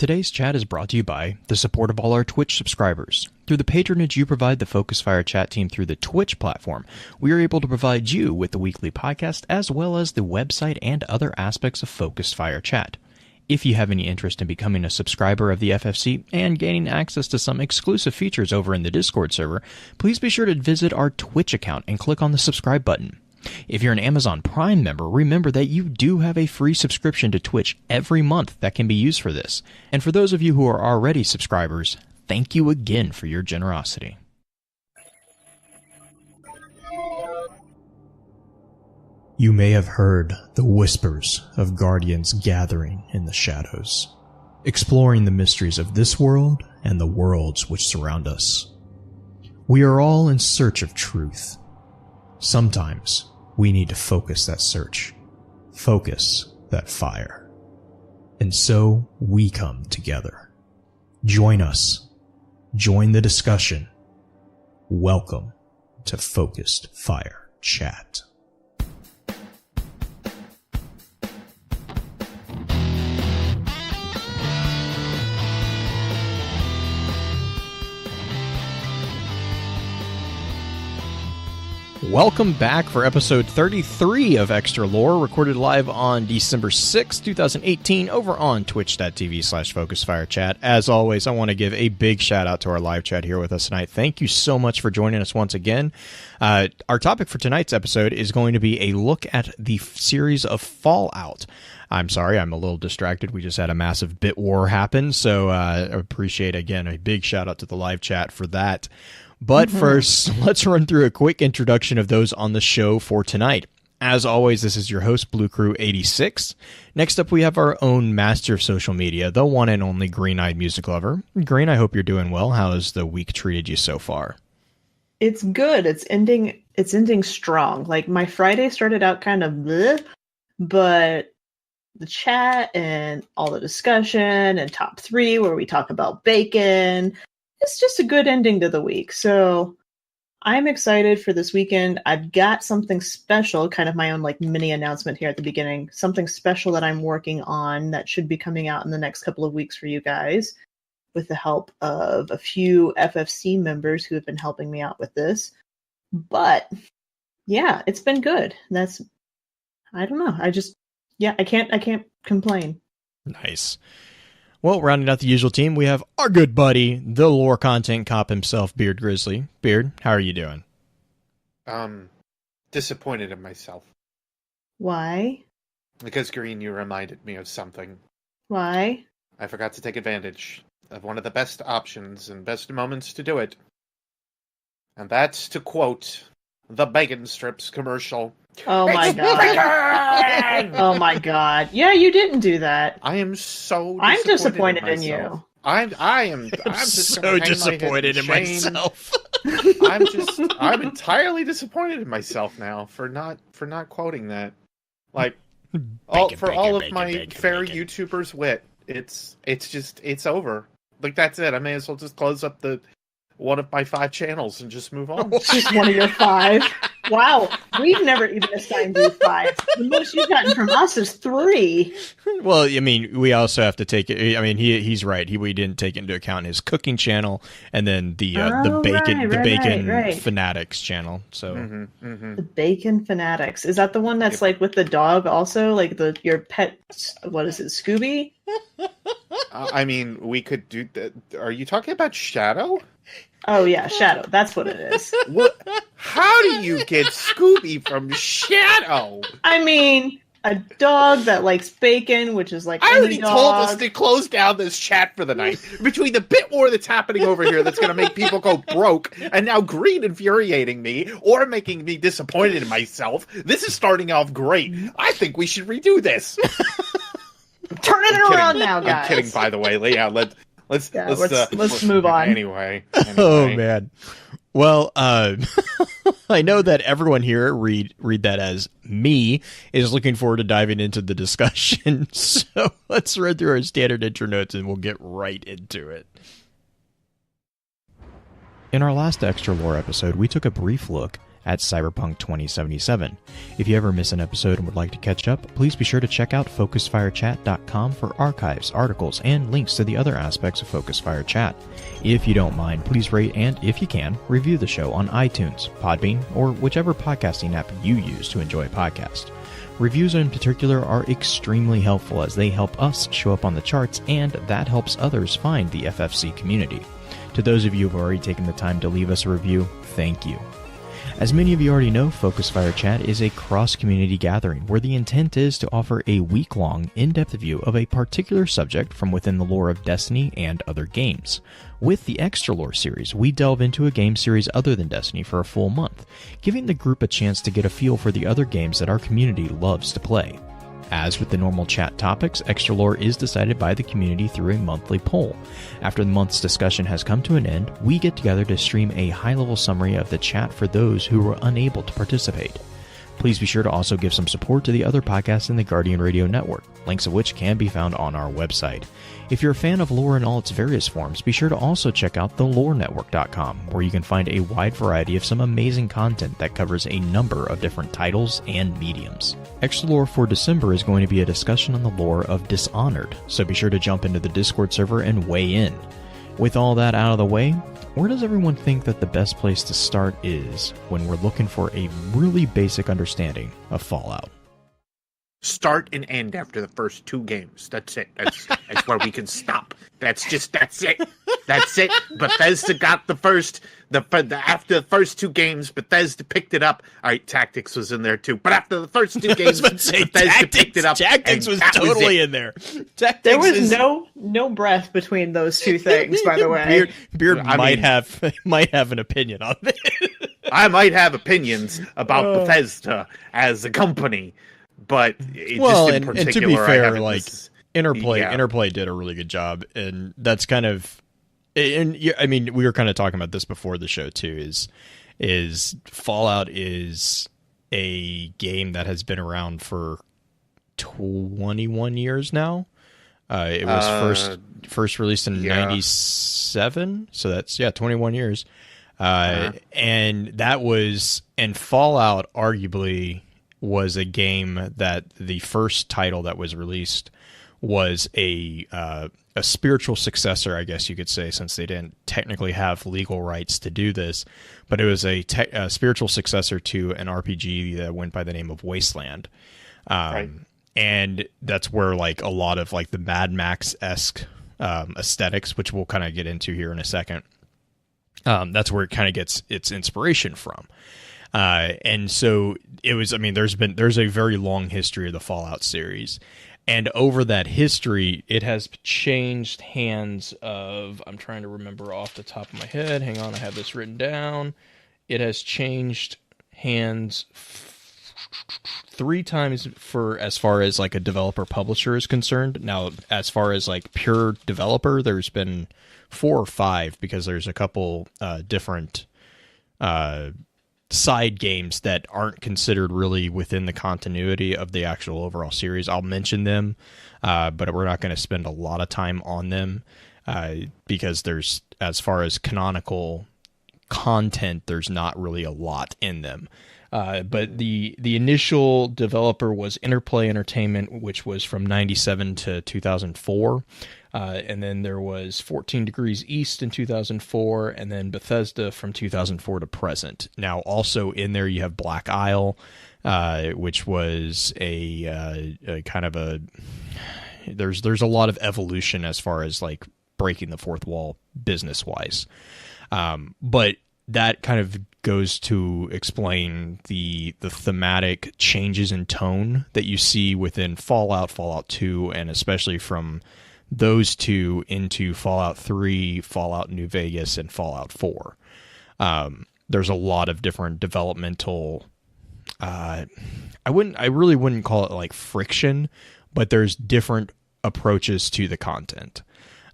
Today's chat is brought to you by the support of all our Twitch subscribers. Through the patronage you provide the Focus Fire chat team through the Twitch platform, we are able to provide you with the weekly podcast as well as the website and other aspects of Focus Fire chat. If you have any interest in becoming a subscriber of the FFC and gaining access to some exclusive features over in the Discord server, please be sure to visit our Twitch account and click on the subscribe button. If you're an Amazon Prime member, remember that you do have a free subscription to Twitch every month that can be used for this. And for those of you who are already subscribers, thank you again for your generosity. You may have heard the whispers of guardians gathering in the shadows, exploring the mysteries of this world and the worlds which surround us. We are all in search of truth. Sometimes we need to focus that search, focus that fire. And so we come together. Join us. Join the discussion. Welcome to Focused Fire Chat. Welcome back for episode 33 of Extra Lore, recorded live on December 6, 2018, over on twitch.tv/FocusFireChat. As always, I want to give a big shout out to our live chat here with us tonight. Thank you so much for joining us once again. Our topic for tonight's episode is going to be a look at the series of Fallout. I'm sorry, I'm a little distracted. We just had a massive bit war happen, so I appreciate, again, a big shout out to the live chat for that. But first, let's run through a quick introduction of those on the show for tonight. As always, this is your host, Blue Crew 86. Next up, we have our own master of social media, the one and only Green-Eyed Music Lover. Green, I hope you're doing well. How has the week treated you so far? It's good. It's ending strong. Like, my Friday started out kind of bleh, but the chat and all the discussion and top 3 where we talk about bacon, it's just a good ending to the week. So I'm excited for this weekend. I've got something special, kind of my own like mini announcement here at the beginning, something special that I'm working on that should be coming out in the next couple of weeks for you guys with the help of a few FFC members who have been helping me out with this. But yeah, it's been good. I don't know. I can't complain. Nice. Well, rounding out the usual team, we have our good buddy, the lore content cop himself, Beard Grizzly. Beard, how are you doing? Disappointed in myself. Why? Because, Green, you reminded me of something. Why? I forgot to take advantage of one of the best options and best moments to do it. And that's to quote the bacon strips commercial. Oh my god. Oh my god. Yeah, you didn't do that. I am so disappointed. I'm disappointed in you. I'm just so disappointed in myself. I'm entirely disappointed in myself now for not quoting that. Like all of my fair YouTubers wit. It's over. Like, that's it. I may as well just close up one of my 5 channels and just move on. Just one of your 5. Wow, we've never even assigned you 5. The most you've gotten from us is 3. Well, I mean, we also have to take it. I mean, he's right. We didn't take into account his cooking channel and then the bacon fanatics channel. So the bacon fanatics, is that the one that's like with the dog also, like your pet? What is it, Scooby? I mean, we could do that. Are you talking about Shadow? Oh yeah, Shadow. That's what it is. What? How do you get Scooby from Shadow? I mean, a dog that likes bacon, which is like I already told us to close down this chat for the night. Between the bit war that's happening over here that's going to make people go broke, and now Green infuriating me, or making me disappointed in myself, this is starting off great. I think we should redo this. Turn it around now, guys. I'm kidding, by the way. Yeah, let's move on. Anyway. Oh, man. Well, I know that everyone here, read that as me, is looking forward to diving into the discussion. So let's run through our standard intro notes and we'll get right into it. In our last Extra Lore episode, we took a brief look at Cyberpunk 2077. If you ever miss an episode and would like to catch up, please be sure to check out FocusFireChat.com for archives, articles, and links to the other aspects of Focus Fire Chat. If you don't mind, please rate and, if you can, review the show on iTunes, Podbean, or whichever podcasting app you use to enjoy podcasts. Reviews in particular are extremely helpful as they help us show up on the charts, and that helps others find the FFC community. To those of you who have already taken the time to leave us a review, thank you. As many of you already know, Focus Fire Chat is a cross-community gathering where the intent is to offer a week-long, in-depth view of a particular subject from within the lore of Destiny and other games. With the Extra Lore series, we delve into a game series other than Destiny for a full month, giving the group a chance to get a feel for the other games that our community loves to play. As with the normal chat topics, Extra Lore is decided by the community through a monthly poll. After the month's discussion has come to an end, we get together to stream a high-level summary of the chat for those who were unable to participate. Please be sure to also give some support to the other podcasts in the Guardian Radio Network, links of which can be found on our website. If you're a fan of lore in all its various forms, be sure to also check out thelorenetwork.com, where you can find a wide variety of some amazing content that covers a number of different titles and mediums. Extra Lore for December is going to be a discussion on the lore of Dishonored, so be sure to jump into the Discord server and weigh in. With all that out of the way, where does everyone think that the best place to start is when we're looking for a really basic understanding of Fallout? Start and end after the first 2 games. That's it. That's where we can stop. That's it. That's it. Bethesda got after the first 2 games, Bethesda picked it up. All right, Tactics was in there too, but after the first 2 games, Bethesda picked it up. Tactics was totally in there. There was no breath between those 2 things, by the way. Beard might have an opinion on it. I might have opinions about Bethesda as a company. But in particular, and to be fair, Interplay did a really good job, and that's kind of, and I mean, we were kind of talking about this before the show too. Is Fallout is a game that has been around for 21 years now. It was first released in 97, so that's 21 years, and Fallout arguably was a game that the first title that was released was a spiritual successor, I guess you could say, since they didn't technically have legal rights to do this, but it was a spiritual successor to an RPG that went by the name of Wasteland. Right. And that's where like a lot of like the Mad Max-esque aesthetics, which we'll kind of get into here in a second, that's where it kind of gets its inspiration from. And so it was, I mean, there's a very long history of the Fallout series, and over that history, it has changed hands of, I'm trying to remember off the top of my head. Hang on. I have this written down. It has changed hands 3 times for as far as like a developer publisher is concerned. Now, as far as like pure developer, there's been 4 or 5 because there's a couple, different, side games that aren't considered really within the continuity of the actual overall series. I'll mention them, but we're not going to spend a lot of time on them because there's, as far as canonical content, there's not really a lot in them. But the initial developer was Interplay Entertainment, which was from 97 to 2004. And then there was 14 Degrees East in 2004, and then Bethesda from 2004 to present. Now, also in there, you have Black Isle, which was a kind of a... There's a lot of evolution as far as like breaking the fourth wall business-wise. But that kind of goes to explain the thematic changes in tone that you see within Fallout 2, and especially from those 2 into Fallout 3, Fallout New Vegas, and Fallout 4. There's a lot of different developmental, I really wouldn't call it like friction, but there's different approaches to the content.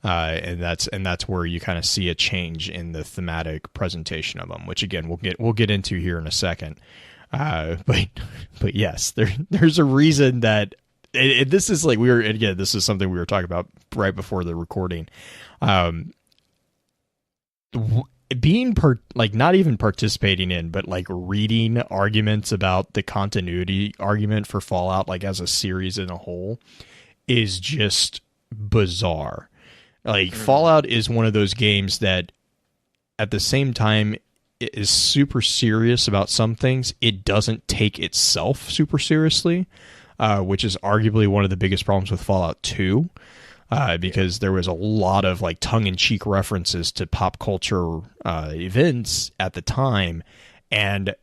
And that's where you kind of see a change in the thematic presentation of them, which again we'll get into here in a second. But yes, there's a reason that this is like this is something we were talking about right before the recording. being like not even participating in, but like reading arguments about the continuity argument for Fallout, like as a series in a whole, is just bizarre. Like Fallout is one of those games that at the same time it is super serious about some things. It doesn't take itself super seriously, which is arguably one of the biggest problems with Fallout 2. Because there was a lot of like tongue-in-cheek references to pop culture events at the time, and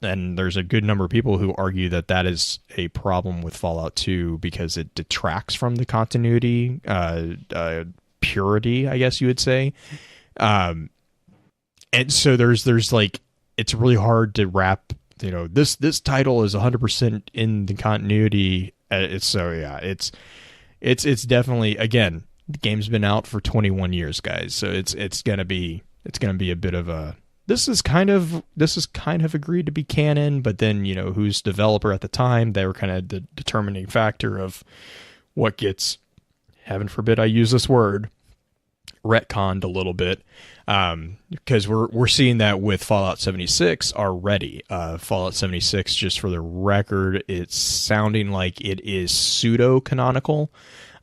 there's a good number of people who argue that that is a problem with Fallout 2 because it detracts from the continuity purity, I guess you would say. And so there's like, it's really hard to wrap, this title is 100% in the continuity. It's definitely, again, the game's been out for 21 years, guys. So it's gonna be a bit of a, this is kind of agreed to be canon, but then who's developer at the time, they were kind of the determining factor of what gets, heaven forbid I use this word, retconned a little bit, because we're seeing that with Fallout 76 already. Fallout 76, just for the record, it's sounding like it is pseudo canonical.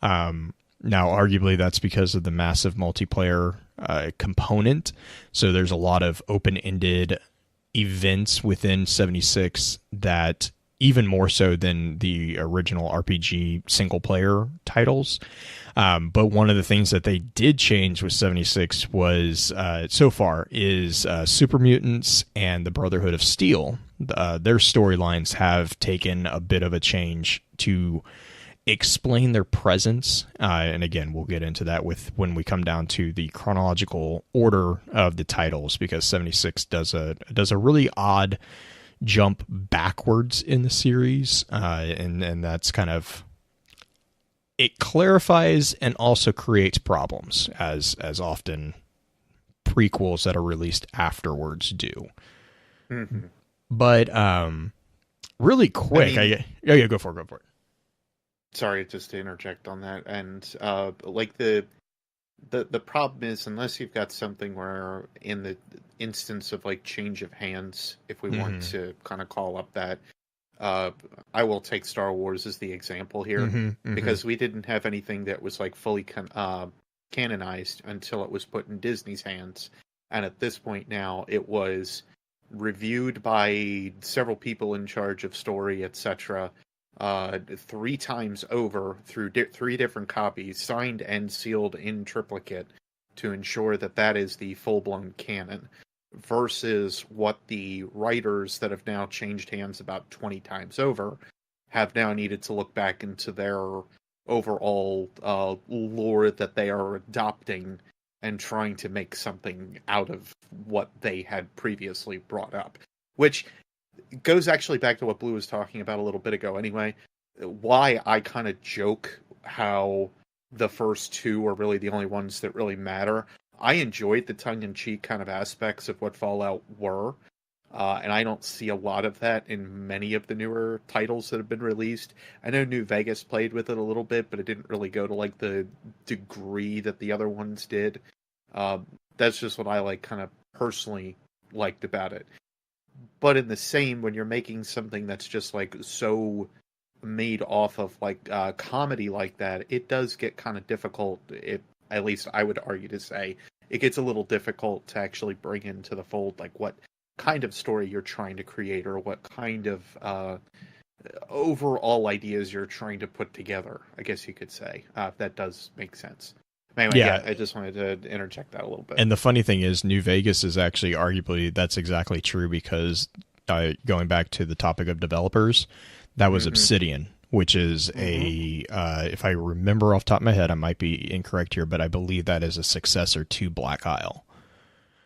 Now, arguably, that's because of the massive multiplayer component. So there's a lot of open-ended events within 76 that, even more so than the original RPG single-player titles. But one of the things that they did change with 76 was, so far, is Super Mutants and the Brotherhood of Steel. Their storylines have taken a bit of a change to explain their presence. And again, we'll get into that when we come down to the chronological order of the titles, because 76 does a really odd jump backwards in the series, and that's kind of, it clarifies and also creates problems, as often prequels that are released afterwards do. Mm-hmm. But really quick, go for it. Sorry, just to interject on that, and like the problem is, unless you've got something where, in the instance of like change of hands, if we want to kind of call up that, I will take Star Wars as the example here, because we didn't have anything that was like fully canonized until it was put in Disney's hands, and at this point now it was reviewed by several people in charge of story, etc. 3 times over through 3 different copies, signed and sealed in triplicate, to ensure that that is the full-blown canon, versus what the writers that have now changed hands about 20 times over have now needed to look back into their overall lore that they are adopting and trying to make something out of what they had previously brought up, which goes actually back to what Blue was talking about a little bit ago anyway. Why I kind of joke how the first 2 are really the only ones that really matter. I enjoyed the tongue-in-cheek kind of aspects of what Fallout were, and I don't see a lot of that in many of the newer titles that have been released. I know New Vegas played with it a little bit, but it didn't really go to like the degree that the other ones did. That's just what I like kind of personally liked about it. But in the same, when you're making something that's just like so made off of like comedy like that, it does get kind of difficult. At least I would argue to say it gets a little difficult to actually bring into the fold like what kind of story you're trying to create, or what kind of overall ideas you're trying to put together, I guess you could say, if that does make sense. Anyway, yeah, I just wanted to interject that a little bit. And the funny thing is, New Vegas is actually arguably, that's exactly true, because going back to the topic of developers, that was Obsidian, which is if I remember off the top of my head, I might be incorrect here, but I believe that is a successor to Black Isle.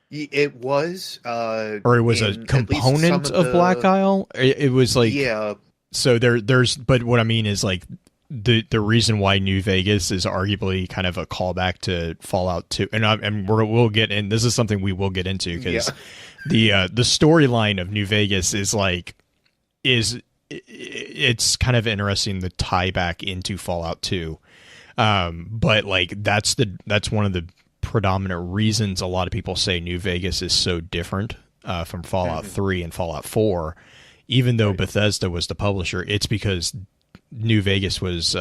It was, or it was a component of Black Isle. It was like, yeah. So there's, but what I mean is like, the reason why New Vegas is arguably kind of a callback to Fallout 2, and we'll get in. This is something we will get into, because the storyline of New Vegas is it's kind of interesting to tie back into Fallout 2. But like that's one of the predominant reasons a lot of people say New Vegas is so different from Fallout 3 and Fallout 4. Even though Bethesda was the publisher, it's because New Vegas was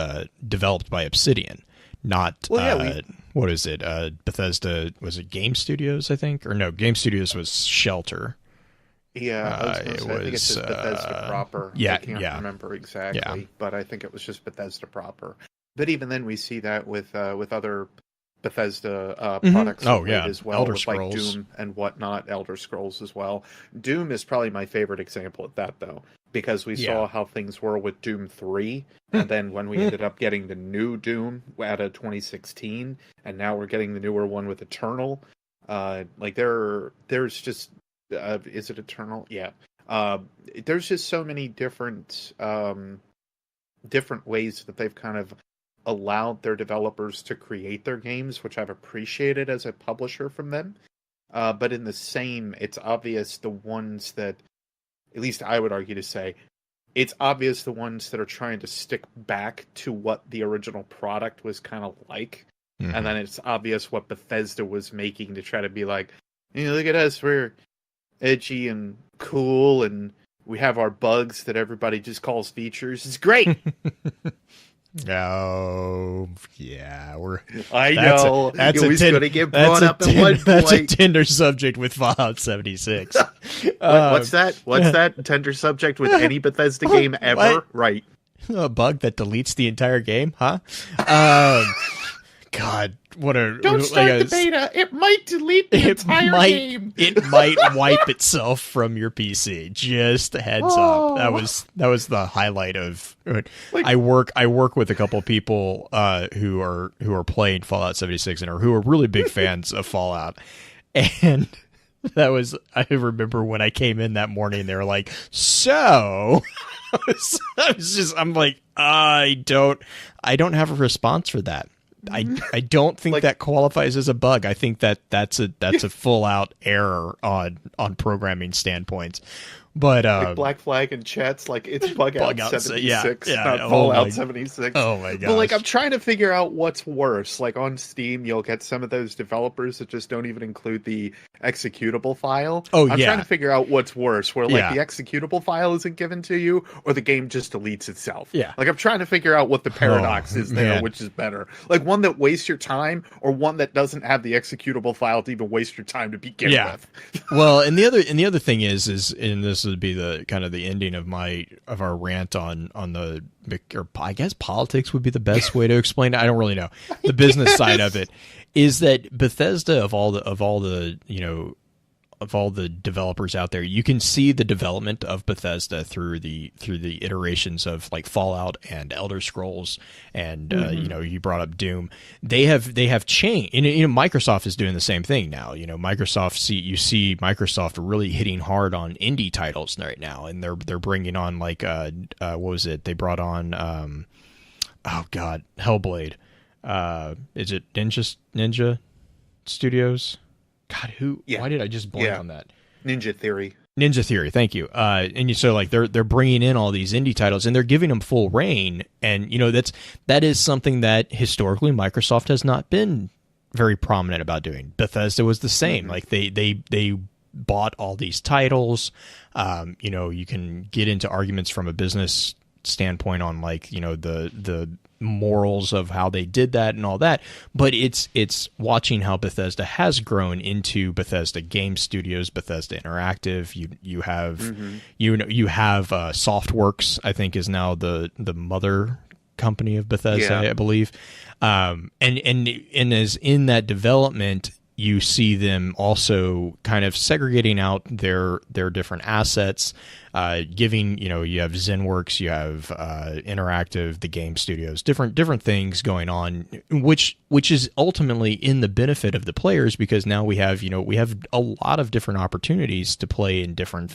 developed by Obsidian, not what is it? Bethesda, was it Game Studios, I think? Or no, Game Studios was Shelter. Yeah, I think it's just Bethesda proper. Yeah, I can't remember exactly, but I think it was just Bethesda proper. But even then, we see that with other Bethesda products as well, Elder Scrolls. Like Doom and whatnot, Elder Scrolls as well. Doom is probably my favorite example of that, though, because we saw how things were with Doom 3, and then when we ended up getting the new Doom out of 2016, and now we're getting the newer one with Eternal. There's just is it Eternal? Yeah. There's just so many different ways that they've kind of allowed their developers to create their games, which I've appreciated as a publisher from them. But in the same, it's obvious the ones that, at least I would argue to say, it's obvious the ones that are trying to stick back to what the original product was kind of like. Mm-hmm. And then it's obvious what Bethesda was making to try to be like, look at us, we're edgy and cool, and we have our bugs that everybody just calls features. It's great. Oh, yeah, I know. That's always going to get brought up at one point. That's a tender subject with Fallout 76. What's that? What's that tender subject with any Bethesda game ever? What? Right. A bug that deletes the entire game, huh? God, don't start the beta. It might delete the entire game. It might wipe itself from your PC. Just a heads up. That was the highlight of. I work with a couple of people who are playing Fallout 76 and who are really big fans of Fallout, and that was. I remember when I came in that morning, they were like, "So." I'm like, I don't have a response for that. I don't think that qualifies as a bug. I think that's a full out error on programming standpoints. But Black Flag and chat's like it's bug out 76, not oh Fallout 76. Oh my god! But I'm trying to figure out what's worse. Like on Steam, you'll get some of those developers that just don't even include the executable file. I'm trying to figure out what's worse, where the executable file isn't given to you, or the game just deletes itself. Yeah. Like I'm trying to figure out what the paradox is there, which is better. Like one that wastes your time, or one that doesn't have the executable file to even waste your time to begin with. Well, and the other thing is, and this would be the kind of the ending of our rant on the, or I guess politics would be the best way to explain it. I don't really know the business side of it. Is that Bethesda of all the developers out there, you can see the development of Bethesda through the iterations of like Fallout and Elder Scrolls, and you brought up Doom. They have changed. Microsoft is doing the same thing now. You see Microsoft really hitting hard on indie titles right now, and they're bringing on like what was it? They brought on Hellblade. Is it Ninja Studios? God, why did I just blank on that? Ninja Theory, thank you. They're bringing in all these indie titles and they're giving them full reign, and that is something that historically Microsoft has not been very prominent about doing. Bethesda was the same. Like they bought all these titles. You can get into arguments from a business standpoint on the morals of how they did that and all that, but it's watching how Bethesda has grown into Bethesda Game Studios, Bethesda Interactive. You have Softworks, I think, is now the mother company of Bethesda, I believe, and as in that development, you see them also kind of segregating out their different assets, giving, you have ZenWorks, you have Interactive, the Game Studios, different things going on, which is ultimately in the benefit of the players, because now we have a lot of different opportunities to play in different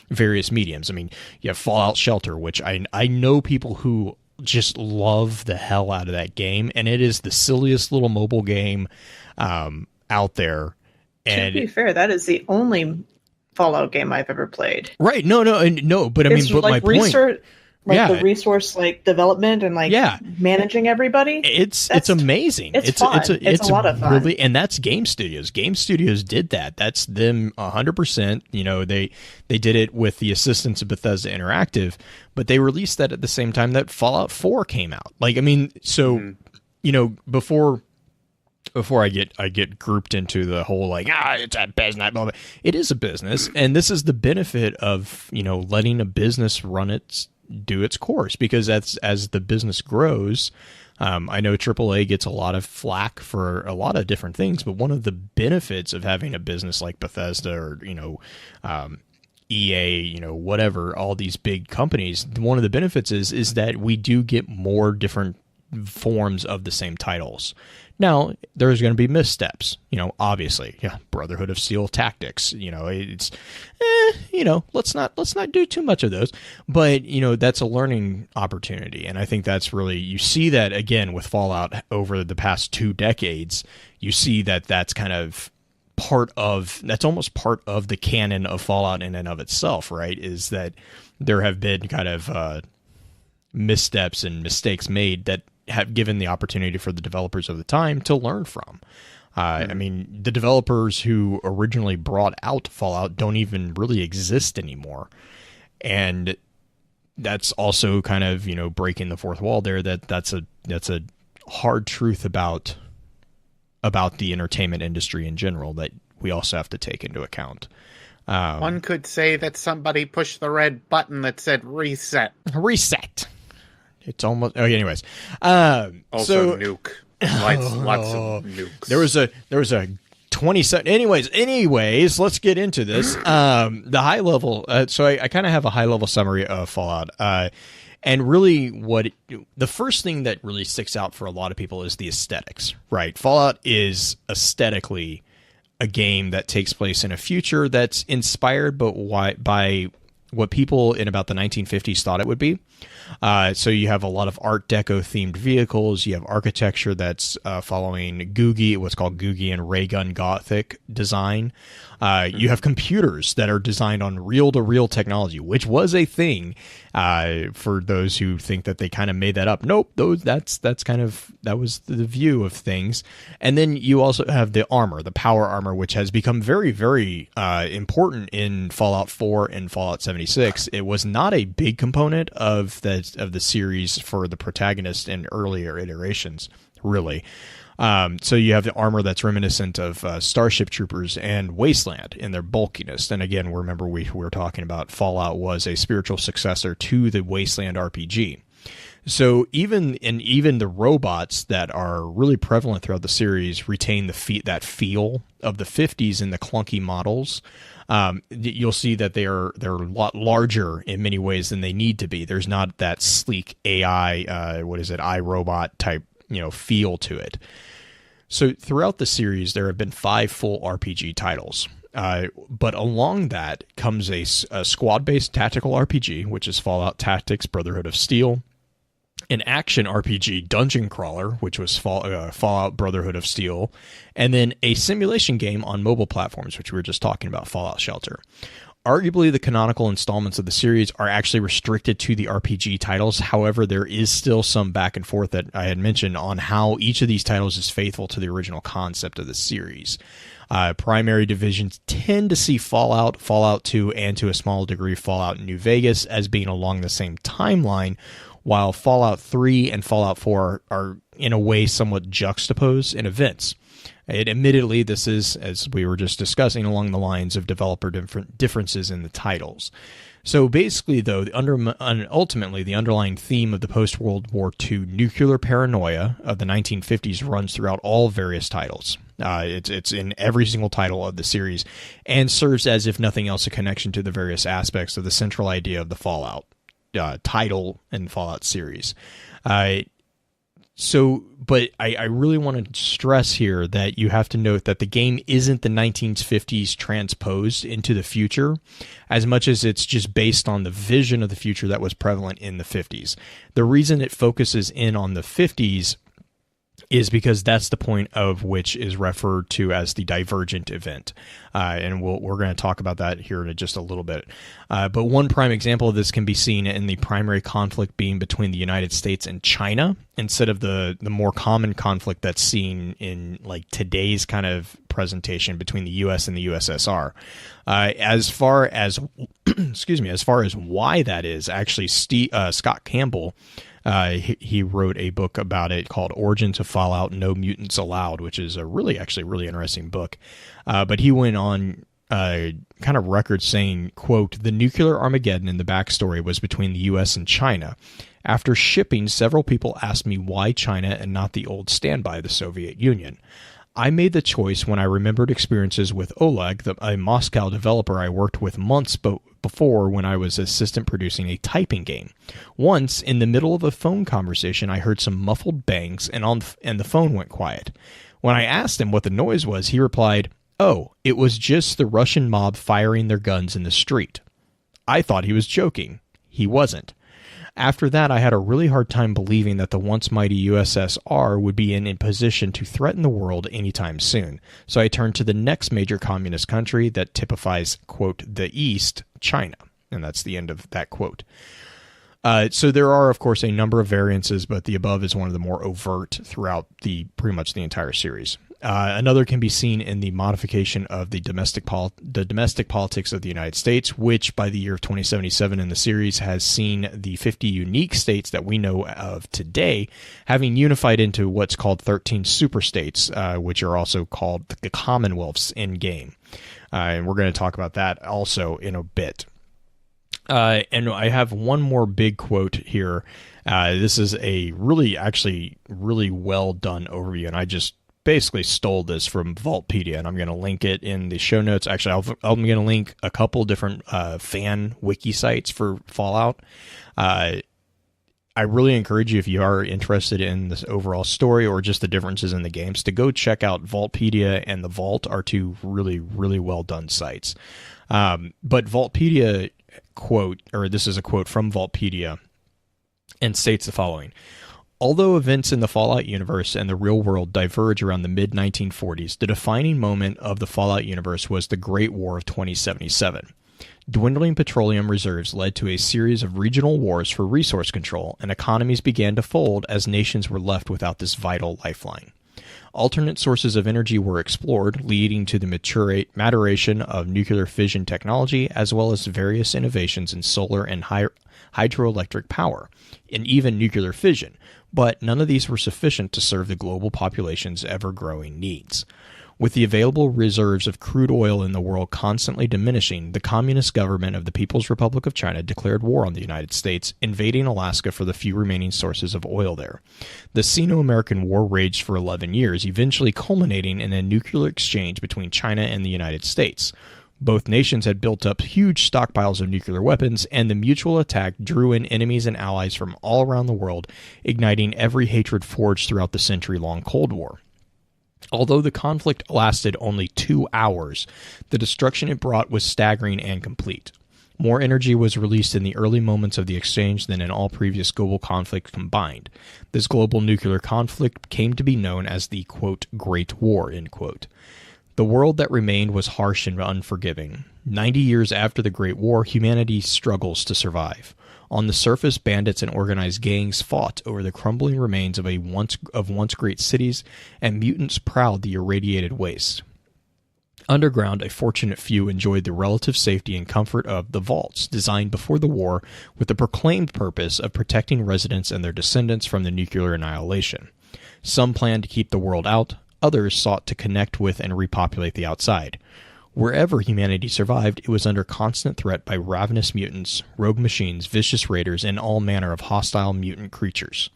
various mediums. I mean, you have Fallout Shelter, which I know people who just love the hell out of that game, and it is the silliest little mobile game out there. And to be fair, that is the only Fallout game I've ever played. Right? No, but I mean, but my point. Like the resource, like development and like managing everybody. It's amazing. It's fun. It's a lot of fun. Really, and that's Game Studios. Game Studios did that. That's them 100%. You know, they did it with the assistance of Bethesda Interactive, but they released that at the same time that Fallout 4 came out. Like, I mean, so you know, before I get grouped into the whole like it's a business, blah, blah. It is a business, and this is the benefit of, you know, letting a business do its course, because as the business grows, I know AAA gets a lot of flack for a lot of different things, but one of the benefits of having a business like Bethesda or, you know, EA, you know, whatever, all these big companies, one of the benefits is that we do get more different forms of the same titles. Now, there's going to be missteps, you know, obviously. Yeah, Brotherhood of Steel Tactics, you know, it's, you know, let's not do too much of those. But, you know, that's a learning opportunity. And I think that's really, you see that again with Fallout over the past 2 decades. You see that that's kind of that's almost part of the canon of Fallout in and of itself, right? Is that there have been kind of missteps and mistakes made that have given the opportunity for the developers of the time to learn from. I mean, the developers who originally brought out Fallout don't even really exist anymore. And that's also kind of, you know, breaking the fourth wall there. That's a hard truth about the entertainment industry in general that we also have to take into account. One could say that somebody pushed the red button that said reset. Reset. It's almost anyways. Also nuke. Lots of nukes. There was a 27. Anyways, let's get into this. The high level. So I kind of have a high level summary of Fallout. And really, the first thing that really sticks out for a lot of people is the aesthetics, right? Fallout is aesthetically a game that takes place in a future that's inspired by what people in about the 1950s thought it would be. So you have a lot of Art Deco themed vehicles. You have architecture that's following what's called Googie and ray gun Gothic design. You have computers that are designed on reel-to-reel technology, which was a thing for those who think that they kind of made that up. Nope, that was the view of things. And then you also have the armor, the power armor, which has become very, very important in Fallout 4 and Fallout 76. It was not a big component of the series for the protagonist in earlier iterations, really. So you have the armor that's reminiscent of Starship Troopers and Wasteland in their bulkiness. And again, remember we were talking about Fallout was a spiritual successor to the Wasteland RPG. So even the robots that are really prevalent throughout the series retain that feel of the 50s in the clunky models. You'll see that they're a lot larger in many ways than they need to be. There's not that sleek AI, iRobot type, you know, feel to it. So throughout the series, there have been 5 full RPG titles. But along that comes a squad-based tactical RPG, which is Fallout Tactics: Brotherhood of Steel, an action RPG dungeon crawler, which was Fallout Brotherhood of Steel, and then a simulation game on mobile platforms, which we were just talking about, Fallout Shelter. Arguably, the canonical installments of the series are actually restricted to the RPG titles. However, there is still some back and forth that I had mentioned on how each of these titles is faithful to the original concept of the series. Primary divisions tend to see Fallout 2, and to a small degree Fallout New Vegas as being along the same timeline, while Fallout 3 and Fallout 4 are in a way somewhat juxtaposed in events. Admittedly, this is, as we were just discussing, along the lines of developer differences in the titles. So basically, though, ultimately, the underlying theme of the post-World War II nuclear paranoia of the 1950s runs throughout all various titles. It's in every single title of the series, and serves as, if nothing else, a connection to the various aspects of the central idea of the Fallout title and Fallout series. But I really want to stress here that you have to note that the game isn't the 1950s transposed into the future as much as it's just based on the vision of the future that was prevalent in the 50s. The reason it focuses in on the 50s is because that's the point of which is referred to as the divergent event. And we're going to talk about that here in just a little bit. But one prime example of this can be seen in the primary conflict being between the United States and China, instead of the more common conflict that's seen in like today's kind of presentation between the U.S. and the USSR. As far as as far as why that is, actually Scott Campbell, he wrote a book about it called Origins of Fallout, No Mutants Allowed, which is a really interesting book. But he went on kind of record saying, quote, "The nuclear Armageddon in the backstory was between the U.S. and China. After shipping, several people asked me why China and not the old standby, the Soviet Union. I made the choice when I remembered experiences with Oleg, a Moscow developer I worked with months before when I was assistant producing a typing game. Once, in the middle of a phone conversation, I heard some muffled bangs and the phone went quiet. When I asked him what the noise was, he replied, 'Oh, it was just the Russian mob firing their guns in the street.' I thought he was joking. He wasn't. After that, I had a really hard time believing that the once mighty USSR would be in a position to threaten the world anytime soon. So I turned to the next major communist country that typifies, quote, the East, China." And that's the end of that quote. So there are, of course, a number of variances, but the above is one of the more overt throughout pretty much the entire series. Another can be seen in the modification of the domestic politics of the United States, which by the year of 2077 in the series has seen the 50 unique states that we know of today having unified into what's called 13 superstates, which are also called the Commonwealths in game. And we're going to talk about that also in a bit. And I have one more big quote here. This is a really well done overview, and I just basically stole this from Vaultpedia, and I'm going to link it in the show notes. Actually, I'm going to link a couple different fan wiki sites for Fallout. I really encourage you, if you are interested in this overall story or just the differences in the games, to go check out Vaultpedia and The Vault are two really well done sites. But Vaultpedia this is a quote from Vaultpedia, and states the following. "Although events in the Fallout universe and the real world diverge around the mid-1940s, the defining moment of the Fallout universe was the Great War of 2077. Dwindling petroleum reserves led to a series of regional wars for resource control, and economies began to fold as nations were left without this vital lifeline. Alternate sources of energy were explored, leading to the maturation of nuclear fission technology, as well as various innovations in solar and hydroelectric power, and even nuclear fission, but none of these were sufficient to serve the global population's ever-growing needs. With the available reserves of crude oil in the world constantly diminishing, the Communist government of the People's Republic of China declared war on the United States, invading Alaska for the few remaining sources of oil there. The Sino-American War raged for 11 years, eventually culminating in a nuclear exchange between China and the United States. Both nations had built up huge stockpiles of nuclear weapons, and the mutual attack drew in enemies and allies from all around the world, igniting every hatred forged throughout the century-long Cold War. Although the conflict lasted only 2 hours, the destruction it brought was staggering and complete. More energy was released in the early moments of the exchange than in all previous global conflicts combined. This global nuclear conflict came to be known as the, quote, Great War, end quote. The world that remained was harsh and unforgiving. 90 years after the Great War, humanity struggles to survive. On the surface, bandits and organized gangs fought over the crumbling remains of once great cities, and mutants prowled the irradiated waste. Underground, a fortunate few enjoyed the relative safety and comfort of the vaults, designed before the war with the proclaimed purpose of protecting residents and their descendants from the nuclear annihilation. Some planned to keep the world out, others sought to connect with and repopulate the outside. Wherever humanity survived, it was under constant threat by ravenous mutants, rogue machines, vicious raiders, and all manner of hostile mutant creatures.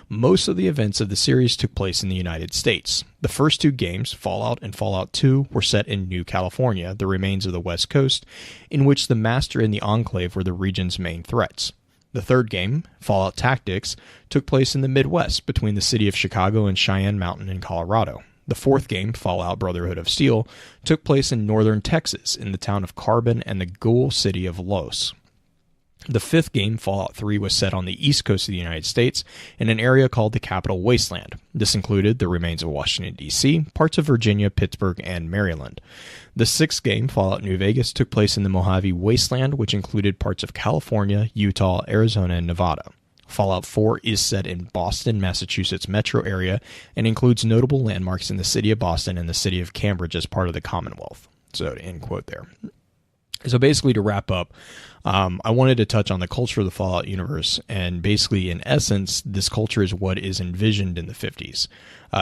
Most of the events of the series took place in the United States. The first two games, Fallout and Fallout 2, were set in New California, the remains of the West Coast, in which the Master and the Enclave were the region's main threats. The third game, Fallout Tactics, took place in the Midwest, between the city of Chicago and Cheyenne Mountain in Colorado. The fourth game, Fallout Brotherhood of Steel, took place in northern Texas, in the town of Carbon and the Ghoul city of Los. The fifth game, Fallout 3, was set on the east coast of the United States in an area called the Capital Wasteland. This included the remains of Washington, D.C., parts of Virginia, Pittsburgh, and Maryland. The sixth game, Fallout New Vegas, took place in the Mojave Wasteland, which included parts of California, Utah, Arizona, and Nevada. Fallout 4 is set in Boston, Massachusetts metro area and includes notable landmarks in the city of Boston and the city of Cambridge as part of the Commonwealth. So, end quote there. So basically, to wrap up, I wanted to touch on the culture of the Fallout universe, and basically, in essence, this culture is what is envisioned in the 50s,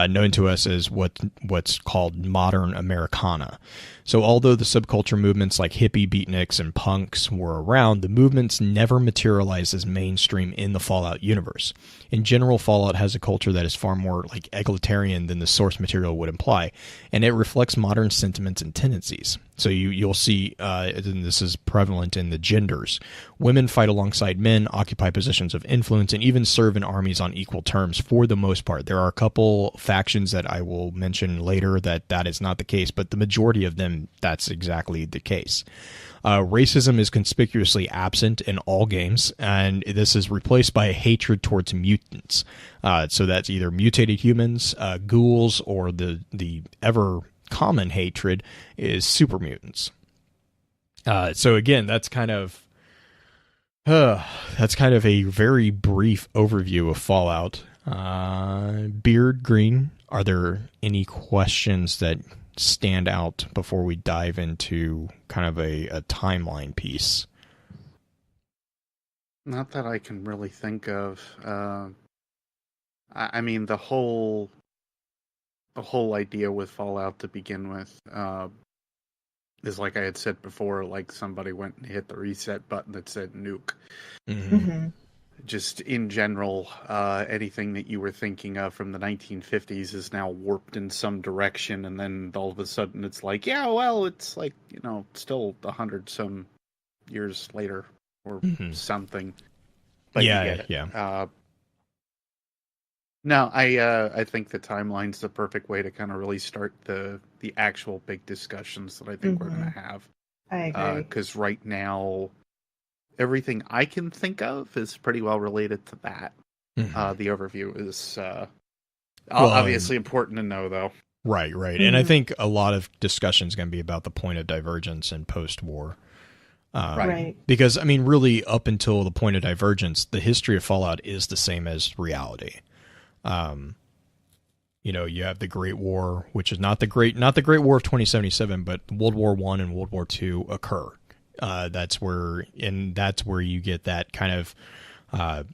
known to us as what's called modern Americana. So although the subculture movements like hippie, beatniks, and punks were around, the movements never materialized as mainstream in the Fallout universe. In general, Fallout has a culture that is far more like egalitarian than the source material would imply, and it reflects modern sentiments and tendencies. So you'll see, and this is prevalent in the genders. Women fight alongside men, occupy positions of influence, and even serve in armies on equal terms for the most part. There are a couple factions that I will mention later that is not the case, but the majority of them, that's exactly the case. Racism is conspicuously absent in all games, and this is replaced by a hatred towards mutants. So that's either mutated humans, ghouls, or the ever common hatred is super mutants. So again, that's kind of a very brief overview of Fallout. Beard Green, are there any questions that stand out before we dive into kind of a timeline piece? Not that I can really think of. I mean, the whole idea with Fallout to begin with is, like I had said before, like somebody went and hit the reset button that said nuke. Mm-hmm. Mm-hmm. Just in general, anything that you were thinking of from the 1950s is now warped in some direction, and then all of a sudden it's like, yeah, well, it's like, still 100 some years later or something. But yeah, you get it. yeah. No, I think the timeline's the perfect way to kind of really start the actual big discussions that I think we're going to have. I agree. Because right now, everything I can think of is pretty well related to that. Mm-hmm. The overview is obviously important to know, though. Right. Mm-hmm. And I think a lot of discussion is going to be about the point of divergence and post-war. Right. Because, I mean, really, up until the point of divergence, the history of Fallout is the same as reality. You have the Great War, which is not the Great War of 2077, but World War I and World War II occur. That's where you get that kind of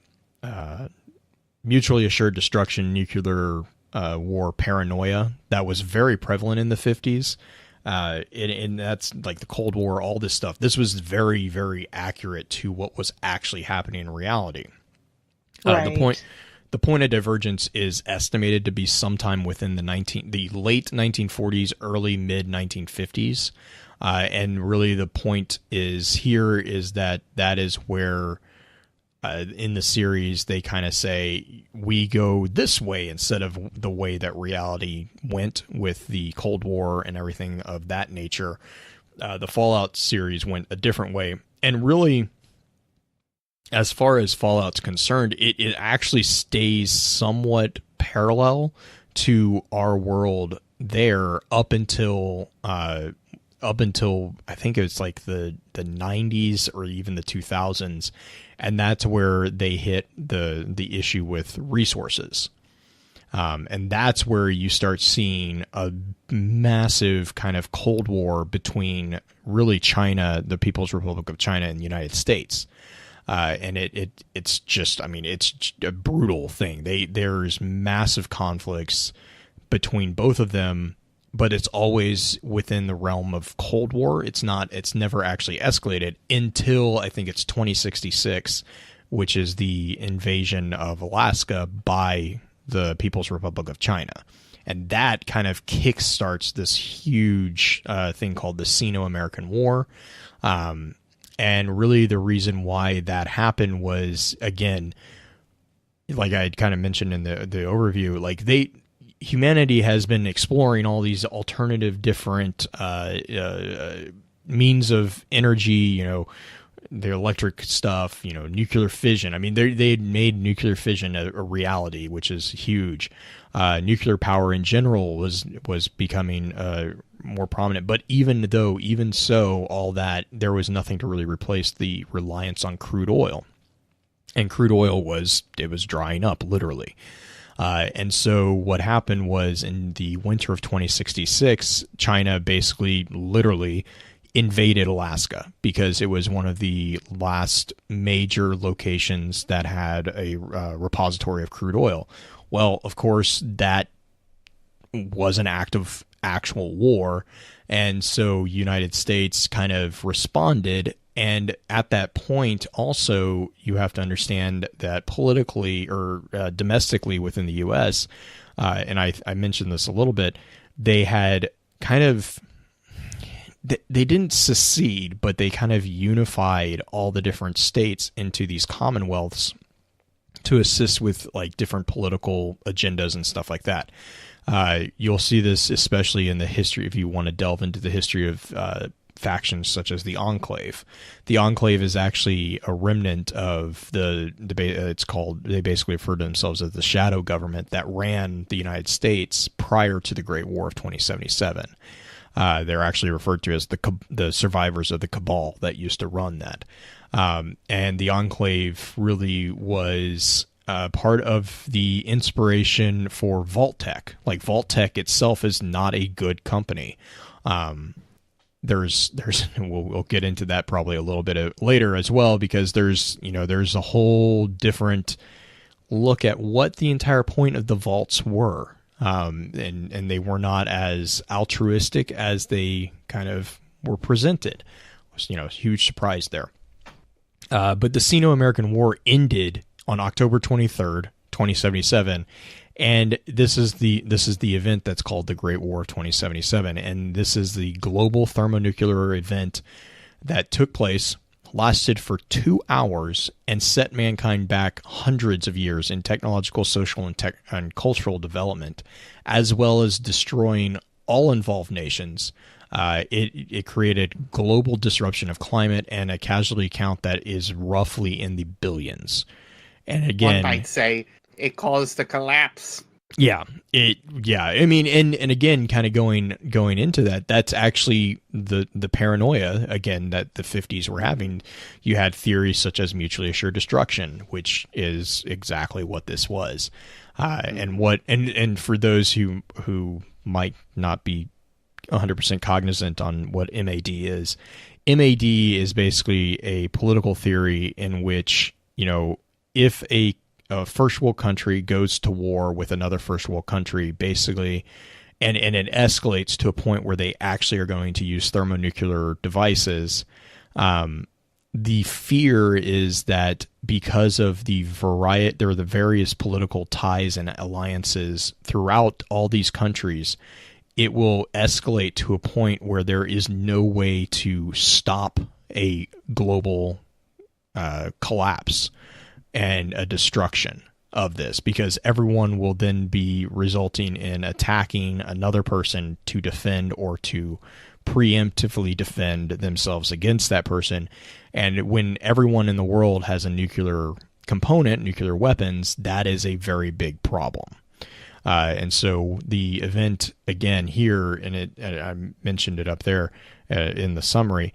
mutually assured destruction, nuclear war paranoia that was very prevalent in the 50s. And that's like the Cold War, all this stuff. This was very, very accurate to what was actually happening in reality. Right. The point of divergence is estimated to be sometime within the late 1940s, early mid 1950s. And really the point is that is where in the series they kind of say we go this way instead of the way that reality went with the Cold War and everything of that nature. The Fallout series went a different way. And really, as far as Fallout's concerned, it actually stays somewhat parallel to our world there up until I think it's like the 90s or even the 2000s, and that's where they hit the issue with resources. And that's where you start seeing a massive kind of Cold War between really China, the People's Republic of China, and the United States. And it's just, I mean, it's a brutal thing. There's massive conflicts between both of them, but it's always within the realm of Cold War. It's never actually escalated until I think it's 2066, which is the invasion of Alaska by the People's Republic of China. And that kind of kickstarts this huge thing called the Sino-American War. And really the reason why that happened was, again, like I had kind of mentioned in the overview, like humanity has been exploring all these alternative different means of energy, the electric stuff, nuclear fission. I mean, they had made nuclear fission a reality, which is huge. Nuclear power in general was becoming more prominent. But even so, all that, there was nothing to really replace the reliance on crude oil. And crude oil was drying up, literally. And so what happened was, in the winter of 2066, China basically literally invaded Alaska because it was one of the last major locations that had a repository of crude oil. Well, of course, that was an act of actual war. And so United States kind of responded. And at that point, also, you have to understand that politically or domestically within the U.S., and I mentioned this a little bit, they had kind of, they didn't secede, but they kind of unified all the different states into these commonwealths to assist with like different political agendas and stuff like that. You'll see this especially in the history, if you want to delve into the history of factions such as the Enclave. The Enclave is actually a remnant of they basically refer to themselves as the shadow government that ran the United States prior to the Great War of 2077. They're actually referred to as the survivors of the cabal that used to run that. And the Enclave really was part of the inspiration for Vault-Tec. Like, Vault-Tec itself is not a good company. We'll get into that probably a little bit later as well, because there's a whole different look at what the entire point of the vaults were. And they were not as altruistic as they kind of were presented. It was, a huge surprise there. But the Sino-American War ended on October 23rd, 2077. And this is the event that's called the Great War of 2077. And this is the global thermonuclear event that took place, lasted for 2 hours, and set mankind back hundreds of years in technological, social, and cultural development, as well as destroying all involved nations. It created global disruption of climate and a casualty count that is roughly in the billions. And again, one might say it caused a collapse. Yeah. I mean, and again, kind of going into that, that's actually the paranoia, again, that the 50s were having. You had theories such as mutually assured destruction, which is exactly what this was. And for those who might not be 100% cognizant on what MAD is basically a political theory in which, if a first world country goes to war with another first world country, basically, and it escalates to a point where they actually are going to use thermonuclear devices, the fear is that because of there are the various political ties and alliances throughout all these countries, it will escalate to a point where there is no way to stop a global collapse and a destruction of this, because everyone will then be resulting in attacking another person to defend or to preemptively defend themselves against that person. And when everyone in the world has a nuclear component, nuclear weapons, that is a very big problem. And so the event, again, here, and I mentioned it up there in the summary,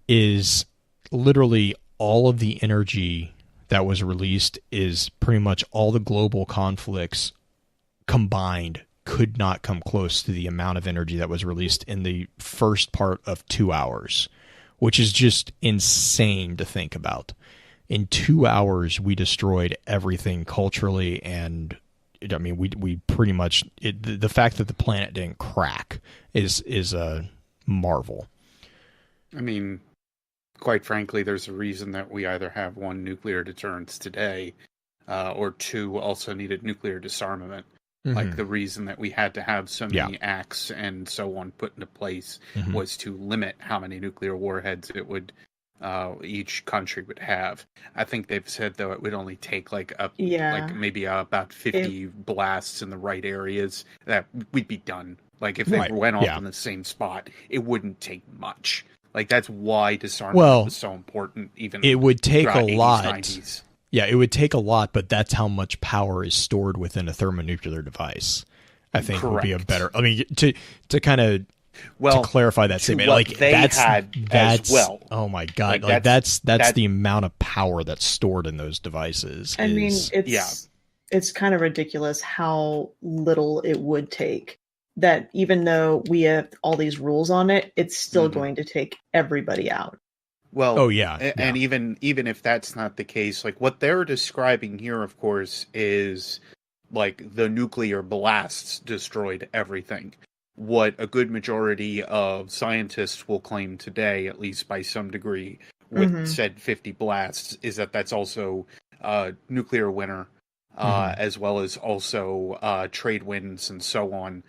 is literally all of the energy that was released is pretty much all the global conflicts combined could not come close to the amount of energy that was released in the first part of 2 hours, which is just insane to think about. In 2 hours, we destroyed everything culturally, and I mean, we pretty much, the fact that the planet didn't crack is a marvel. I mean, quite frankly, there's a reason that we either have one, nuclear deterrence today, or two, also needed nuclear disarmament. Mm-hmm. Like, the reason that we had to have so many acts and so on put into place was to limit how many nuclear warheads it would each country would have. I think they've said, though, it would only take like maybe about 50 blasts in the right areas, that we'd be done. Like, if they went off in the same spot, it wouldn't take much. Like, that's why disarmament was so important, even it would take a 80s, lot. 90s. Yeah, it would take a lot, but that's how much power is stored within a thermonuclear device. I think would be a better. I mean, to kind of to clarify that statement, like that's as well. Oh my god, like that's the amount of power that's stored in those devices. I mean, it's kind of ridiculous how little it would take. That even though we have all these rules on it, it's still going to take everybody out. Well, and even if that's not the case, like what they're describing here, of course, is like the nuclear blasts destroyed everything. What a good majority of scientists will claim today, at least by some degree, with said 50 blasts, is that that's also nuclear winter, as well as also trade winds and so on,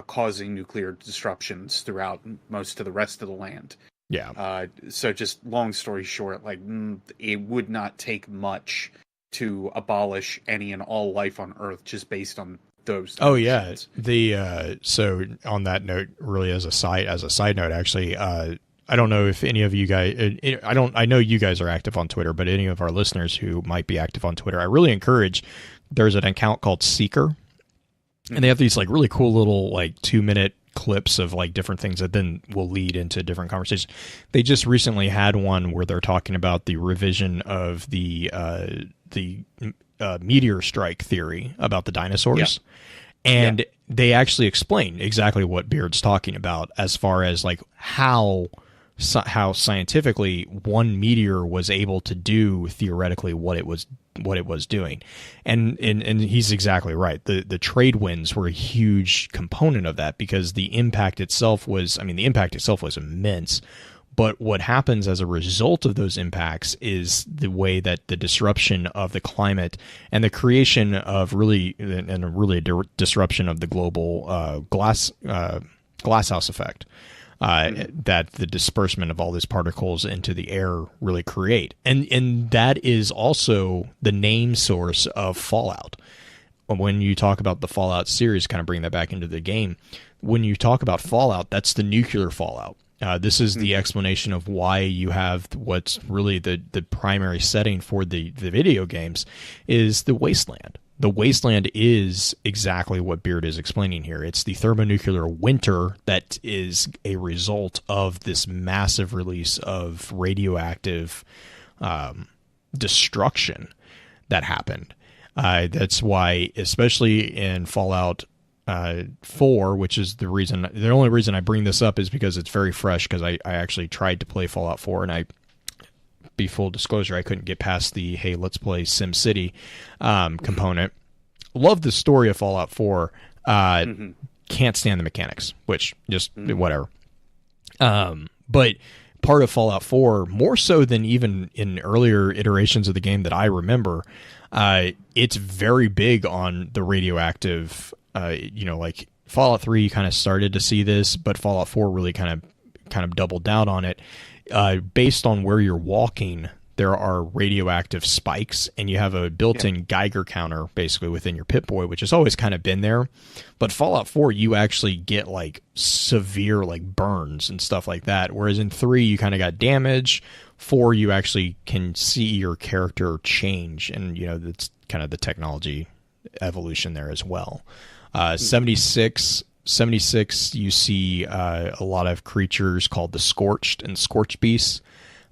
causing nuclear disruptions throughout most of the rest of the land. Yeah. So just long story short, like it would not take much to abolish any and all life on Earth just based on those. Oh yeah. So on that note, really as a side note, actually, I don't know if any of you guys, I know you guys are active on Twitter, but any of our listeners who might be active on Twitter, I really encourage, there's an account called Seeker, and they have these like really cool little like 2-minute clips of like different things that then will lead into different conversations. They just recently had one where they're talking about the revision of the meteor strike theory about the dinosaurs. And they actually explain exactly what Beard's talking about as far as like how scientifically one meteor was able to do theoretically what it was doing. And he's exactly right. The trade winds were a huge component of that because the impact itself was immense. But what happens as a result of those impacts is the way that the disruption of the climate and the creation of disruption of the global glasshouse effect, that the disbursement of all these particles into the air really create. And that is also the name source of Fallout. When you talk about the Fallout series, kind of bring that back into the game, when you talk about Fallout, that's the nuclear fallout. This is the explanation of why you have what's really the primary setting for the video games is the wasteland. The wasteland is exactly what Beard is explaining here. It's the thermonuclear winter that is a result of this massive release of radioactive destruction that happened. That's why, especially in Fallout 4, which is the only reason I bring this up is because it's very fresh, because I actually tried to play Fallout 4 and be full disclosure, I couldn't get past the hey, let's play SimCity component. Love the story of Fallout 4. Can't stand the mechanics, which just whatever. But part of Fallout 4, more so than even in earlier iterations of the game that I remember, it's very big on the radioactive. Like Fallout 3, you kind of started to see this, but Fallout 4 really kind of doubled down on it. Based on where you're walking, there are radioactive spikes, and you have a built-in Geiger counter basically within your Pip-Boy, which has always kind of been there. But Fallout 4, you actually get like severe like burns and stuff like that, whereas in 3, you kind of got damage. 4, you actually can see your character change, and that's kind of the technology evolution there as well. 76, you see a lot of creatures called the Scorched and Scorched Beasts.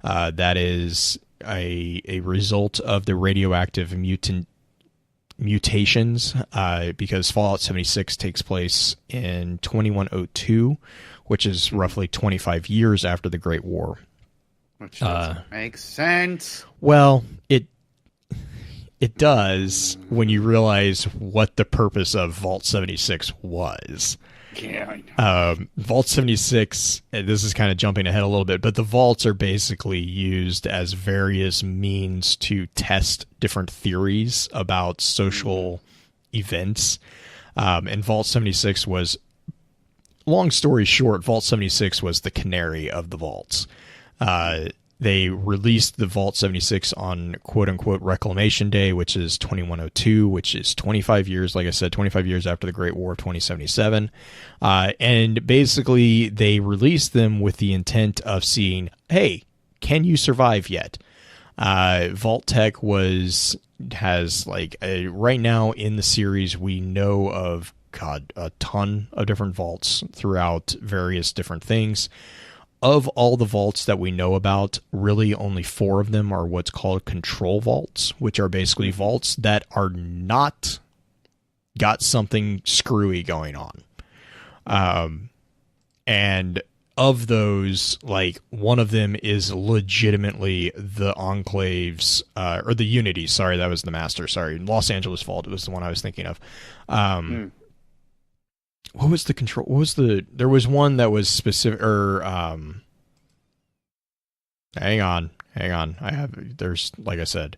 That is a result of the radioactive mutations, because Fallout 76 takes place in 2102, which is roughly 25 years after the Great War. Which doesn't make sense. Well, it does when you realize what the purpose of Vault 76 was. Yeah, I know. Vault 76, this is kind of jumping ahead a little bit, but the vaults are basically used as various means to test different theories about social events. And Vault 76 was, long story short, Vault 76 was the canary of the vaults. They released the Vault 76 on quote-unquote Reclamation Day, which is 2102, which is 25 years, like I said, 25 years after the Great War of 2077. And basically, they released them with the intent of seeing, hey, can you survive yet? Vault-Tec has right now in the series, we know of, a ton of different vaults throughout various different things. Of all the vaults that we know about, really only 4 of them are what's called control vaults, which are basically vaults that are not got something screwy going on. And of those, one of them is legitimately the Enclave's, or the Unity, sorry, that was the Master, sorry, Los Angeles Vault, it was the one I was thinking of. What was the control? There was one that was specific, hang on. There's, like I said,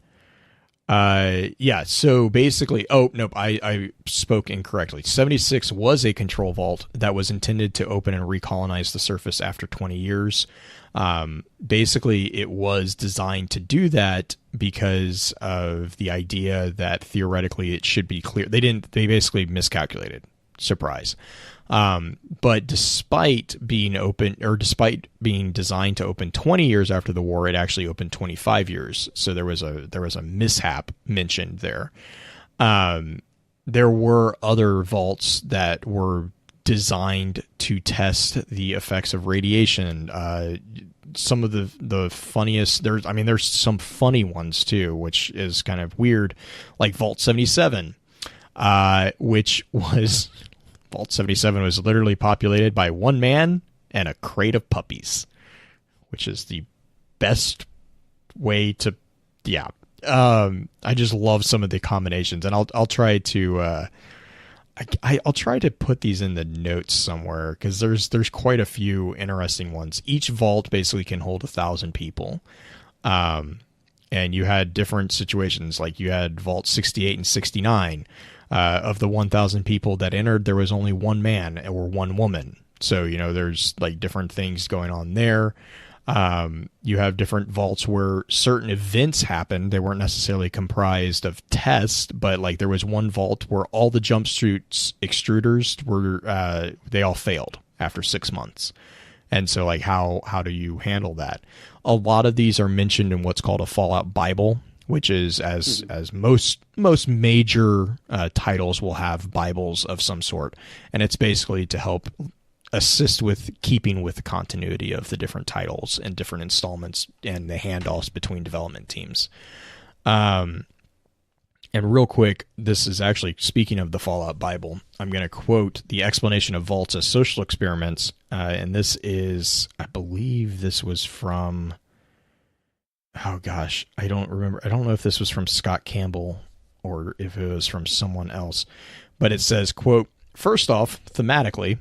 so basically, I spoke incorrectly. 76 was a control vault that was intended to open and recolonize the surface after 20 years. Basically, it was designed to do that because of the idea that theoretically it should be clear. They basically miscalculated. Surprise. But despite being designed to open 20 years after the war, it actually opened 25 years. So there was a mishap mentioned there. There were other vaults that were designed to test the effects of radiation. Some of the funniest, there's some funny ones too, which is kind of weird, like Vault 77. Which was Vault 77 was literally populated by one man and a crate of puppies, which is the best way to, I just love some of the combinations, and I'll try to, I'll try to put these in the notes somewhere because there's quite a few interesting ones. Each vault basically can hold 1,000 people. And you had different situations, like you had Vault 68 and 69. Of the 1,000 people that entered, there was only one man or one woman. So, there's different things going on there. You have different vaults where certain events happened. They weren't necessarily comprised of tests, but there was one vault where all the jumpsuits extruders were, they all failed after 6 months. And so how do you handle that? A lot of these are mentioned in what's called a Fallout Bible, which is as most major titles will have Bibles of some sort, and it's basically to help assist with keeping with the continuity of the different titles and different installments and the handoffs between development teams. And real quick, this is actually, speaking of the Fallout Bible, I'm going to quote the explanation of vaults as social experiments, and this is, I believe this was from... Oh gosh, I don't remember. I don't know if this was from Scott Campbell or if it was from someone else, but it says, quote, first off, thematically,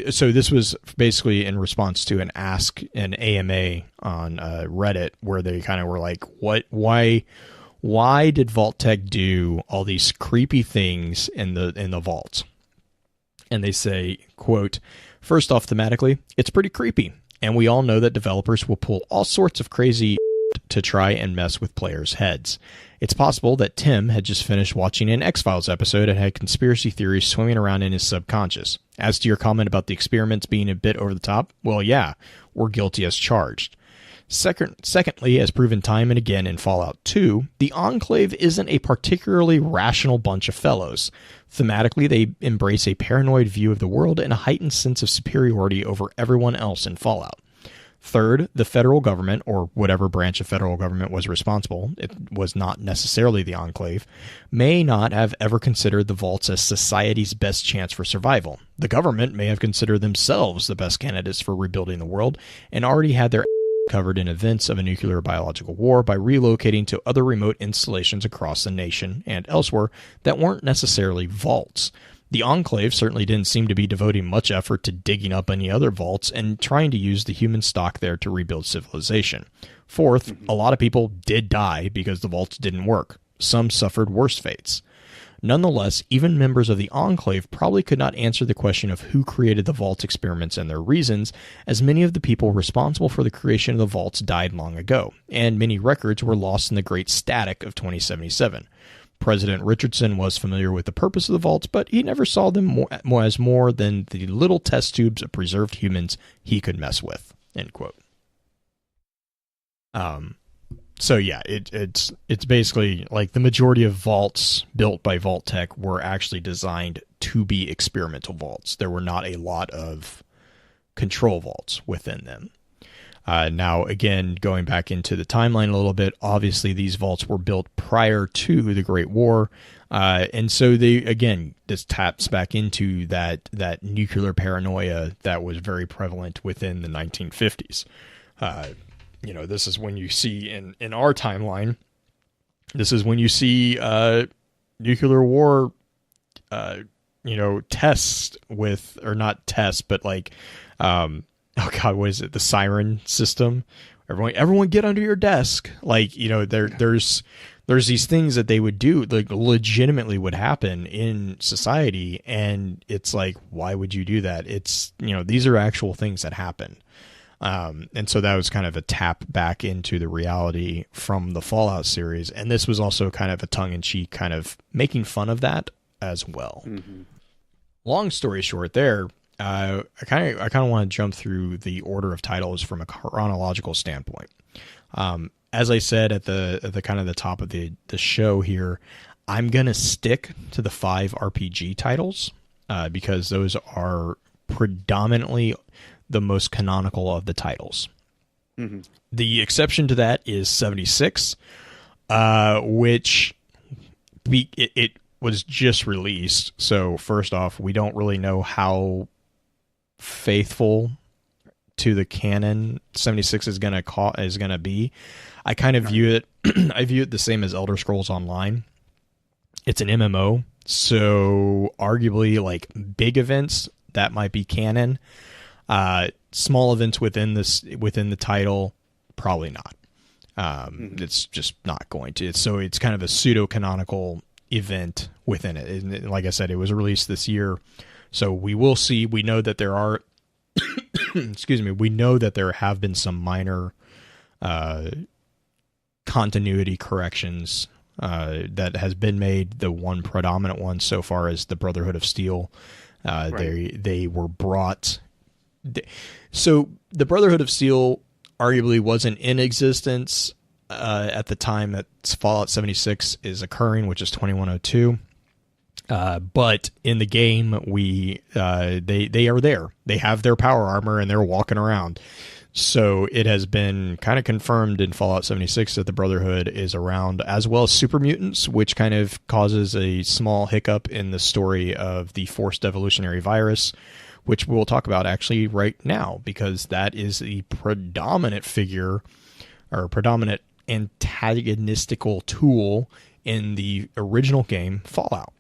so this was basically in response to an AMA on Reddit where they kind of were like, why did Vault-Tec do all these creepy things in the vaults? And they say, quote, first off, thematically, it's pretty creepy. And we all know that developers will pull all sorts of crazy to try and mess with players' heads. It's possible that Tim had just finished watching an X-Files episode and had conspiracy theories swimming around in his subconscious. As to your comment about the experiments being a bit over the top, well, yeah, we're guilty as charged. Secondly, as proven time and again in Fallout 2, the Enclave isn't a particularly rational bunch of fellows. Thematically, they embrace a paranoid view of the world and a heightened sense of superiority over everyone else in Fallout. Third, the federal government, or whatever branch of federal government was responsible, it was not necessarily the Enclave, may not have ever considered the vaults as society's best chance for survival. The government may have considered themselves the best candidates for rebuilding the world and already had their covered in events of a nuclear or biological war by relocating to other remote installations across the nation and elsewhere that weren't necessarily vaults. The Enclave certainly didn't seem to be devoting much effort to digging up any other vaults and trying to use the human stock there to rebuild civilization. Fourth, a lot of people did die because the vaults didn't work. Some suffered worse fates. Nonetheless, even members of the Enclave probably could not answer the question of who created the vault experiments and their reasons, as many of the people responsible for the creation of the vaults died long ago, and many records were lost in the Great Static of 2077. President Richardson was familiar with the purpose of the vaults, but he never saw them as more than the little test tubes of preserved humans he could mess with. End quote. So yeah, it's basically like the majority of vaults built by Vault Tech were actually designed to be experimental vaults. There were not a lot of control vaults within them. Now, again, going back into the timeline a little bit, obviously these vaults were built prior to the Great War. And so this taps back into that nuclear paranoia that was very prevalent within the 1950s. This is when you see in our timeline, this is when you see nuclear war, tests with, or not tests, but like, oh God, what is it? The siren system. Everyone get under your desk. Like, there's these things that they would do, like legitimately would happen in society. And it's like, why would you do that? It's, these are actual things that happen. And so that was kind of a tap back into the reality from the Fallout series. And this was also kind of a tongue-in-cheek kind of making fun of that as well. Mm-hmm. Long story short there, I kind of want to jump through the order of titles from a chronological standpoint. As I said at the kind of the top of the show here, I'm going to stick to the 5 RPG titles because those are predominantly the most canonical of the titles. Mm-hmm. The exception to that is 76, which it was just released. So first off, we don't really know how faithful to the canon 76 is gonna be. I kind of view it I view it the same as Elder Scrolls Online. It's an MMO, so arguably like big events that might be canon. Small events within the title, probably not. It's just not going to. So it's kind of a pseudo canonical event within it. And like I said, it was released this year. So we will see. We know that there are, excuse me, we know that there have been some minor continuity corrections that has been made. The one predominant one so far is the Brotherhood of Steel. Right. They were brought. So the Brotherhood of Steel arguably wasn't in existence at the time that Fallout 76 is occurring, which is 2102. But in the game, they are there. They have their power armor and they're walking around. So it has been kind of confirmed in Fallout 76 that the Brotherhood is around, as well as super mutants, which kind of causes a small hiccup in the story of the forced evolutionary virus, which we'll talk about actually right now, because that is the predominant figure or predominant antagonistical tool in the original game, Fallout.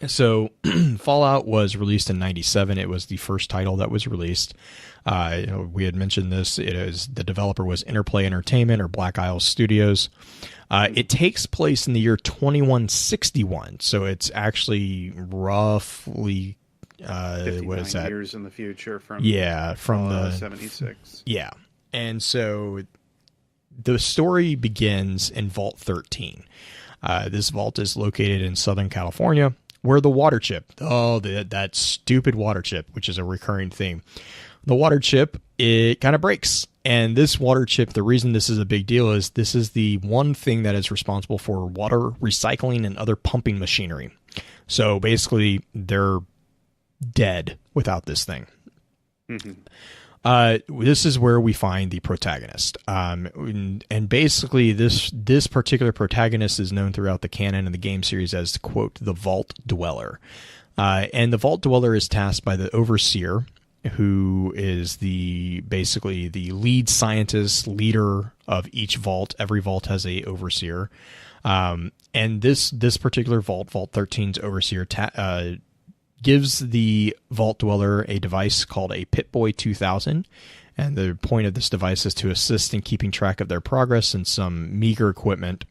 So Fallout was released in 97. It was the first title that was released. We had mentioned this. The developer was Interplay Entertainment or Black Isle Studios. It takes place in the year 2161. So it's actually roughly 59 years in the future from the 76. Yeah. And so the story begins in Vault 13. This vault is located in Southern California, where the water chip, that stupid water chip, which is a recurring theme. The water chip, it kind of breaks. And this water chip, the reason this is a big deal is this is the one thing that is responsible for water recycling and other pumping machinery. So basically, they're dead without this thing. Mm-hmm. This is where we find the protagonist. And basically this particular protagonist is known throughout the canon and the game series as, quote, the Vault Dweller. And the Vault Dweller is tasked by the Overseer, who is basically the lead scientist, leader of each vault. Every vault has a Overseer. And this particular vault, Vault 13's Overseer, gives the Vault Dweller a device called a Pip-Boy 2000, and the point of this device is to assist in keeping track of their progress and some meager equipment.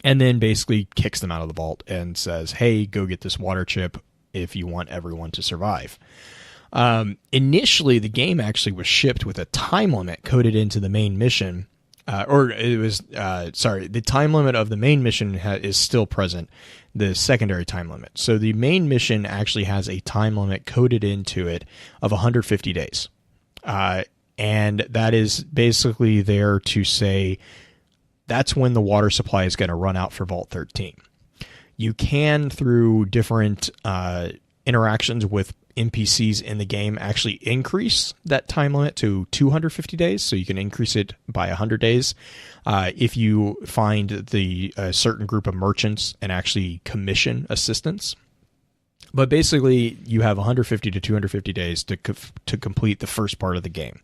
and then basically kicks them out of the vault and says, hey, go get this water chip if you want everyone to survive. Initially, the game actually was shipped with a time limit coded into the main mission. The time limit of the main mission is still present, the secondary time limit. So the main mission actually has a time limit coded into it of 150 days. And that is basically there to say that's when the water supply is going to run out for Vault 13. You can, through different interactions with NPCs in the game, actually increase that time limit to 250 days. So you can increase it by 100 days if you find the certain group of merchants and actually commission assistance. But basically, you have 150 to 250 days to complete the first part of the game.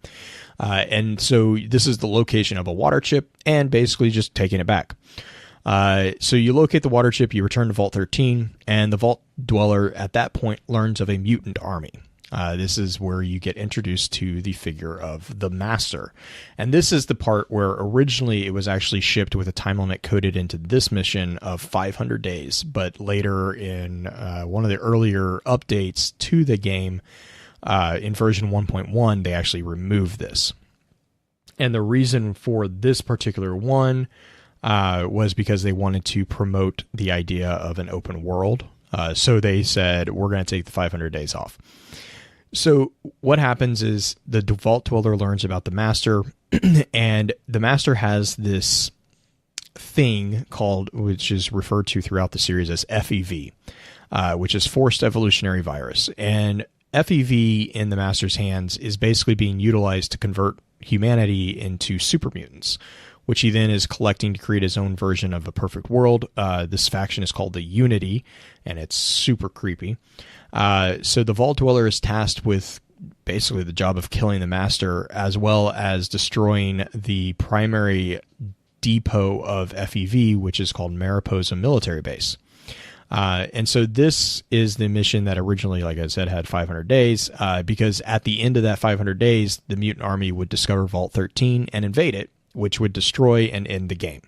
And so this is the location of a water chip and basically just taking it back. So you locate the water chip, you return to Vault 13, and the Vault Dweller at that point learns of a mutant army. This is where you get introduced to the figure of the Master. And this is the part where originally it was actually shipped with a time limit coded into this mission of 500 days. But later in one of the earlier updates to the game, in version 1.1, they actually removed this. And the reason for this particular one was because they wanted to promote the idea of an open world. So they said, we're going to take the 500 days off. So what happens is the Vault Dweller learns about the Master, and the Master has this thing called, which is referred to throughout the series as FEV, which is Forced Evolutionary Virus. And FEV in the Master's hands is basically being utilized to convert humanity into super mutants, which he then is collecting to create his own version of a perfect world. This faction is called the Unity, and it's super creepy. So the Vault Dweller is tasked with basically the job of killing the Master, as well as destroying the primary depot of FEV, which is called Mariposa Military Base. And so this is the mission that originally, like I said, had 500 days, because at the end of that 500 days, the mutant army would discover Vault 13 and invade it, which would destroy and end the game.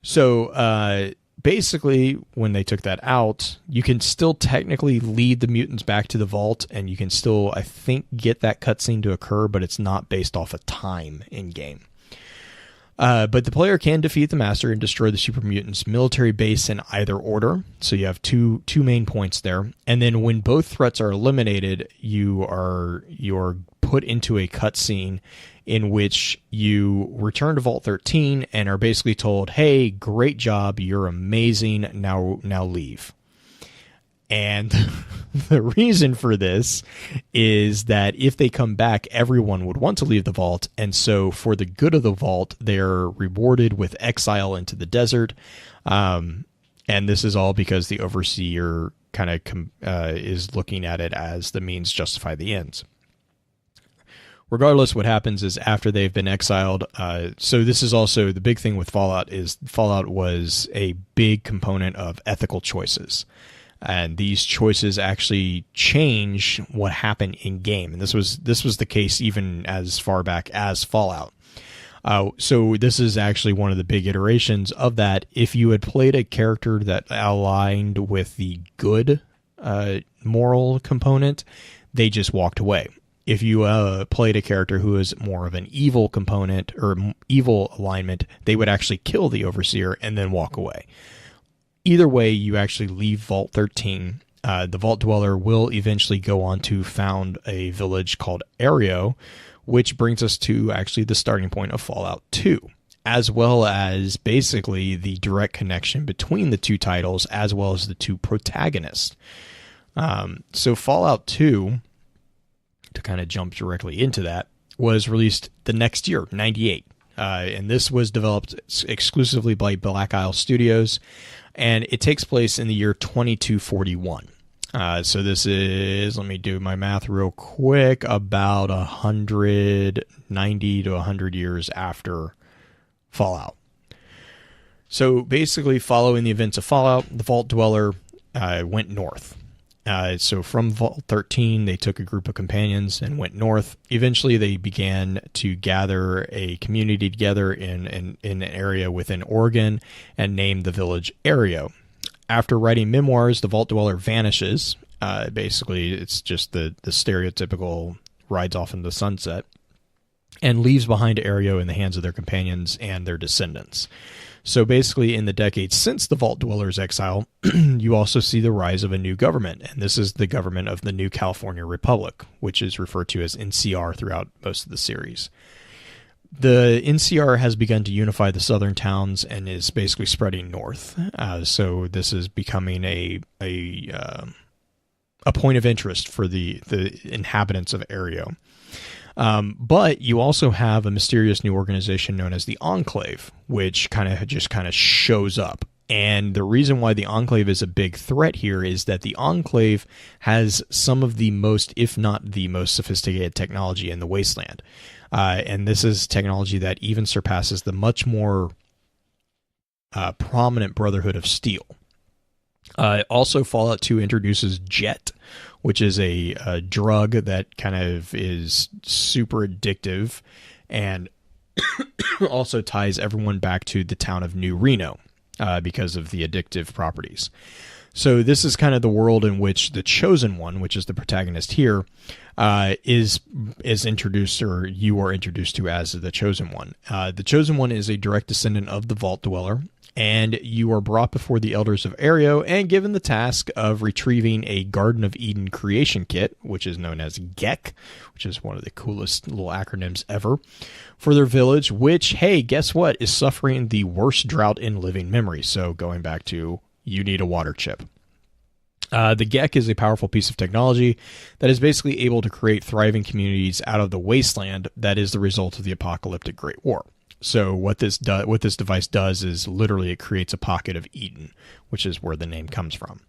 So basically, when they took that out, you can still technically lead the mutants back to the vault, and you can still, I think, get that cutscene to occur, but it's not based off of time in game. But the player can defeat the Master and destroy the super mutants' military base in either order. So you have two main points there. And then when both threats are eliminated, you're put into a cutscene in which you return to Vault 13 and are basically told, hey, great job, you're amazing, now leave. And the reason for this is that if they come back, everyone would want to leave the vault. And so for the good of the vault, they're rewarded with exile into the desert. And this is all because the Overseer kind of is looking at it as the means justify the ends. Regardless, what happens is after they've been exiled, so this is also the big thing with Fallout is Fallout was a big component of ethical choices. And these choices actually change what happened in game. And this was the case even as far back as Fallout. So this is actually one of the big iterations of that. If you had played a character that aligned with the good moral component, they just walked away. If you played a character who is more of an evil component or evil alignment, they would actually kill the Overseer and then walk away. Either way, you actually leave Vault 13. The Vault Dweller will eventually go on to found a village called Aereo, which brings us to actually the starting point of Fallout 2, as well as basically the direct connection between the two titles, as well as the two protagonists. So Fallout 2, to kind of jump directly into that, was released the next year, 98. And this was developed exclusively by Black Isle Studios, and it takes place in the year 2241. So this is, let me do my math real quick, about 190 to 100 years after Fallout. So basically, following the events of Fallout, the Vault Dweller went north. So from Vault 13, they took a group of companions and went north. Eventually, they began to gather a community together in an area within Oregon and named the village Aereo. After writing memoirs, the Vault Dweller vanishes. Basically, it's just the stereotypical rides off into the sunset and leaves behind Aereo in the hands of their companions and their descendants. So basically, in the decades since the Vault Dweller's exile, you also see the rise of a new government, and this is the government of the New California Republic, which is referred to as NCR throughout most of the series. The NCR has begun to unify the southern towns and is basically spreading north. So this is becoming a point of interest for the inhabitants of Aereo. But you also have a mysterious new organization known as the Enclave, which kind of shows up. And the reason why the Enclave is a big threat here is that the Enclave has some of the most, if not the most sophisticated technology in the Wasteland. And this is technology that even surpasses the much more prominent Brotherhood of Steel. Also, Fallout 2 introduces Jet, which is a drug that kind of is super addictive and also ties everyone back to the town of New Reno because of the addictive properties. So this is kind of the world in which the Chosen One, which is the protagonist here, is introduced, or you are introduced to as the Chosen One. The Chosen One is a direct descendant of the Vault Dweller, and you are brought before the Elders of Aereo and given the task of retrieving a Garden of Eden creation kit, which is known as GEC, which is one of the coolest little acronyms ever, for their village, which, hey, guess what, is suffering the worst drought in living memory. So going back to, you need a water chip. The GEC is a powerful piece of technology that is basically able to create thriving communities out of the wasteland that is the result of the apocalyptic Great War. So what this device does is literally it creates a pocket of Eden, which is where the name comes from.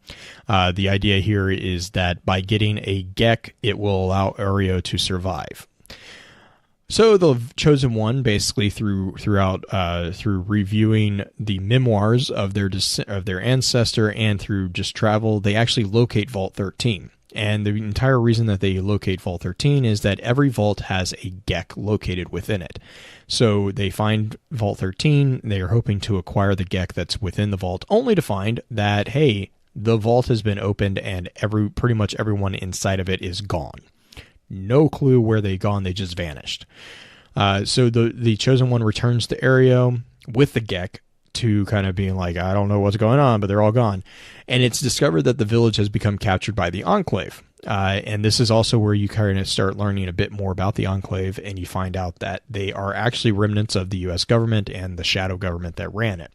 The idea here is that by getting a GEC, it will allow Aereo to survive. So the Chosen One, basically through reviewing the memoirs of their ancestor and through just travel, they actually locate Vault 13. And the entire reason that they locate Vault 13 is that every vault has a GEC located within it. So they find Vault 13, they are hoping to acquire the GEC that's within the vault, only to find that, hey, the vault has been opened and pretty much everyone inside of it is gone. No clue where they've gone, they just vanished. So the Chosen One returns to Aereo with the GEC to kind of being like, I don't know what's going on, but they're all gone. And it's discovered that the village has become captured by the Enclave. And this is also where you kind of start learning a bit more about the Enclave, and you find out that they are actually remnants of the U.S. government and the shadow government that ran it.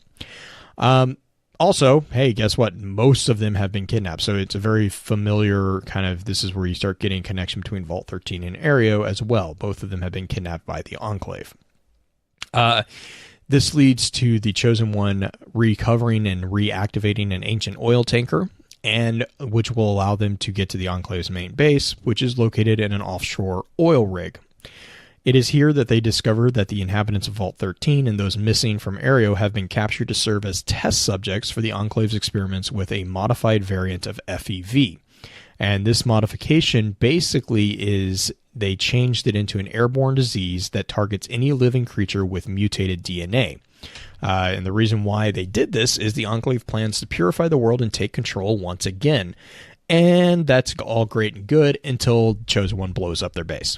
Also, hey, guess what? Most of them have been kidnapped. So it's a very familiar kind of, this is where you start getting connection between Vault 13 and Aereo as well. Both of them have been kidnapped by the Enclave. This leads to the Chosen One recovering and reactivating an ancient oil tanker, and which will allow them to get to the Enclave's main base, which is located in an offshore oil rig. It is here that they discover that the inhabitants of Vault 13 and those missing from Aereo have been captured to serve as test subjects for the Enclave's experiments with a modified variant of FEV. And this modification basically is they changed it into an airborne disease that targets any living creature with mutated DNA. And the reason why they did this is the Enclave plans to purify the world and take control once again. And that's all great and good until Chosen One blows up their base.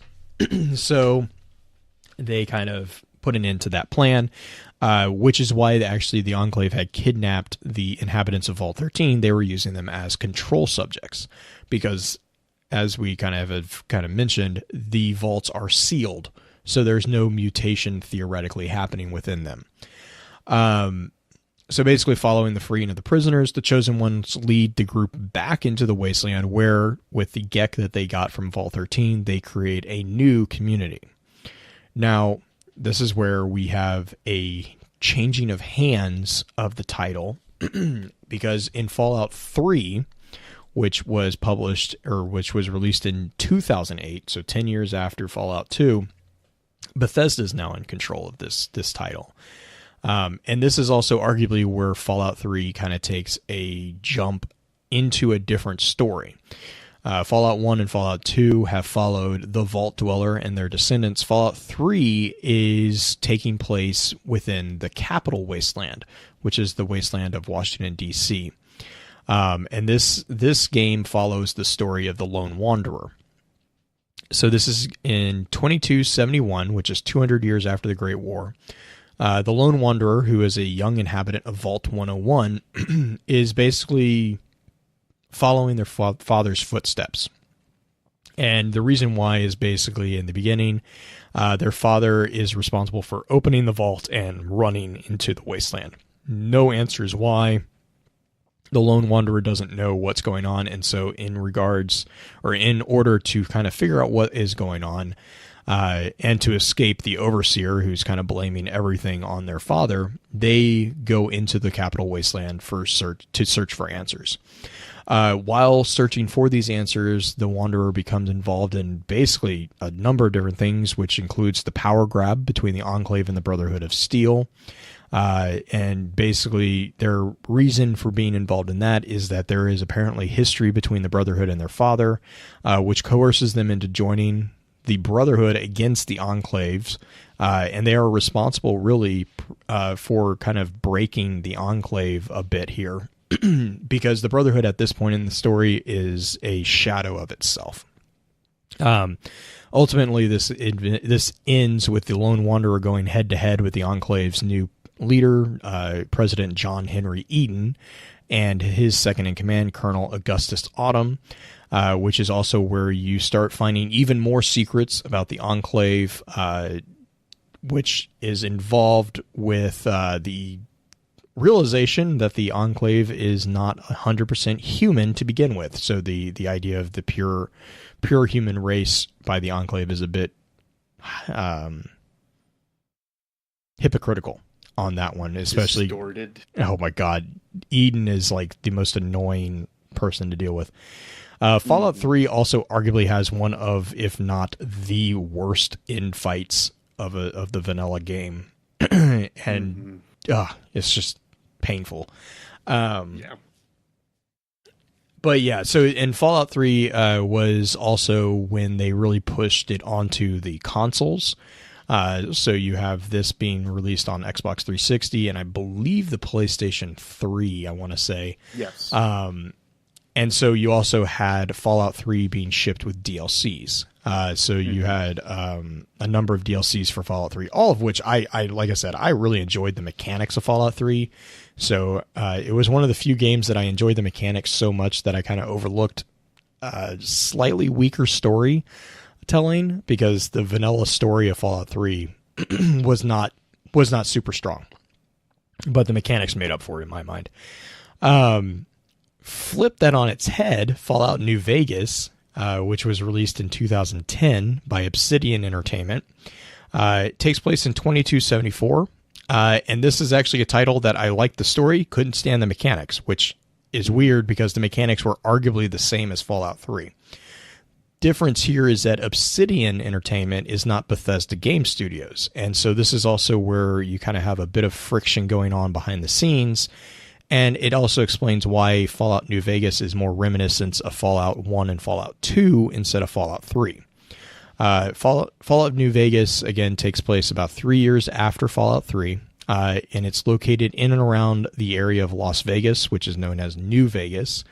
So they kind of put an end to that plan, which is why actually the Enclave had kidnapped the inhabitants of Vault 13. They were using them as control subjects because, as we kind of mentioned, the vaults are sealed, so there's no mutation theoretically happening within them. So basically, following the freeing of the prisoners, the Chosen Ones lead the group back into the Wasteland, where, with the GEC that they got from Vault 13, they create a new community. Now, this is where we have a changing of hands of the title, because in Fallout 3, which was published, or which was released in 2008, so 10 years after Fallout 2, Bethesda is now in control of this title. And this is also arguably where Fallout 3 kind of takes a jump into a different story. Fallout 1 and Fallout 2 have followed the Vault Dweller and their descendants. Fallout 3 is taking place within the Capital Wasteland, which is the wasteland of Washington, D.C. And this game follows the story of the Lone Wanderer. So this is in 2271, which is 200 years after the Great War. The Lone Wanderer, who is a young inhabitant of Vault 101, is basically following their father's footsteps. And the reason why is basically in the beginning, their father is responsible for opening the vault and running into the wasteland. No answers why. The Lone Wanderer doesn't know what's going on, and so in order to kind of figure out what is going on, and to escape the Overseer, who's kind of blaming everything on their father, they go into the Capital Wasteland to search for answers. While searching for these answers, the Wanderer becomes involved in basically a number of different things, which includes the power grab between the Enclave and the Brotherhood of Steel. And basically their reason for being involved in that is that there is apparently history between the Brotherhood and their father, which coerces them into joining the Brotherhood against the Enclaves. And they are responsible really for kind of breaking the Enclave a bit here, because the Brotherhood at this point in the story is a shadow of itself. Ultimately, this ends with the Lone Wanderer going head-to-head with the Enclave's new leader, President John Henry Eden, and his second-in-command, Colonel Augustus Autumn, which is also where you start finding even more secrets about the Enclave, which is involved with the realization that the Enclave is not 100% human to begin with. So the idea of the pure human race by the Enclave is a bit hypocritical on that one, especially distorted. Oh my God, Eden is like the most annoying person to deal with. Fallout 3 also arguably has one of, if not the worst infights of the vanilla game, and it's just painful. Yeah. But yeah, so in Fallout 3 was also when they really pushed it onto the consoles. So you have this being released on Xbox 360 and I believe the PlayStation 3, I want to say. Yes. And so you also had Fallout 3 being shipped with DLCs. So you had a number of DLCs for Fallout 3, all of which I like I said, I really enjoyed the mechanics of Fallout 3. So it was one of the few games that I enjoyed the mechanics so much that I kind of overlooked slightly weaker story telling, because the vanilla story of Fallout 3 was not super strong, but the mechanics made up for it in my mind. Flip that on its head, Fallout New Vegas, which was released in 2010 by Obsidian Entertainment. It takes place in 2274, and this is actually a title that I liked the story, couldn't stand the mechanics, which is weird because the mechanics were arguably the same as Fallout 3. Difference here is that Obsidian Entertainment is not Bethesda Game Studios, and so this is also where you kind of have a bit of friction going on behind the scenes, and it also explains why Fallout New Vegas is more reminiscent of Fallout 1 and Fallout 2 instead of Fallout 3. Fallout New Vegas, again, takes place about 3 years after Fallout 3, and it's located in and around the area of Las Vegas, which is known as New Vegas.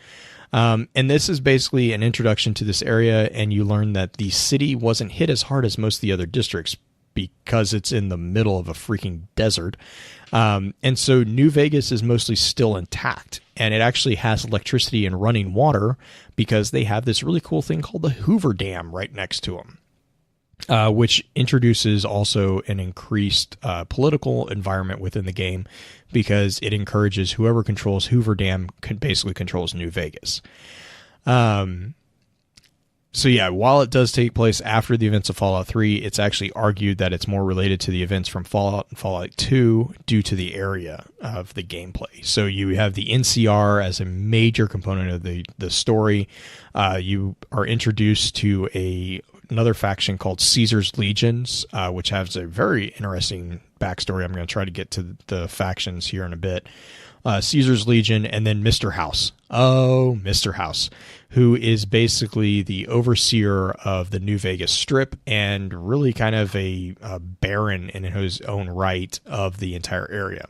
And this is basically an introduction to this area, and you learn that the city wasn't hit as hard as most of the other districts because it's in the middle of a freaking desert. And so New Vegas is mostly still intact, and it actually has electricity and running water because they have this really cool thing called the Hoover Dam right next to them, which introduces also an increased political environment within the game, because it encourages whoever controls Hoover Dam basically controls New Vegas. So yeah, while it does take place after the events of Fallout 3, it's actually argued that it's more related to the events from Fallout and Fallout 2 due to the area of the gameplay. So you have the NCR as a major component of the story. You are introduced to a another faction called Caesar's Legions, which has a very interesting backstory. I'm going to try to get to the factions here in a bit. Caesar's Legion, and then Mr. House. Oh, Mr. House, who is basically the overseer of the New Vegas Strip and really kind of a baron in his own right of the entire area.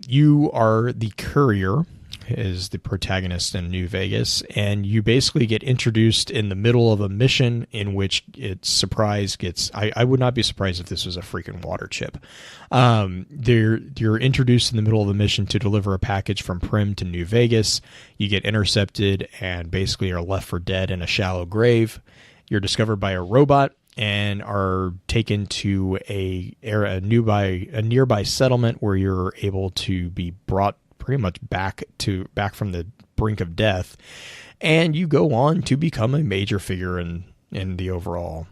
You are the courier, is the protagonist in New Vegas, and you basically get introduced in the middle of a mission in which it's surprise gets... I would not be surprised if this was a freaking water chip. You're introduced in the middle of a mission to deliver a package from Prim to New Vegas. You get intercepted and basically are left for dead in a shallow grave. You're discovered by a robot and are taken to a nearby settlement where you're able to be brought pretty much back from the brink of death, and you go on to become a major figure in the overall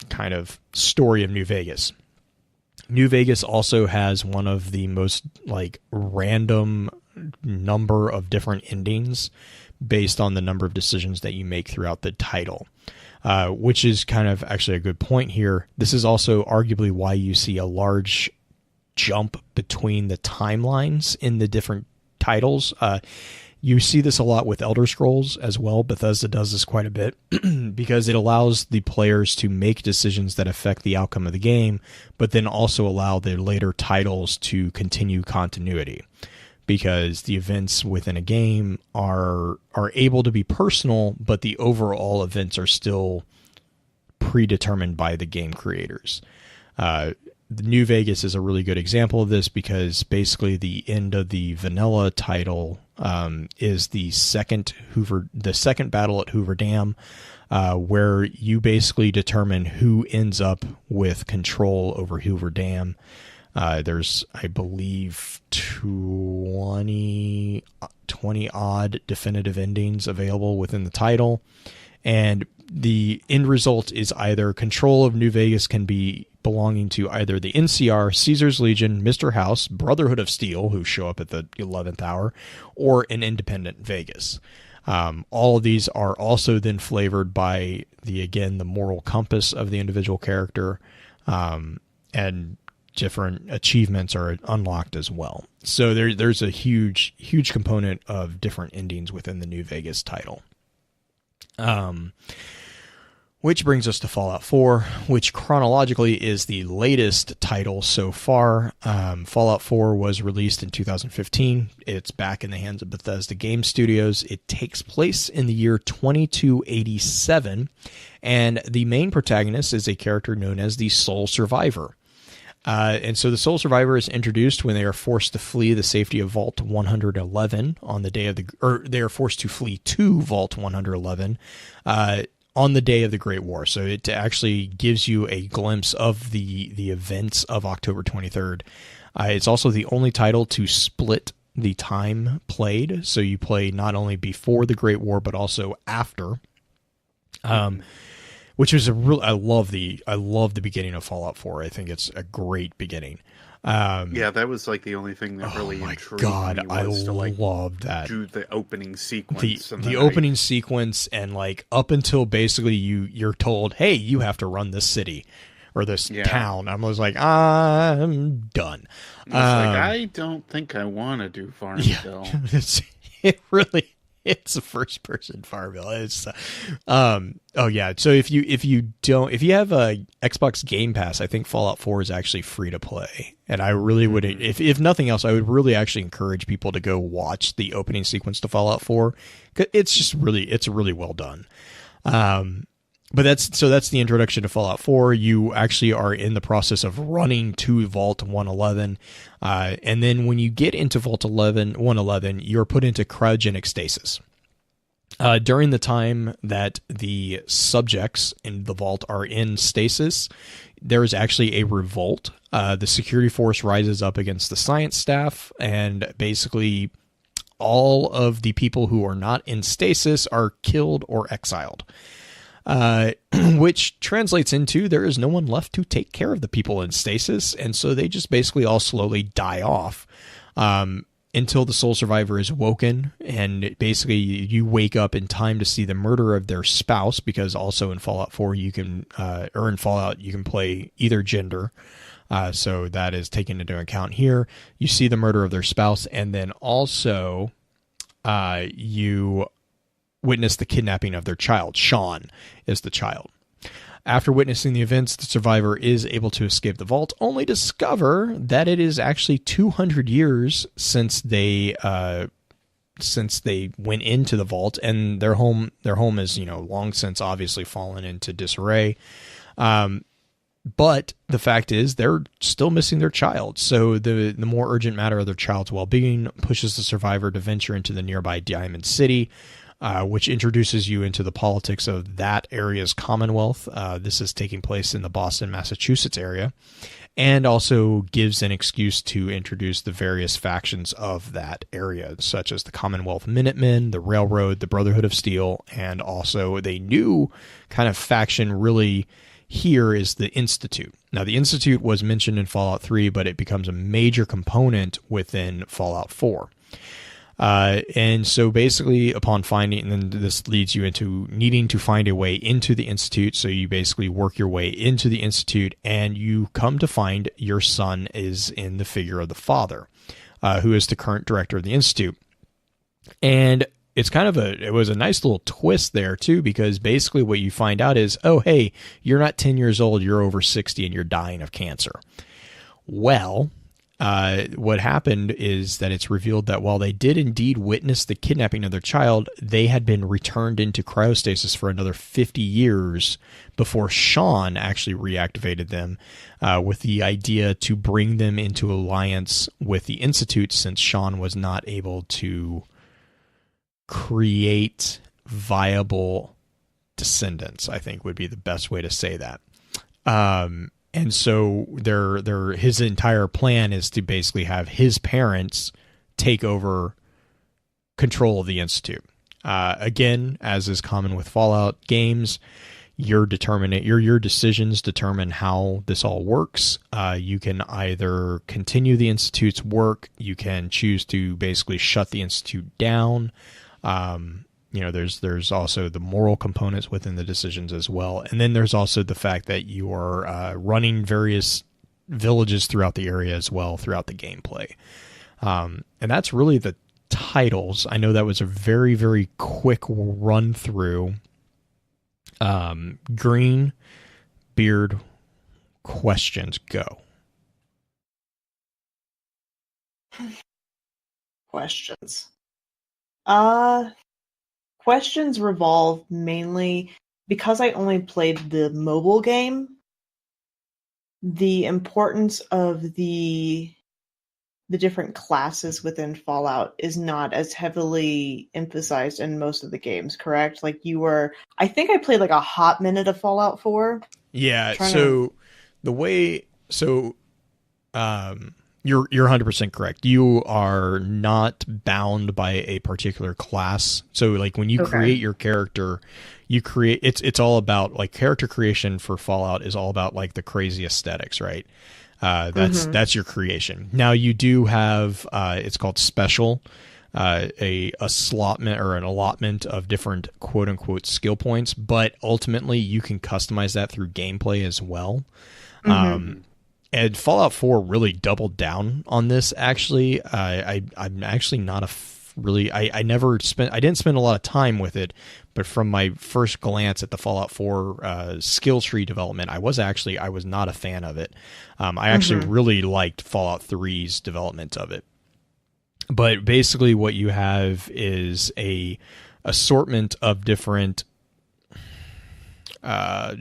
kind of story of New Vegas. New Vegas also has one of the most like random number of different endings based on the number of decisions that you make throughout the title, which is kind of actually a good point here. This is also arguably why you see a large jump between the timelines in the different titles. You see this a lot with Elder Scrolls as well. Bethesda does this quite a bit because it allows the players to make decisions that affect the outcome of the game, but then also allow their later titles to continue continuity, because the events within a game are able to be personal, but the overall events are still predetermined by the game creators. The New Vegas is a really good example of this because basically the end of the vanilla title is the second battle at Hoover Dam, where you basically determine who ends up with control over Hoover Dam. There's, I believe, 20 odd definitive endings available within the title, and the end result is either control of New Vegas can be belonging to either the NCR, Caesar's Legion, Mr. House, Brotherhood of Steel, who show up at the 11th hour, or an independent Vegas. All of these are also then flavored by the moral compass of the individual character, and different achievements are unlocked as well. So there's a huge component of different endings within the New Vegas title. Which brings us to Fallout 4, which chronologically is the latest title so far. Fallout 4 was released in 2015. It's back in the hands of Bethesda Game Studios. It takes place in the year 2287, and the main protagonist is a character known as the Sole Survivor. And so the Sole Survivor is introduced when they are forced to flee the safety of Vault 111 on the day of they are forced to flee to Vault 111, on the day of the Great War. So it actually gives you a glimpse of the events of October 23rd. It's also the only title to split the time played. So you play not only before the Great War, but also after. Which is I love the beginning of Fallout 4. I think it's a great beginning. Yeah, that was like the only thing that really intrigued me. I loved that. Do the opening sequence. The opening sequence, and like up until basically you're told, hey, you have to run this city or this town. I was like, I'm done. I don't think I want to do Farmville. Yeah, it's a first person Farmville. It's so if you have a Xbox Game Pass, I think Fallout 4 is actually free to play. And I really would, if nothing else, I would really actually encourage people to go watch the opening sequence to Fallout 4. It's really well done. But that's the introduction to Fallout 4. You actually are in the process of running to Vault 111. And then when you get into Vault 111, you're put into cryogenic stasis. During the time that the subjects in the vault are in stasis, there is actually a revolt. The security force rises up against the science staff, and basically all of the people who are not in stasis are killed or exiled. Which translates into there is no one left to take care of the people in stasis, and so they just basically all slowly die off. until the sole survivor is woken, and basically you wake up in time to see the murder of their spouse, because also in Fallout 4 you can, or in Fallout you can play either gender, so that is taken into account here. You see the murder of their spouse, and then also you witness the kidnapping of their child. Sean is the child. After witnessing the events, the survivor is able to escape the vault, only to discover that it is actually 200 years since they went into the vault, and their home is, long since obviously fallen into disarray. But the fact is they're still missing their child. So the more urgent matter of their child's well-being pushes the survivor to venture into the nearby Diamond City, which introduces you into the politics of that area's Commonwealth. This is taking place in the Boston, Massachusetts area, and also gives an excuse to introduce the various factions of that area, such as the Commonwealth Minutemen, the Railroad, the Brotherhood of Steel, and also the new kind of faction really here is the Institute. Now, the Institute was mentioned in Fallout 3, but it becomes a major component within Fallout 4. And so basically upon finding, and then this leads you into needing to find a way into the Institute. So you basically work your way into the Institute, and you come to find your son is in the figure of the father, who is the current director of the Institute. And it's it was a nice little twist there too, because basically what you find out is, oh, hey, you're not 10 years old, you're over 60 and you're dying of cancer. Well, what happened is that it's revealed that while they did indeed witness the kidnapping of their child, they had been returned into cryostasis for another 50 years before Sean actually reactivated them, with the idea to bring them into alliance with the Institute, since Sean was not able to create viable descendants, I think would be the best way to say that. And so his entire plan is to basically have his parents take over control of the Institute. Again, as is common with Fallout games, your decisions determine how this all works. You can either continue the Institute's work, you can choose to basically shut the Institute down. There's also the moral components within the decisions as well. And then there's also the fact that you are running various villages throughout the area as well throughout the gameplay. And that's really the titles. I know that was a very, very quick run through. Green Beard, questions, go. Questions. Questions revolve mainly because I only played the mobile game. The importance of the different classes within Fallout is not as heavily emphasized in most of the games, correct? I think I played like a hot minute of Fallout 4. Yeah, You're 100% correct. You are not bound by a particular class. So like when you create your character, it's all about like character creation for Fallout is all about like the crazy aesthetics, right? That's your creation. Now you do have it's called special, a slotment or an allotment of different quote unquote skill points, but ultimately you can customize that through gameplay as well. And Fallout 4 really doubled down on this. Actually, I'm actually not I didn't spend a lot of time with it, but from my first glance at the Fallout 4 skill tree development, I was not a fan of it. I actually really liked Fallout 3's development of it. But basically what you have is a assortment of different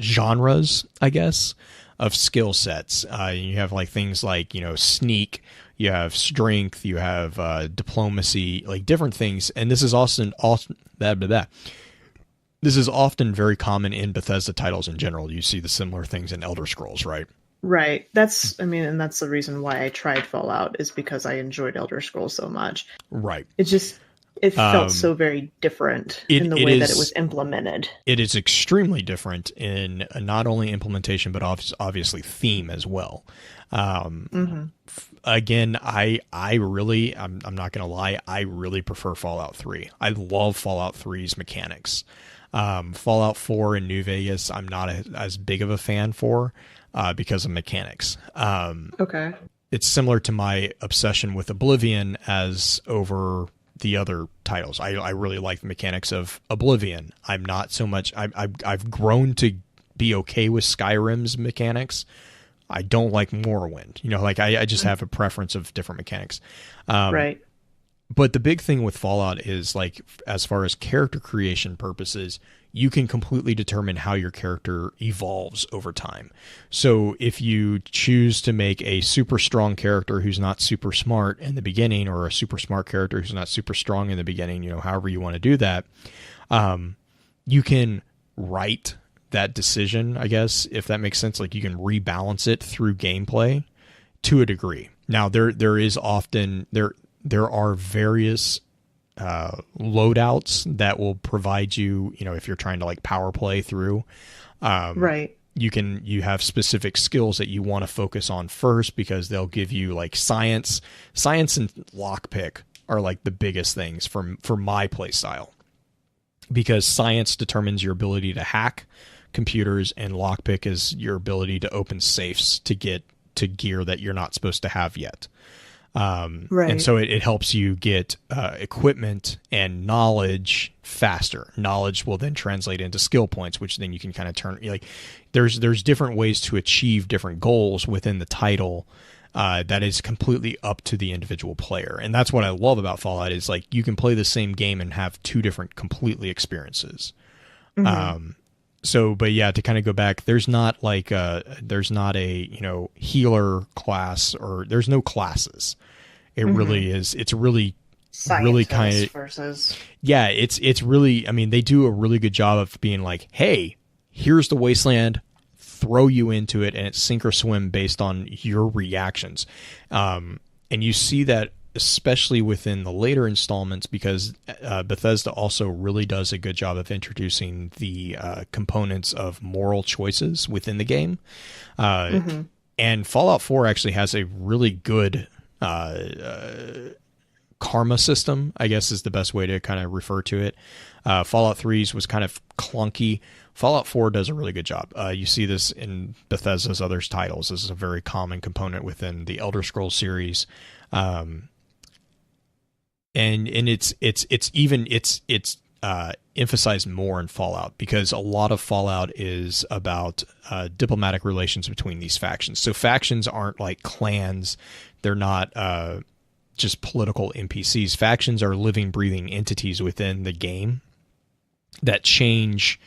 genres, I guess, of skill sets. You have like things like, sneak, you have strength, you have diplomacy, like different things. And this is This is often very common in Bethesda titles in general. You see the similar things in Elder Scrolls, right? Right. And that's the reason why I tried Fallout, is because I enjoyed Elder Scrolls so much. Right. It's just It felt so very different in the way that it was implemented. It is extremely different in not only implementation, but obviously theme as well. Again, I'm not going to lie, I really prefer Fallout 3. I love Fallout 3's mechanics. Fallout 4 and New Vegas, I'm not as big of a fan for because of mechanics. Okay. It's similar to my obsession with Oblivion as over the other titles. I really like the mechanics of Oblivion. I'm not so much. I've grown to be okay with Skyrim's mechanics. I don't like Morrowind. Like I just have a preference of different mechanics. Right. But the big thing with Fallout is, like, as far as character creation purposes, you can completely determine how your character evolves over time. So if you choose to make a super strong character who's not super smart in the beginning, or a super smart character who's not super strong in the beginning, however you want to do that, you can write that decision, I guess, if that makes sense. Like, you can rebalance it through gameplay to a degree. Now, there are various loadouts that will provide you, if you're trying to like power play through. Right. You have specific skills that you want to focus on first, because they'll give you like science and lockpick are like the biggest things for my play style, because science determines your ability to hack computers, and lockpick is your ability to open safes to get to gear that you're not supposed to have yet. Right. And so it helps you get equipment and knowledge faster. Knowledge will then translate into skill points, which then you can kind of turn, like, there's different ways to achieve different goals within the title that is completely up to the individual player. And that's what I love about Fallout, is like you can play the same game and have two different completely experiences. But yeah, to kind of go back, there's not a healer class, or there's no classes. It really is. It's really kind of versus. Yeah, it's really. I mean, they do a really good job of being like, hey, here's the wasteland, throw you into it, and it's sink or swim based on your reactions. And you see that especially within the later installments, because Bethesda also really does a good job of introducing the components of moral choices within the game. And Fallout 4 actually has a really good karma system, I guess is the best way to kind of refer to it. Fallout 3's was kind of clunky. Fallout 4 does a really good job. You see this in Bethesda's other titles. This is a very common component within the Elder Scrolls series. And it's emphasized more in Fallout, because a lot of Fallout is about diplomatic relations between these factions. So factions aren't like clans. They're not just political NPCs. Factions are living, breathing entities within the game that change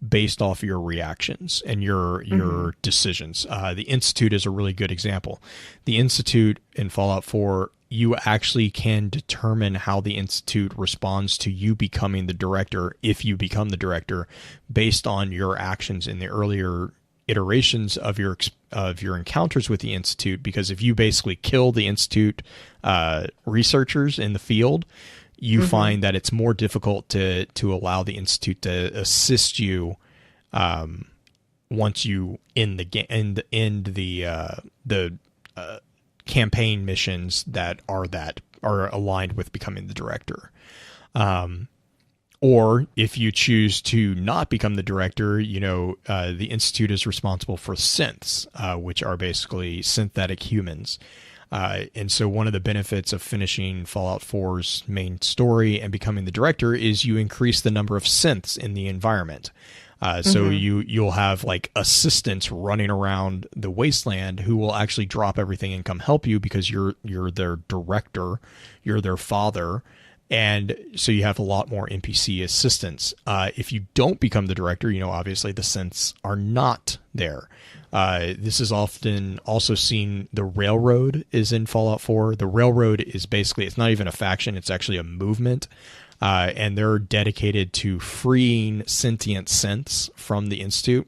based off your reactions and your decisions. The Institute is a really good example. The Institute in Fallout 4, you actually can determine how the Institute responds to you becoming the director, if you become the director, based on your actions in the earlier iterations of your encounters with the Institute. Because if you basically kill the Institute researchers in the field, you find that it's more difficult to allow the Institute to assist you once you end the campaign missions that are aligned with becoming the director. Or if you choose to not become the director, the Institute is responsible for synths, which are basically synthetic humans. And so one of the benefits of finishing Fallout 4's main story and becoming the director is you increase the number of synths in the environment. So you'll have like assistants running around the wasteland who will actually drop everything and come help you, because you're their director, you're their father. And so you have a lot more NPC assistance. If you don't become the director, obviously the synths are not there. This is often also seen. The Railroad is in Fallout 4. The Railroad is basically, it's not even a faction, it's actually a movement. And they're dedicated to freeing sentient synths from the Institute.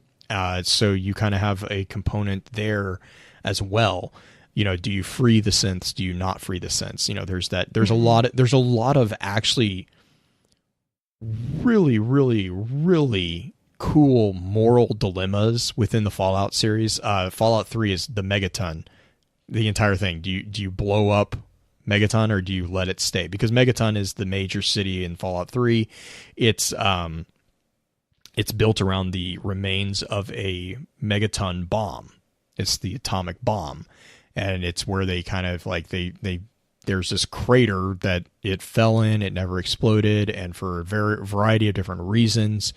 So you kind of have a component there as well. You know, do you free the synths? Do you not free the synths? You know, there's a lot of actually really, really, really cool moral dilemmas within the Fallout series. Fallout 3 is the Megaton, the entire thing. Do you blow up Megaton or do you let it stay? Because Megaton is the major city in Fallout 3. It's built around the remains of a megaton bomb. It's the atomic bomb. And it's where they kind of like there's this crater that it fell in, it never exploded, and for a variety of different reasons,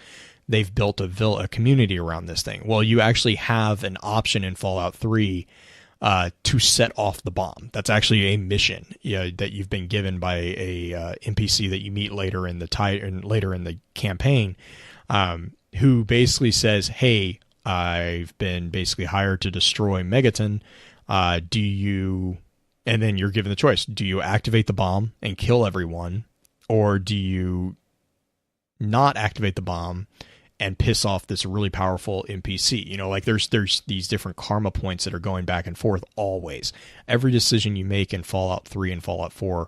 they've built a community around this thing. Well, you actually have an option in Fallout 3 to set off the bomb. That's actually a mission that you've been given by a NPC that you meet later in the campaign, who basically says, "Hey, I've been basically hired to destroy Megaton. Do you?" And then you're given the choice: do you activate the bomb and kill everyone, or do you not activate the bomb and piss off this really powerful NPC? You know, like there's these different karma points that are going back and forth always. Every decision you make in Fallout 3 and Fallout 4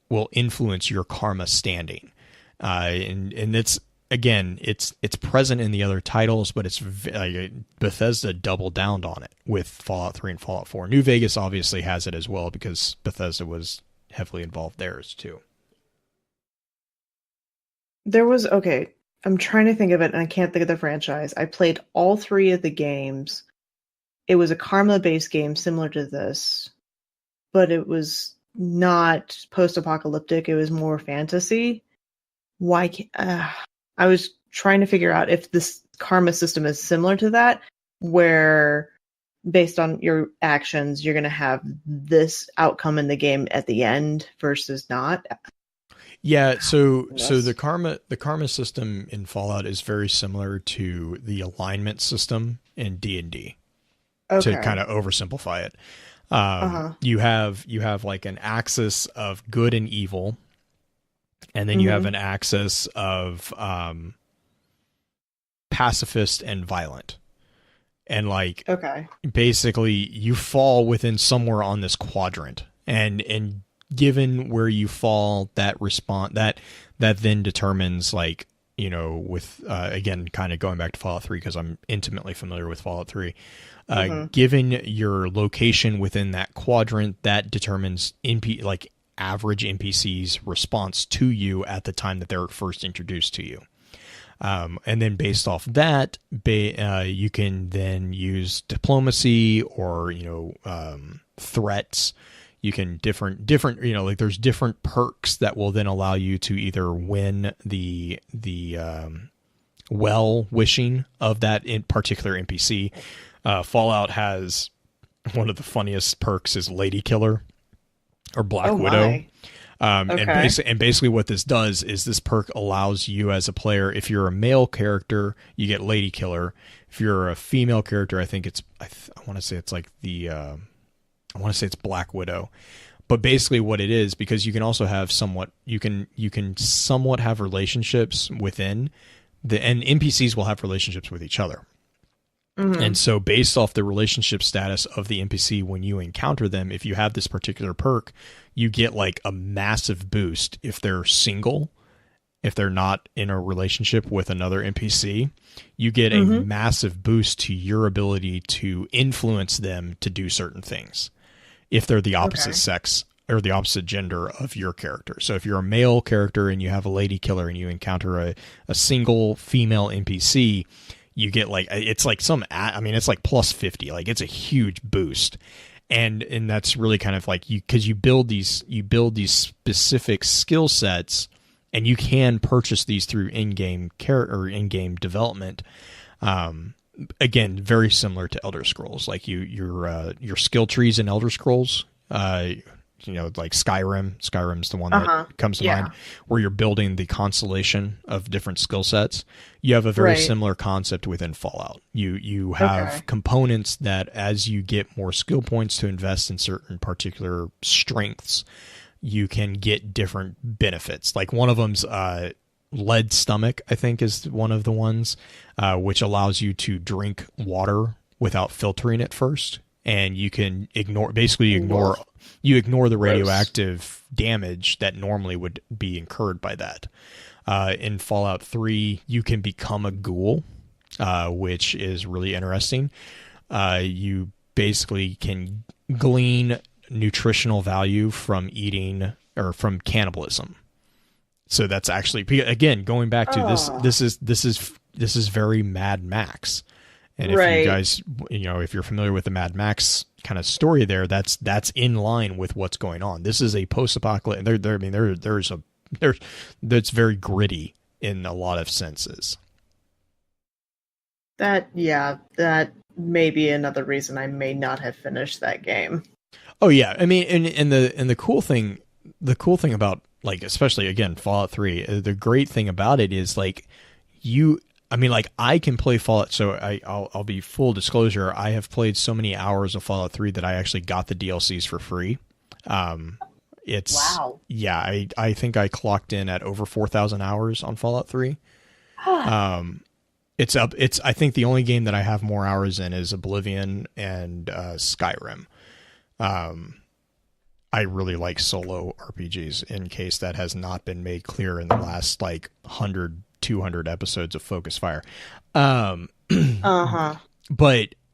will influence your karma standing. And it's, again, it's present in the other titles, but it's Bethesda doubled down on it with Fallout 3 and Fallout 4. New Vegas obviously has it as well because Bethesda was heavily involved there too. I'm trying to think of it, and I can't think of the franchise. I played all 3 of the games. It was a karma-based game similar to this, but it was not post-apocalyptic. It was more fantasy. I was trying to figure out if this karma system is similar to that, where based on your actions, you're going to have this outcome in the game at the end versus not. Yeah, so the karma system in Fallout is very similar to the alignment system in D&D. Okay. To kind of oversimplify it, you have like an axis of good and evil, and then you have an axis of pacifist and violent, and like basically you fall within somewhere on this quadrant, and given where you fall, that then determines, like, you know, with again, kind of going back to Fallout 3 because I'm intimately familiar with Fallout 3. Given your location within that quadrant, that determines average NPC's response to you at the time that they're first introduced to you. And then based off that, you can then use diplomacy or, threats. You can different, like there's different perks that will then allow you to either win the well-wishing of that in particular NPC. Fallout has one of the funniest perks is Lady Killer or Black Widow. And basically what this does is this perk allows you as a player, if you're a male character, you get Lady Killer. If you're a female character, I think I want to say it's like I want to say it's Black Widow. But basically what it is, because you can also have you can somewhat have relationships within and NPCs will have relationships with each other. And so based off the relationship status of the NPC when you encounter them, if you have this particular perk, you get like a massive boost if they're single. If they're not in a relationship with another NPC, you get a massive boost to your ability to influence them to do certain things if they're the opposite sex or the opposite gender of your character. So if you're a male character and you have a Lady Killer and you encounter a single female NPC, you get like, it's like it's like plus 50, like it's a huge boost. And that's really kind of like because you build these specific skill sets, and you can purchase these through in-game in-game development. Again, very similar to Elder Scrolls, like your skill trees in Elder Scrolls, like Skyrim. Skyrim's the one that comes to mind, where you're building the constellation of different skill sets. You have a very similar concept within Fallout. You have components that, as you get more skill points to invest in certain particular strengths, you can get different benefits. Like one of them's lead stomach, I think, is one of the ones, which allows you to drink water without filtering it first. and you can ignore the radioactive damage that normally would be incurred by that. In Fallout 3, you can become a ghoul, which is really interesting. You basically can glean nutritional value from eating or from cannibalism. So that's actually, again, going back to this is very Mad Max. And if you guys, if you're familiar with the Mad Max kind of story there, that's in line with what's going on. This is a post-apocalyptic. That's very gritty in a lot of senses. That may be another reason I may not have finished that game. Oh yeah, I mean, and the cool thing about, like, especially again Fallout 3, the great thing about it is like I can play Fallout. So I'll be full disclosure. I have played so many hours of Fallout 3 that I actually got the DLCs for free. Wow. Yeah, I think I clocked in at over 4,000 hours on Fallout 3. I think the only game that I have more hours in is Oblivion and Skyrim. I really like solo RPGs, in case that has not been made clear in the last 100, 200 episodes of Focus Fire. But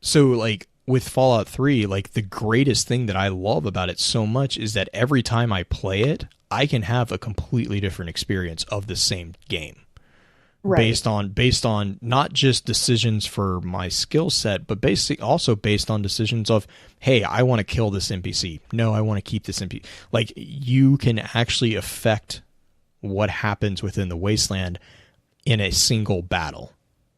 so with Fallout 3, the greatest thing that I love about it so much is that every time I play it, I can have a completely different experience of the same game. Right. Based on not just decisions for my skill set, but basically also based on decisions of, hey, I want to kill this NPC. No, I want to keep this NPC. You can actually affect what happens within the wasteland in a single battle.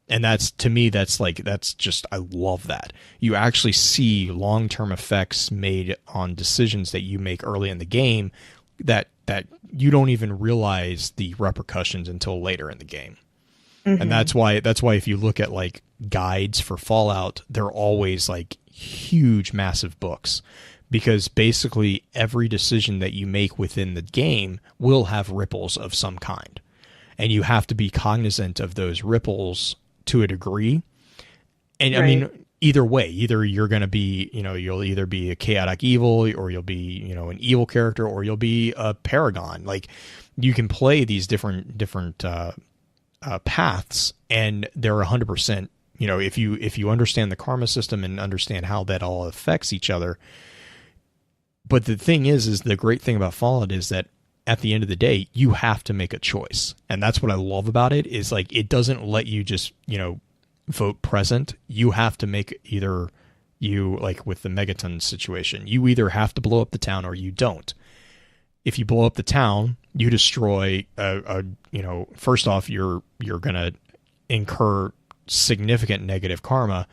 And that's just, I love that. You actually see long-term effects made on decisions that you make early in the game that you don't even realize the repercussions until later in the game. Mm-hmm. And that's why if you look at guides for Fallout, they're always huge, massive books, because basically every decision that you make within the game will have ripples of some kind. And you have to be cognizant of those ripples to a degree. And right. I mean, either way, either you're going to be, you'll either be a chaotic evil, or you'll be, an evil character, or you'll be a paragon. You can play these different paths, and they're 100%, if you understand the karma system and understand how that all affects each other. But the thing is the great thing about Fallout is that at the end of the day, you have to make a choice. And that's what I love about it, is it doesn't let you just, vote present. You have to make either with the megaton situation, you either have to blow up the town or you don't. If you blow up the town, you destroy first off, you're going to incur significant negative karma,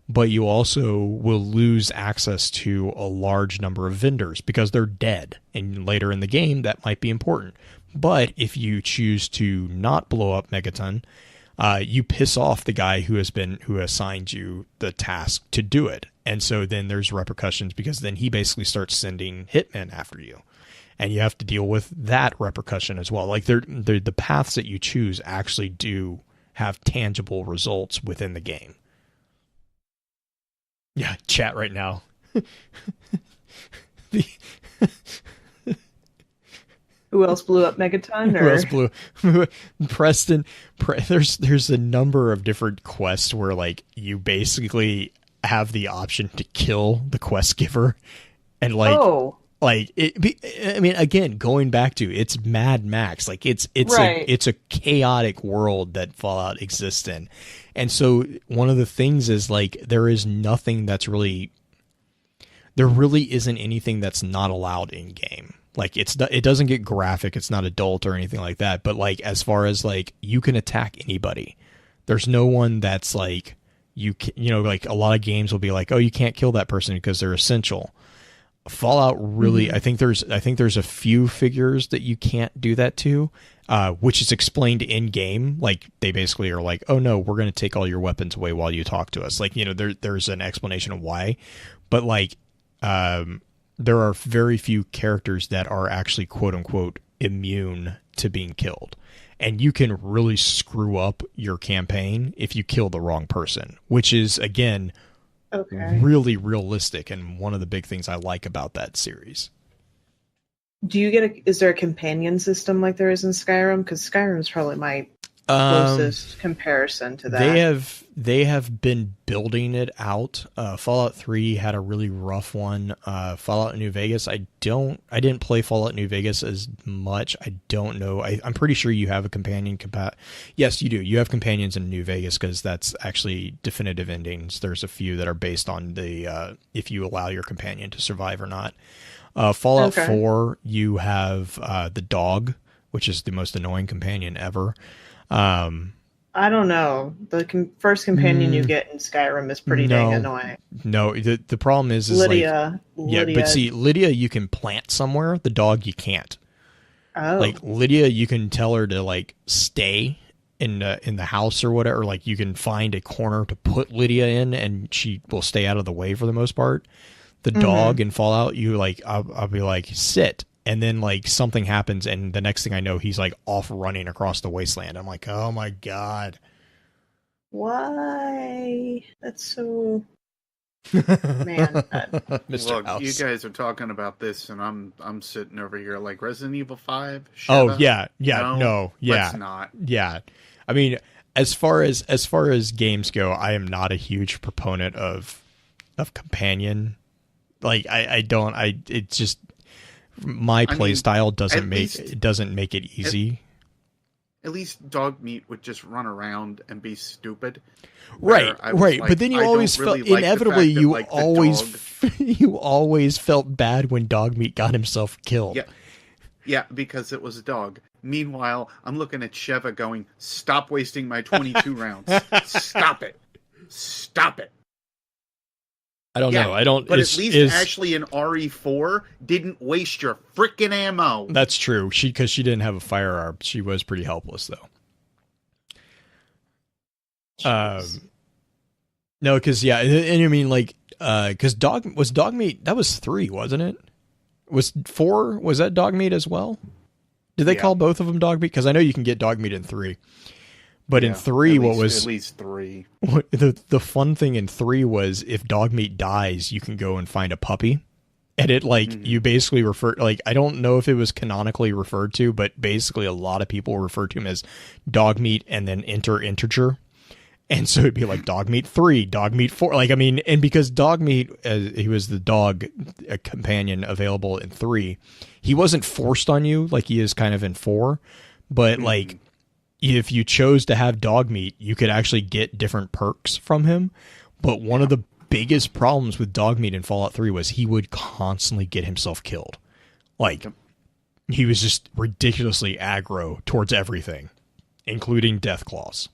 but you also will lose access to a large number of vendors because they're dead. And later in the game, that might be important. But if you choose to not blow up Megaton, you piss off the guy who assigned you the task to do it. And so then there's repercussions, because then he basically starts sending hitmen after you. And you have to deal with that repercussion as well. The paths that you choose actually do have tangible results within the game. Yeah, chat right now. Who else blew up Megaton? Who else blew Preston? There's a number of different quests where you basically have the option to kill the quest giver, and again, going back to, it's Mad Max. It's a chaotic world that Fallout exists in. And so one of the things is there is nothing there really isn't anything that's not allowed in game. It doesn't get graphic. It's not adult or anything like that. But as far as you can attack anybody, there's no one that's a lot of games will be oh, you can't kill that person because they're essential. Fallout really, I think there's a few figures that you can't do that to, which is explained in game. They basically are oh no, we're going to take all your weapons away while you talk to us. There's an explanation of why, but there are very few characters that are actually quote unquote immune to being killed. And you can really screw up your campaign if you kill the wrong person, which is, again, really realistic, and one of the big things I like about that series. Do you get is there a companion system like there is in Skyrim? Because Skyrim's probably my closest comparison to that. They have been building it out. Fallout 3 had a really rough one. Fallout New Vegas, I didn't play Fallout New Vegas as much. I don't know. I'm pretty sure you have a companion. Yes, you do. You have companions in New Vegas because that's actually definitive endings. There's a few that are based on the if you allow your companion to survive or not. Fallout 4, you have the dog, which is the most annoying companion ever. I don't know. The first companion you get in Skyrim is pretty dang annoying. No, the problem is Lydia. Yeah, but see, Lydia you can plant somewhere. The dog you can't. Oh. Like Lydia, you can tell her to like stay in the house or whatever. Like you can find a corner to put Lydia in, and she will stay out of the way for the most part. The dog in Fallout, you like, I'll be like, sit. And then like something happens, and the next thing I know, he's like off running across the wasteland. I'm like, oh my God. Why? That's so man. Mr. Look, House. you guys are talking about this, and I'm sitting over here like Resident Evil 5. Oh yeah, no, let's not. Yeah, I mean, as far as games go, I am not a huge proponent of companion. Like it's just my play style doesn't make it easy. At least dog meat would just run around and be stupid. Right. Like, but then you always felt inevitably you always felt bad when dog meat got himself killed. Yeah, because it was a dog. Meanwhile, I'm looking at Sheva going, "Stop wasting my 22 rounds. Stop it. Stop it." I don't know. I don't. But at least Ashley in RE4 didn't waste your frickin' ammo. That's true. Because she didn't have a firearm. She was pretty helpless, though. No, because and I mean, like, because dog meat. That was 3, wasn't it? Was 4? Was that dog meat as well? Did they call both of them dog meat? Because I know you can get dog meat in 3. But in 3, at least 3. The fun thing in 3 was if dog meat dies, you can go and find a puppy. And it you basically refer, like, I don't know if it was canonically referred to, but basically a lot of people refer to him as dog meat and then enter integer. And so it'd be like dog meat 3, dog meat 4. Like, I mean, and because dog meat, he was the dog a companion available in 3, he wasn't forced on you like he is kind of in 4. But like, if you chose to have dog meat, you could actually get different perks from him. But one of the biggest problems with dog meat in Fallout 3 was he would constantly get himself killed. Like, he was just ridiculously aggro towards everything, including death claws.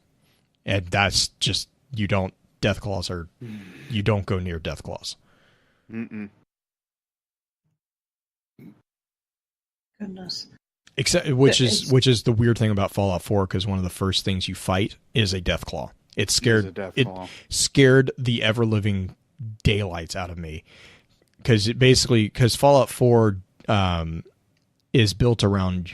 And that's just, you don't go near death claws. Goodness. Except, which is the weird thing about Fallout 4, because one of the first things you fight is a death claw. It scared the ever living daylights out of me, because Fallout 4 is built around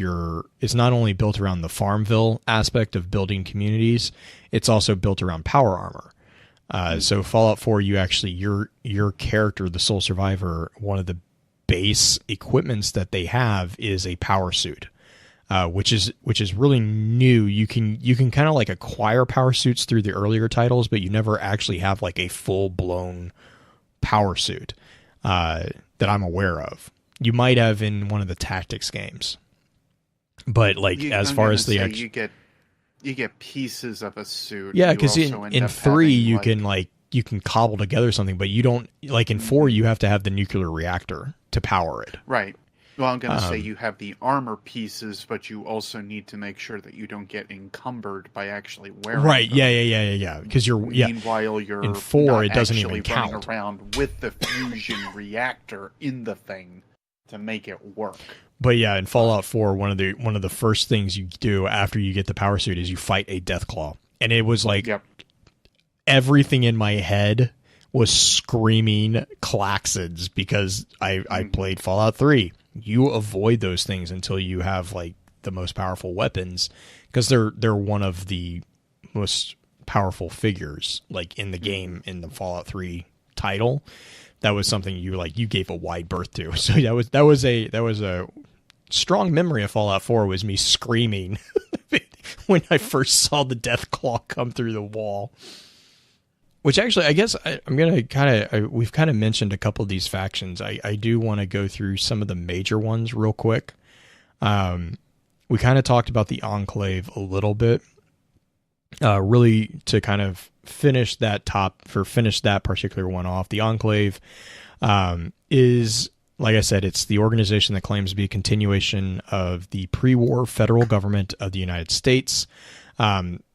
it's not only built around the Farmville aspect of building communities, it's also built around power armor. So Fallout 4, you actually your character, the sole survivor, one of the base equipments that they have is a power suit, which is really new. You can kind of like acquire power suits through the earlier titles, but you never actually have like a full blown power suit that I'm aware of. You might have in one of the tactics games, but like as far as the you get pieces of a suit. Yeah, because in 3 you can cobble together something, but you don't, like in 4 you have to have the nuclear reactor to power it. Right. Well, I'm going to say you have the armor pieces, but you also need to make sure that you don't get encumbered by actually wearing them. Yeah. Because meanwhile, you're in 4 it doesn't even even running count around with the fusion reactor in the thing to make it work. But yeah, in Fallout 4, one of the first things you do after you get the power suit is you fight a Deathclaw, and it was like everything in my head was screaming klaxons because I played Fallout 3. You avoid those things until you have like the most powerful weapons, because they're one of the most powerful figures like in the game, in the Fallout 3 title, that was something you gave a wide berth to. So that was a strong memory of Fallout 4, was me screaming when I first saw the Death Claw come through the wall. Which actually, I guess I'm going to we've kind of mentioned a couple of these factions. I do want to go through some of the major ones real quick. We kind of talked about the Enclave a little bit. Really to kind of finish that particular one off. The Enclave is, like I said, it's the organization that claims to be a continuation of the pre-war federal government of the United States.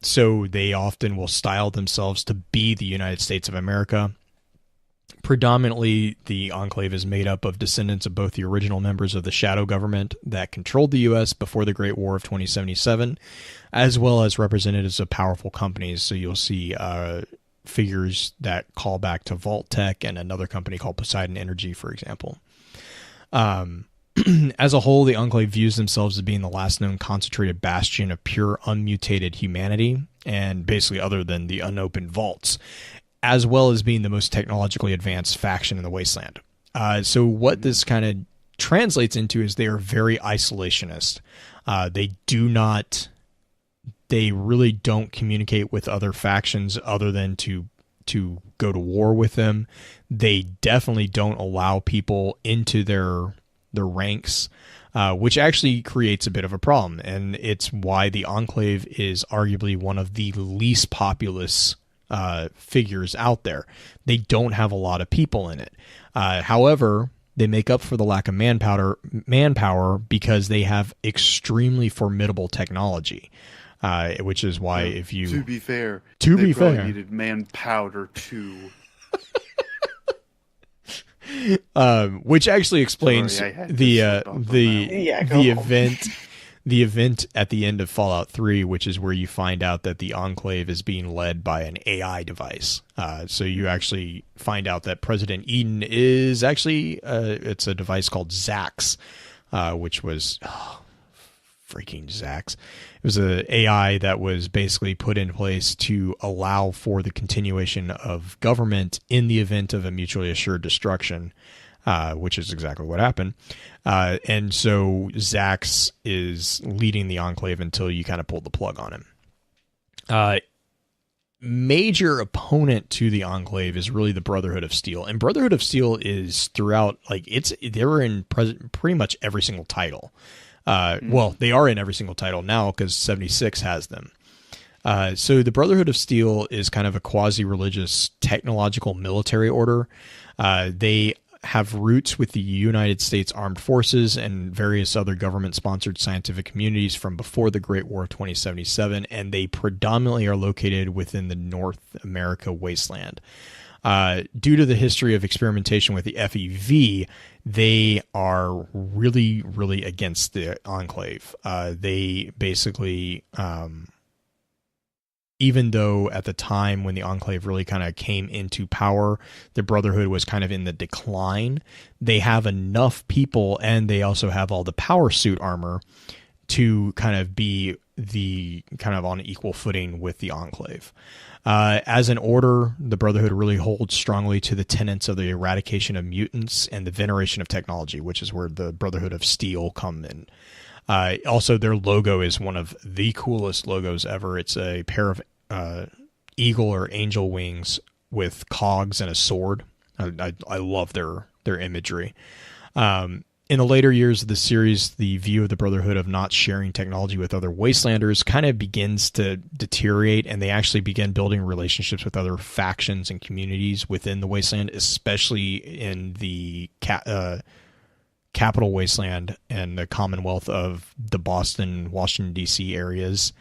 So they often will style themselves to be the United States of America. Predominantly, the Enclave is made up of descendants of both the original members of the shadow government that controlled the U.S. before the Great War of 2077, as well as representatives of powerful companies. So you'll see figures that call back to Vault Tech and another company called Poseidon Energy, for example. As a whole, the Enclave views themselves as being the last known concentrated bastion of pure unmutated humanity, and basically other than the unopened vaults, as well as being the most technologically advanced faction in the Wasteland. So what this kind of translates into is they are very isolationist. They really don't communicate with other factions other than to go to war with them. They definitely don't allow people into their ranks, which actually creates a bit of a problem. And it's why the Enclave is arguably one of the least populous figures out there. They don't have a lot of people in it. However, they make up for the lack of manpower because they have extremely formidable technology, which is why if you... To be fair, they needed manpowder too. Which actually explains the event at the end of Fallout 3, which is where you find out that the Enclave is being led by an AI device. So you actually find out that President Eden is actually it's a device called Zax, which was freaking Zax. It was an AI that was basically put in place to allow for the continuation of government in the event of a mutually assured destruction, which is exactly what happened. And so Zax is leading the Enclave until you kind of pull the plug on him. Major opponent to the Enclave is really the Brotherhood of Steel. And Brotherhood of Steel is throughout, they're in pretty much every single title. Well, they are in every single title now because 76 has them. So the Brotherhood of Steel is kind of a quasi-religious technological military order. They have roots with the United States Armed Forces and various other government-sponsored scientific communities from before the Great War of 2077, and they predominantly are located within the North America wasteland. Due to the history of experimentation with the FEV, they are really, really against the Enclave. They basically, even though at the time when the Enclave really kind of came into power, the Brotherhood was kind of in the decline. They have enough people, and they also have all the power suit armor to kind of be on equal footing with the Enclave. As an order, the Brotherhood really holds strongly to the tenets of the eradication of mutants and the veneration of technology, which is where the Brotherhood of Steel come in. Also, their logo is one of the coolest logos ever. It's a pair of eagle or angel wings with cogs and a sword. I love their imagery. In the later years of the series, the view of the Brotherhood of not sharing technology with other Wastelanders kind of begins to deteriorate, and they actually begin building relationships with other factions and communities within the Wasteland, especially in the Capital Wasteland and the Commonwealth of the Boston, Washington, D.C. areas.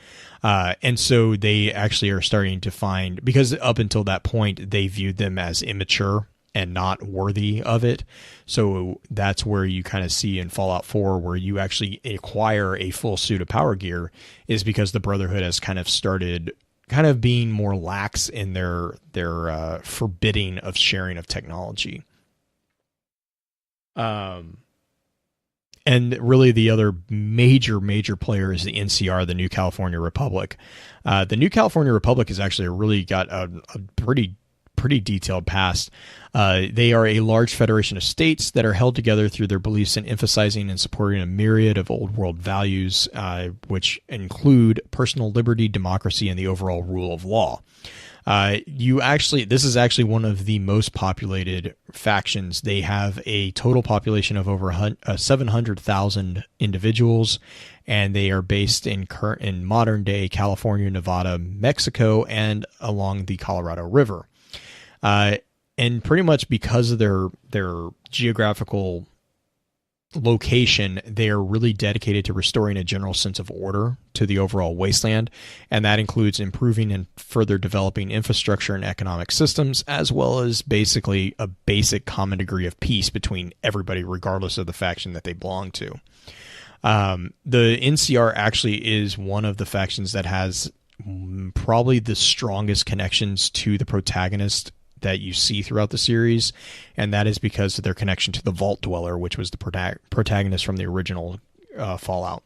And so they actually are starting to find, because up until that point, they viewed them as immature and not worthy of it. So that's where you kind of see in Fallout 4 where you actually acquire a full suit of power gear, is because the Brotherhood has kind of started kind of being more lax in their forbidding of sharing of technology. And really the other major player is the NCR, the New California Republic. The New California Republic has actually really got a pretty pretty detailed past. They are a large federation of states that are held together through their beliefs in emphasizing and supporting a myriad of old world values, which include personal liberty, democracy, and the overall rule of law. This is actually one of the most populated factions. They have a total population of over 700,000 individuals, and they are based in modern day California, Nevada, Mexico, and along the Colorado River. And pretty much because of their geographical location, they are really dedicated to restoring a general sense of order to the overall wasteland, and that includes improving and further developing infrastructure and economic systems, as well as basically a basic common degree of peace between everybody, regardless of the faction that they belong to. The NCR actually is one of the factions that has probably the strongest connections to the protagonist that you see throughout the series, and that is because of their connection to the Vault Dweller, which was the protagonist from the original Fallout.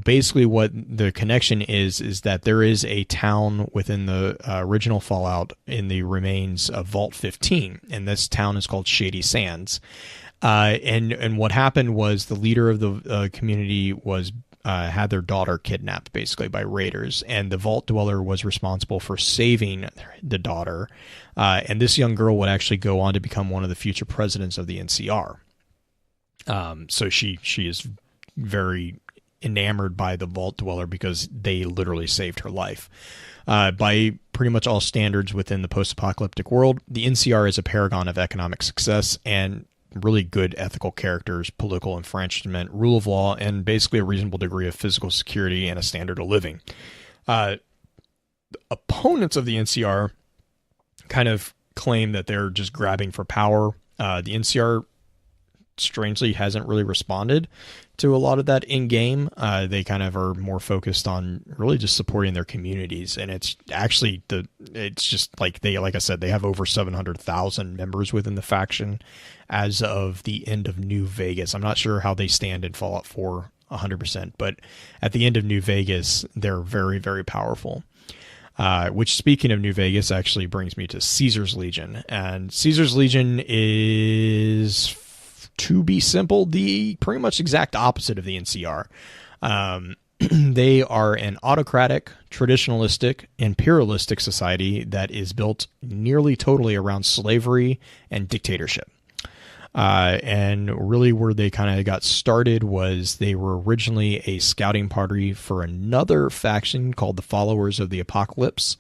Basically what the connection is that there is a town within the original Fallout in the remains of Vault 15, and this town is called Shady Sands. And what happened was the leader of the community was had their daughter kidnapped basically by raiders, and the Vault Dweller was responsible for saving the daughter. And this young girl would actually go on to become one of the future presidents of the NCR. So she is very enamored by the Vault Dweller because they literally saved her life. By pretty much all standards within the post-apocalyptic world, the NCR is a paragon of economic success and really good ethical characters, political enfranchisement, rule of law, and basically a reasonable degree of physical security and a standard of living. Opponents of the NCR kind of claim that they're just grabbing for power. The NCR strangely hasn't really responded to a lot of that in game. They kind of are more focused on really just supporting their communities, and it's actually it's just like like I said, they have over 700,000 members within the faction as of the end of New Vegas. I'm not sure how they stand in Fallout 4 100%, but at the end of New Vegas, they're very, very powerful. Which, speaking of New Vegas, actually brings me to Caesar's Legion. And Caesar's Legion is, to be simple, the pretty much exact opposite of the NCR. They are an autocratic, traditionalistic, imperialistic society that is built nearly totally around slavery and dictatorship. And really where they kind of got started was they were originally a scouting party for another faction called the Followers of the Apocalypse.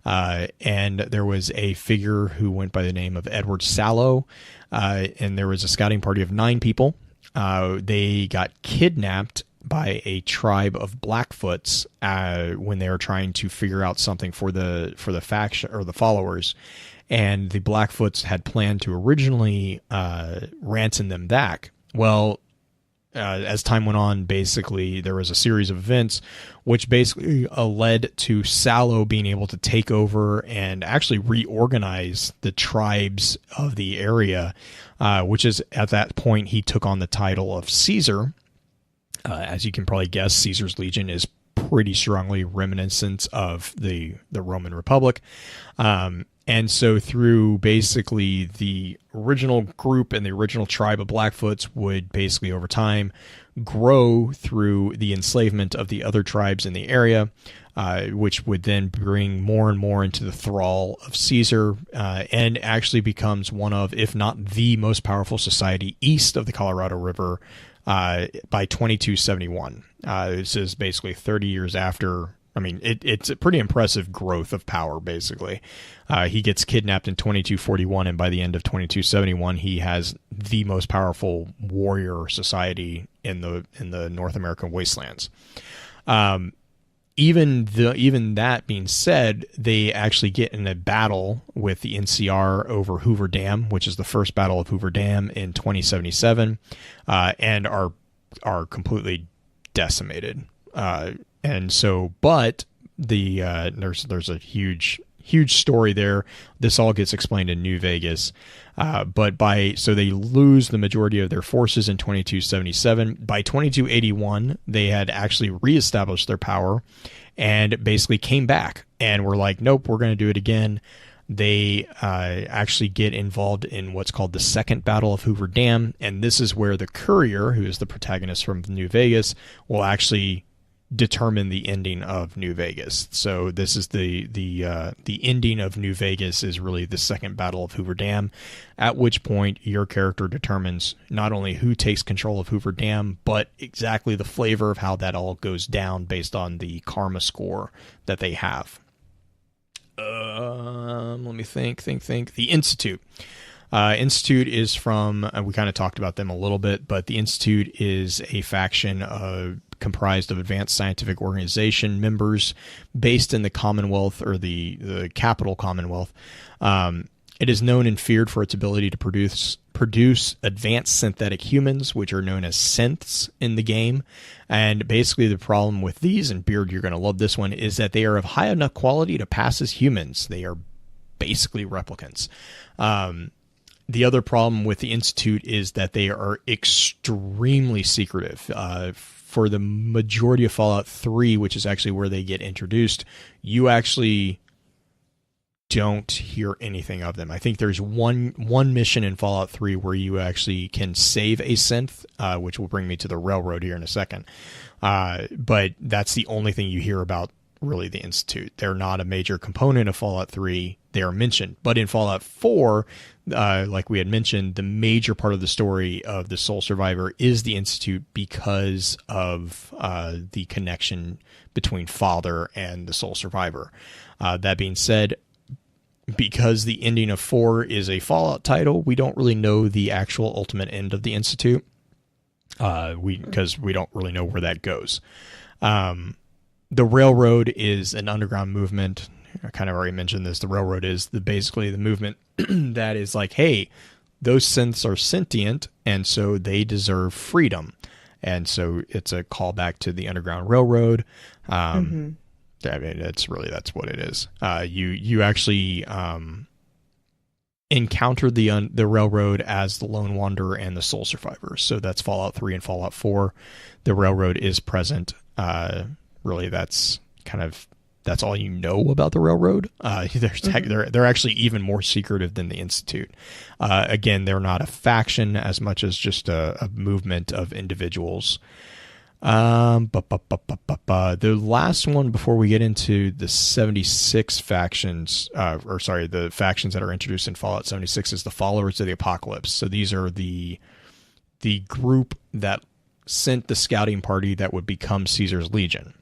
And there was a figure who went by the name of Edward Sallow. And there was a scouting party of 9 people. They got kidnapped by a tribe of Blackfoots when they were trying to figure out something for the faction or the followers. And the Blackfoots had planned to originally ransom them back. Well, as time went on, basically, there was a series of events which basically led to Sallow being able to take over and actually reorganize the tribes of the area, which is, at that point, he took on the title of Caesar. As you can probably guess, Caesar's Legion is pretty strongly reminiscent of the Roman Republic. And so through basically the original group and the original tribe of Blackfoots would basically over time grow through the enslavement of the other tribes in the area, which would then bring more and more into the thrall of Caesar, and actually becomes one of, if not the most powerful society east of the Colorado River by 2271. This is basically 30 years after. I mean, it's a pretty impressive growth of power, basically. He gets kidnapped in 2241, and by the end of 2271, he has the most powerful warrior society in the North American wastelands. Even that being said, they actually get in a battle with the NCR over Hoover Dam, which is the first battle of Hoover Dam in 2077, and are completely decimated. And so, but there's a huge story there. This all gets explained in New Vegas. So they lose the majority of their forces in 2277. By 2281, they had actually reestablished their power and basically came back and were like, nope, we're going to do it again. they actually get involved in what's called the Second Battle of Hoover Dam, and this is where the Courier, who is the protagonist from New Vegas, will actually determine the ending of New Vegas. So this is the ending of New Vegas is really the Second Battle of Hoover Dam, at which point your character determines not only who takes control of Hoover Dam, but exactly the flavor of how that all goes down based on the karma score that they have. Let me think. The Institute. Institute is from, we kind of talked about them a little bit, but the Institute is a faction comprised of advanced scientific organization members based in the Commonwealth, or the capital Commonwealth. It is known and feared for its ability to produce advanced synthetic humans, which are known as synths in the game. And basically the problem with these, and Beard, you're going to love this one, is that they are of high enough quality to pass as humans. They are basically replicants. The other problem with the Institute is that they are extremely secretive. For the majority of Fallout 3, which is actually where they get introduced, you actually don't hear anything of them. I think there's one mission in Fallout 3 where you actually can save a synth, which will bring me to the railroad here in a second. But that's the only thing you hear about, really, the Institute. They're not a major component of Fallout 3. They are mentioned. But in Fallout 4, like we had mentioned, the major part of the story of the Sole Survivor is the Institute because of the connection between Father and the Sole Survivor. That being said, because the ending of 4 is a Fallout title, we don't really know the actual ultimate end of the Institute, because we don't really know where that goes. The Railroad is an underground movement. I kind of already mentioned this. The Railroad is basically the movement that is like, hey, those synths are sentient, and so they deserve freedom. And so it's a callback to the Underground Railroad. I mean, that's what it is. You actually encounter the Railroad as the Lone Wanderer and the Sole Survivor. So that's Fallout 3 and Fallout 4. The Railroad is present. Really, that's all you know about the Railroad. They're actually even more secretive than the Institute. Again, they're not a faction as much as just a movement of individuals. The last one before we get into the 76 factions, the factions that are introduced in Fallout 76, is the Followers of the Apocalypse. So these are the group that sent the scouting party that would become Caesar's Legion.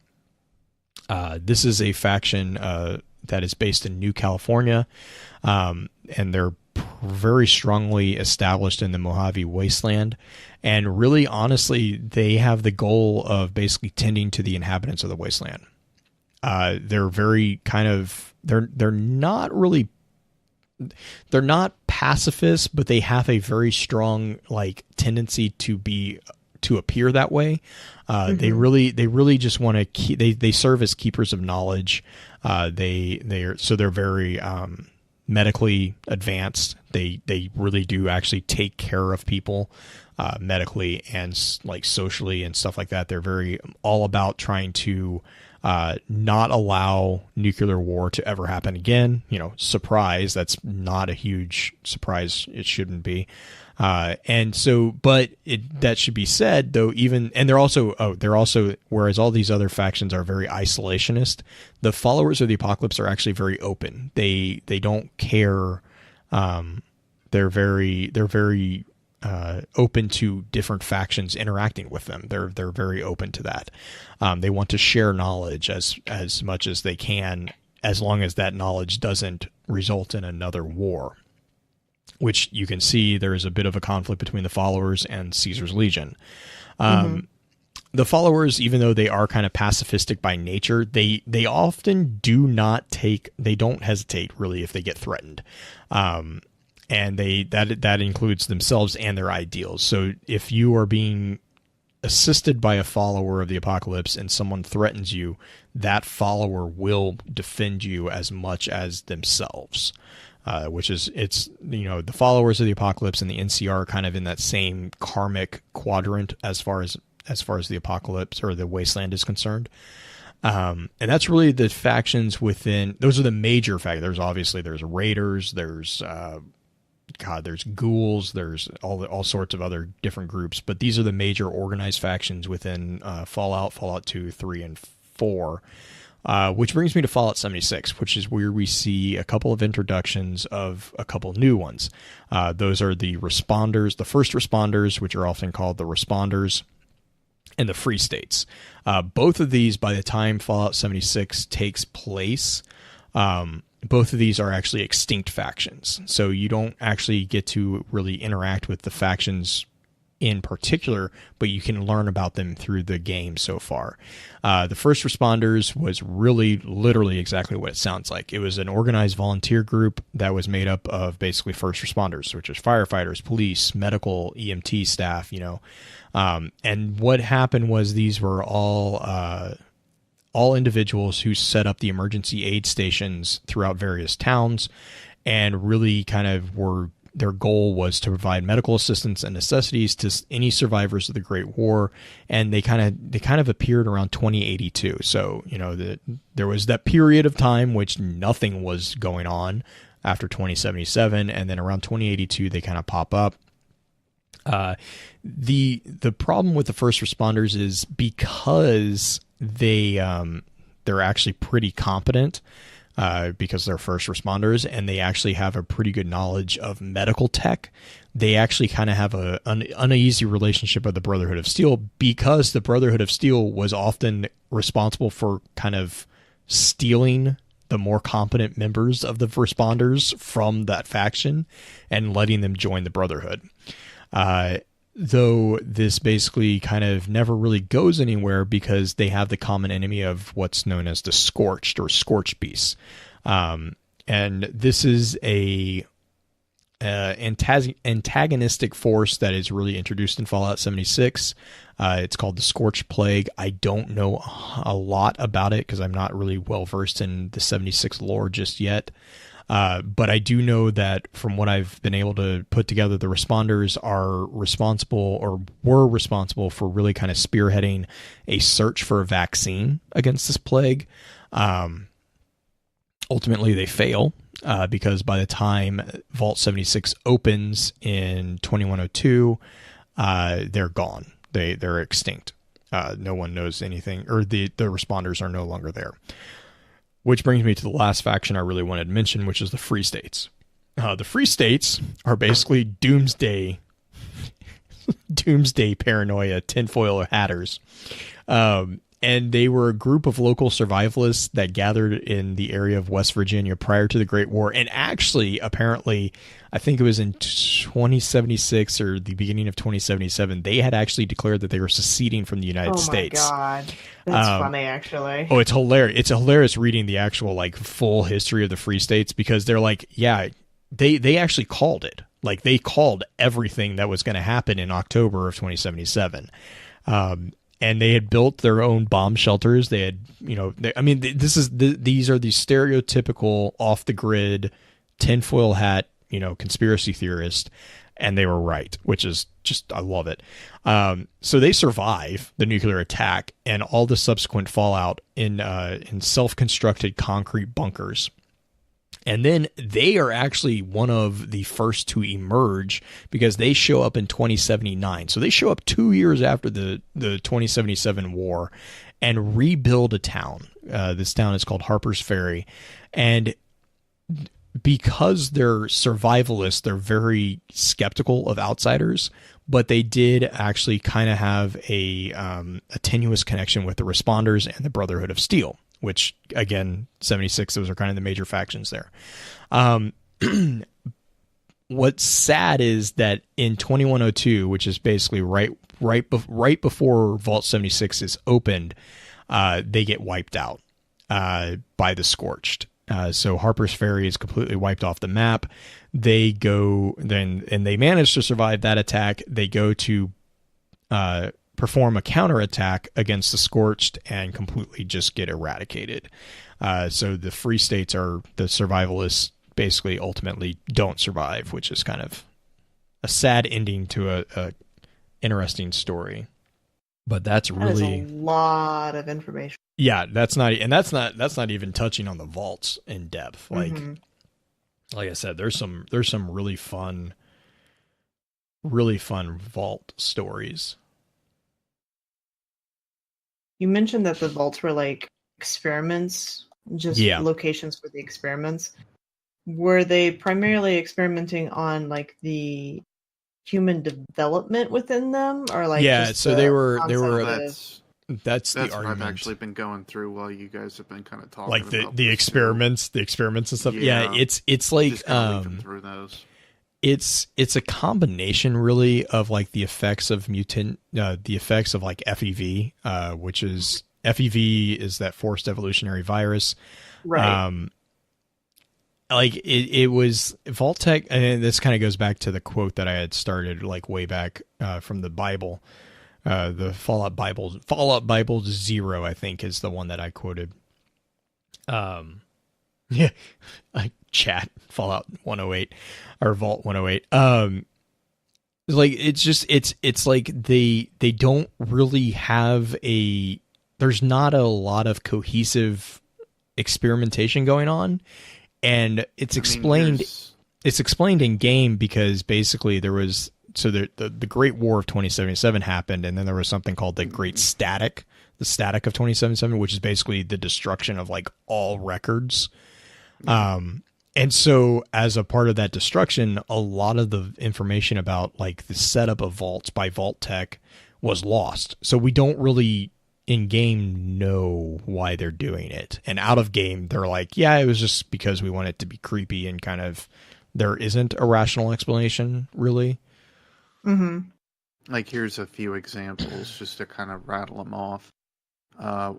This is a faction that is based in New California, and they're very strongly established in the Mojave Wasteland. And really, honestly, they have the goal of basically tending to the inhabitants of the wasteland. They're very they're not pacifists, but they have a very strong tendency to appear that way. They really just want to keep, they serve as keepers of knowledge. They're very medically advanced. They really do actually take care of people medically and socially and stuff like that. They're very all about trying to not allow nuclear war to ever happen again. Surprise, that's not a huge surprise. It shouldn't be. That should be said though, they're also, whereas all these other factions are very isolationist, the Followers of the Apocalypse are actually very open. They don't care. They're very open to different factions interacting with them. They're very open to that. They want to share knowledge as much as they can, as long as that knowledge doesn't result in another war. Which you can see there is a bit of a conflict between the Followers and Caesar's Legion. The Followers, even though they are kind of pacifistic by nature, they often they don't hesitate really if they get threatened. And that includes themselves and their ideals. So if you are being assisted by a Follower of the Apocalypse and someone threatens you, that follower will defend you as much as themselves. The Followers of the Apocalypse and the NCR are kind of in that same karmic quadrant as far as the Apocalypse or the Wasteland is concerned. And that's really the factions within. Those are the major factions. There's raiders, there's ghouls, there's all sorts of other different groups, but these are the major organized factions within Fallout 2, 3, and 4. Which brings me to Fallout 76, which is where we see a couple of introductions of a couple new ones. Those are the responders, the first responders, which are often called the responders, and the free states. Both of these, by the time Fallout 76 takes place, both of these are actually extinct factions. So you don't actually get to really interact with the factions in particular, but you can learn about them through the game so far. The first responders was really literally exactly what it sounds like. It was an organized volunteer group that was made up of basically first responders, which is firefighters, police, medical, EMT staff, and what happened was these were all individuals who set up the emergency aid stations throughout various towns, and really kind of their goal was to provide medical assistance and necessities to any survivors of the Great War. And they kind of appeared around 2082. So, there was that period of time which nothing was going on after 2077. And then around 2082, they kind of pop up. The problem with the first responders is because they're actually pretty competent, because they're first responders and they actually have a pretty good knowledge of medical tech. They actually kind of have an uneasy relationship with the Brotherhood of Steel, because the Brotherhood of Steel was often responsible for kind of stealing the more competent members of the responders from that faction and letting them join the Brotherhood. Though this basically kind of never really goes anywhere because they have the common enemy of what's known as the Scorched or Scorched Beasts. And this is a antagonistic force that is really introduced in Fallout 76. It's called the Scorched Plague. I don't know a lot about it because I'm not really well versed in the 76 lore just yet. But I do know that from what I've been able to put together, the responders were responsible for really kind of spearheading a search for a vaccine against this plague. Ultimately, they fail because by the time Vault 76 opens in 2102, they're gone. They're extinct. No one knows anything, or the responders are no longer there. Which brings me to the last faction I really wanted to mention, which is the Free States. The Free States are basically doomsday paranoia tinfoil hatters. And they were a group of local survivalists that gathered in the area of West Virginia prior to the Great War. And actually, apparently, I think it was in 2076 or the beginning of 2077, they had actually declared that they were seceding from the United States. Oh my God. That's funny, actually. Oh, it's hilarious. It's hilarious reading the actual full history of the Free States, because they're they actually called it. They called everything that was going to happen in October of 2077. And they had built their own bomb shelters. They had, these are the stereotypical off the grid tinfoil hat, conspiracy theorist. And they were right, which is just, I love it. So they survive the nuclear attack and all the subsequent fallout in self-constructed concrete bunkers. And then they are actually one of the first to emerge because they show up in 2079. So they show up 2 years after the 2077 war and rebuild a town. This town is called Harper's Ferry. And because they're survivalists, they're very skeptical of outsiders, but they did actually kind of have a tenuous connection with the responders and the Brotherhood of Steel, which, again, 76, those are kind of the major factions there. What's sad is that in 2102, which is basically right before Vault 76 is opened, they get wiped out by the Scorched. So Harper's Ferry is completely wiped off the map. They go then, and they manage to survive that attack. They go to perform a counterattack against the Scorched and completely just get eradicated. So the Free States are the survivalists, basically ultimately don't survive, which is kind of a sad ending to a interesting story. But that's really a lot of information. Yeah, that's not even touching on the vaults in depth. Like I said, there's some really fun vault stories. You mentioned that the vaults were like experiments, just locations for the experiments. Were they primarily experimenting on like the human development within them, or like so they were that's the what argument. I've actually been going through while you guys have been kind of talking like about the experiments and stuff. Yeah, it's like just leafing through those. It's a combination really of like the effects of the effects of like FEV, which is FEV is that forced evolutionary virus. Right. Like it was Vault-Tec, and this kind of goes back to the quote that I had started like way back from the Bible. The Fallout Bible 0, I think, is the one that I quoted. Yeah, chat Fallout 108 or Vault 108. Like it's like they don't really have there's not a lot of cohesive experimentation going on, and it's explained in game because basically there was. So the Great War of 2077 happened, and then there was something called the Great Static, the Static of 2077, which is basically the destruction of like all records. And so as a part of that destruction, a lot of the information about like the setup of vaults by Vault-Tec was lost. So we don't really in game know why they're doing it. And out of game, they're like, yeah, it was just because we want it to be creepy and kind of there isn't a rational explanation really. Like, here's a few examples just to kind of rattle them off.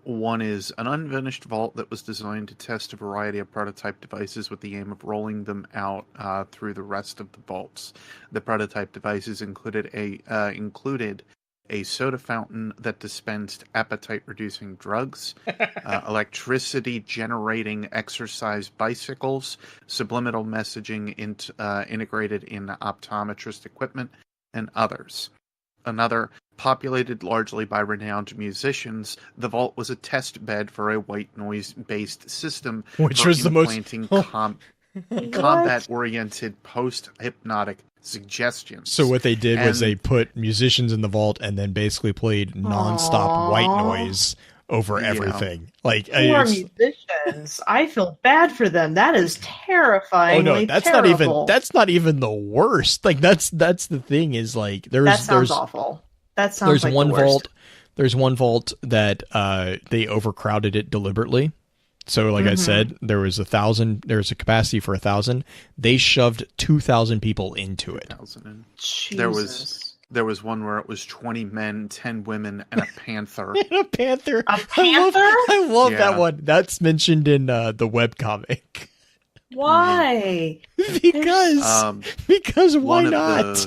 One is an unfinished vault that was designed to test a variety of prototype devices with the aim of rolling them out through the rest of the vaults. The prototype devices included a soda fountain that dispensed appetite-reducing drugs, electricity-generating exercise bicycles, subliminal messaging integrated in optometrist equipment, and others. Another, populated largely by renowned musicians, the vault was a test bed for a white noise-based system which for was the most combat-oriented post-hypnotic suggestions. So what they did was they put musicians in the vault and then basically played nonstop white noise over everything. Like poor musicians. I feel bad for them. That is terrifying. Oh no, that's terrible. not even the worst. Like that's the thing is like that sounds awful. That sounds there's like one the worst. vault. There's one vault that they overcrowded it deliberately. So like I said, there was 1,000. There was a capacity for 1,000. They shoved 2,000 people into it. There was one where it was 20 men, 10 women, and a panther. A panther. A panther? I love that one. That's mentioned in the webcomic. Why? Because why not?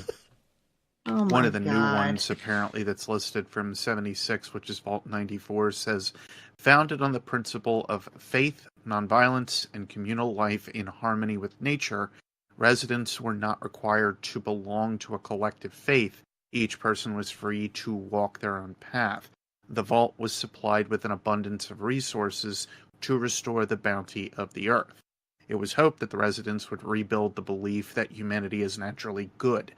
One of the new ones, apparently, that's listed from 76, which is Vault 94, says, founded on the principle of faith, nonviolence, and communal life in harmony with nature, residents were not required to belong to a collective faith. Each person was free to walk their own path. The vault was supplied with an abundance of resources to restore the bounty of the earth. It was hoped that the residents would rebuild the belief that humanity is naturally good.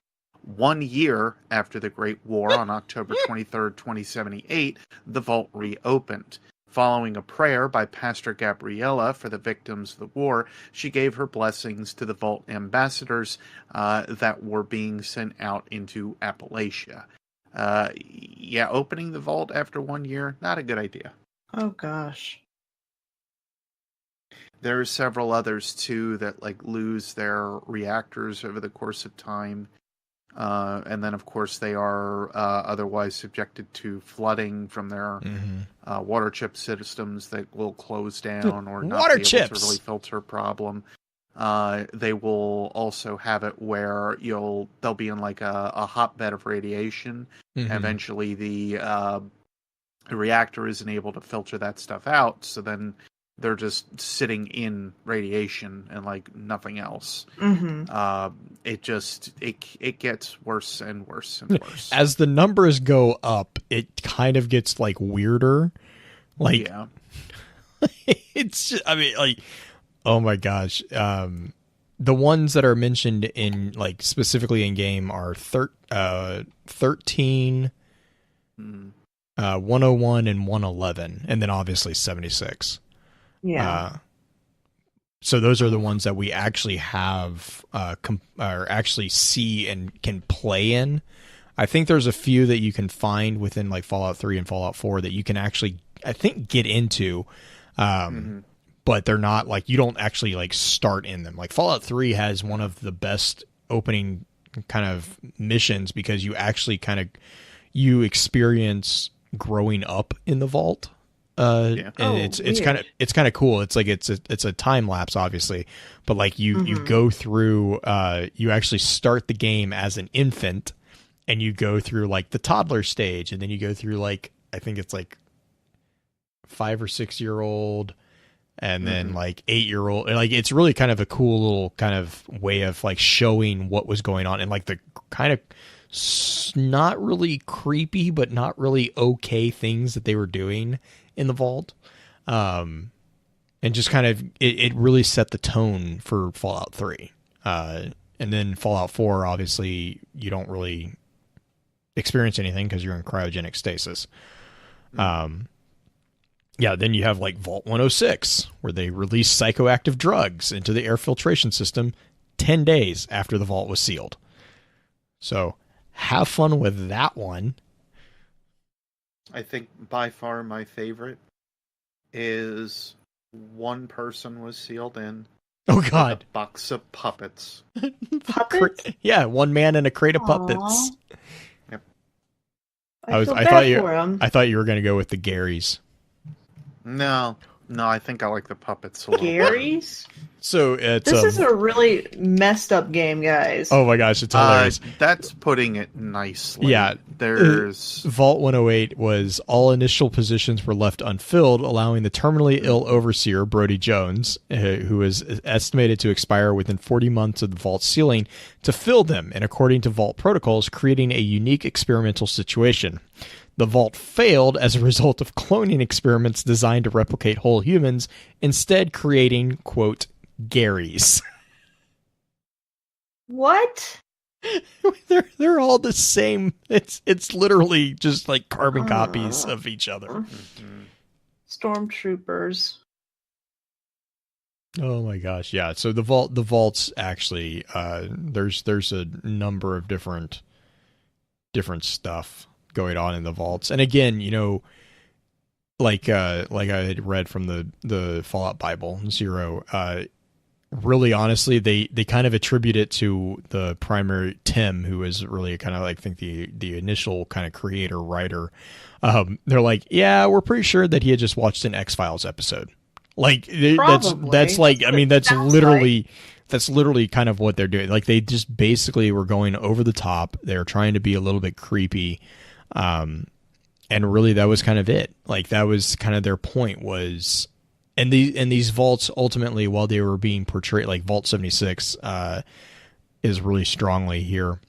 1 year after the Great War, on October 23rd, 2078, the vault reopened. Following a prayer by Pastor Gabriella for the victims of the war, she gave her blessings to the vault ambassadors that were being sent out into Appalachia. Opening the vault after 1 year, not a good idea. Oh, gosh. There are several others, too, that lose their reactors over the course of time. And then, of course, they are otherwise subjected to flooding from their water chip systems that will close down or not be able to really filter problem. They will also have it where they'll be in a hotbed of radiation. Eventually, the reactor isn't able to filter that stuff out, so then they're just sitting in radiation and nothing else. It gets worse and worse and worse. As the numbers go up, it kind of gets weirder. It's just, I mean, like, oh my gosh. The ones that are mentioned in, like, specifically in game are 13, 101 and 111, and then obviously 76. Yeah. So those are the ones that we actually have, or actually see and can play in. I think there's a few that you can find within like Fallout 3 and Fallout 4 that you can actually, I think, get into. But they're not like, you don't actually like start in them. Like Fallout 3 has one of the best opening kind of missions because you actually you experience growing up in the vault. And it's kind of cool. It's like, it's a time lapse obviously, but like you go through, you actually start the game as an infant and you go through like the toddler stage. And then you go through like, I think it's like 5 or 6 year old, and then like 8-year-old. Like, it's really kind of a cool little kind of way of like showing what was going on and like the kind of not really creepy, but not really okay things that they were doing in the vault. And just kind of, it really set the tone for Fallout 3. And then Fallout 4, obviously you don't really experience anything because you're in cryogenic stasis. Yeah, then you have like Vault 106, where they release psychoactive drugs into the air filtration system 10 days after the vault was sealed. So have fun with that one. I think by far my favorite is one person was sealed in. Oh, God. A box of puppets. Puppets? Yeah, one man in a crate of puppets. Aww. Yep. I thought you were going to go with the Garys. No, I think I like the puppets a little Gary's? So it's this is a really messed up game, guys. Oh my gosh, it's hilarious. That's putting it nicely. Yeah. There's Vault 108 was all initial positions were left unfilled, allowing the terminally ill overseer, Brody Jones, who is estimated to expire within 40 months of the vault sealing, to fill them, and according to vault protocols, creating a unique experimental situation. The vault failed as a result of cloning experiments designed to replicate whole humans, instead creating, quote, Garys. What? They're all the same. It's literally just like carbon copies of each other. Stormtroopers. Oh my gosh, yeah. So the vaults actually there's a number of different stuff going on in the vaults. And again, you know, like I had read from the Fallout Bible 0, really honestly they kind of attribute it to the primary Tim, who is really kind of like, I think the initial kind of creator writer. They're like, yeah, we're pretty sure that he had just watched an X-Files episode. Like that's like, I mean, that's literally kind of what they're doing. Like, they just basically were going over the top. They're trying to be a little bit creepy. And really that was kind of it. Like, that was kind of their point was, and these vaults ultimately, while they were being portrayed, like Vault 76, is really strongly here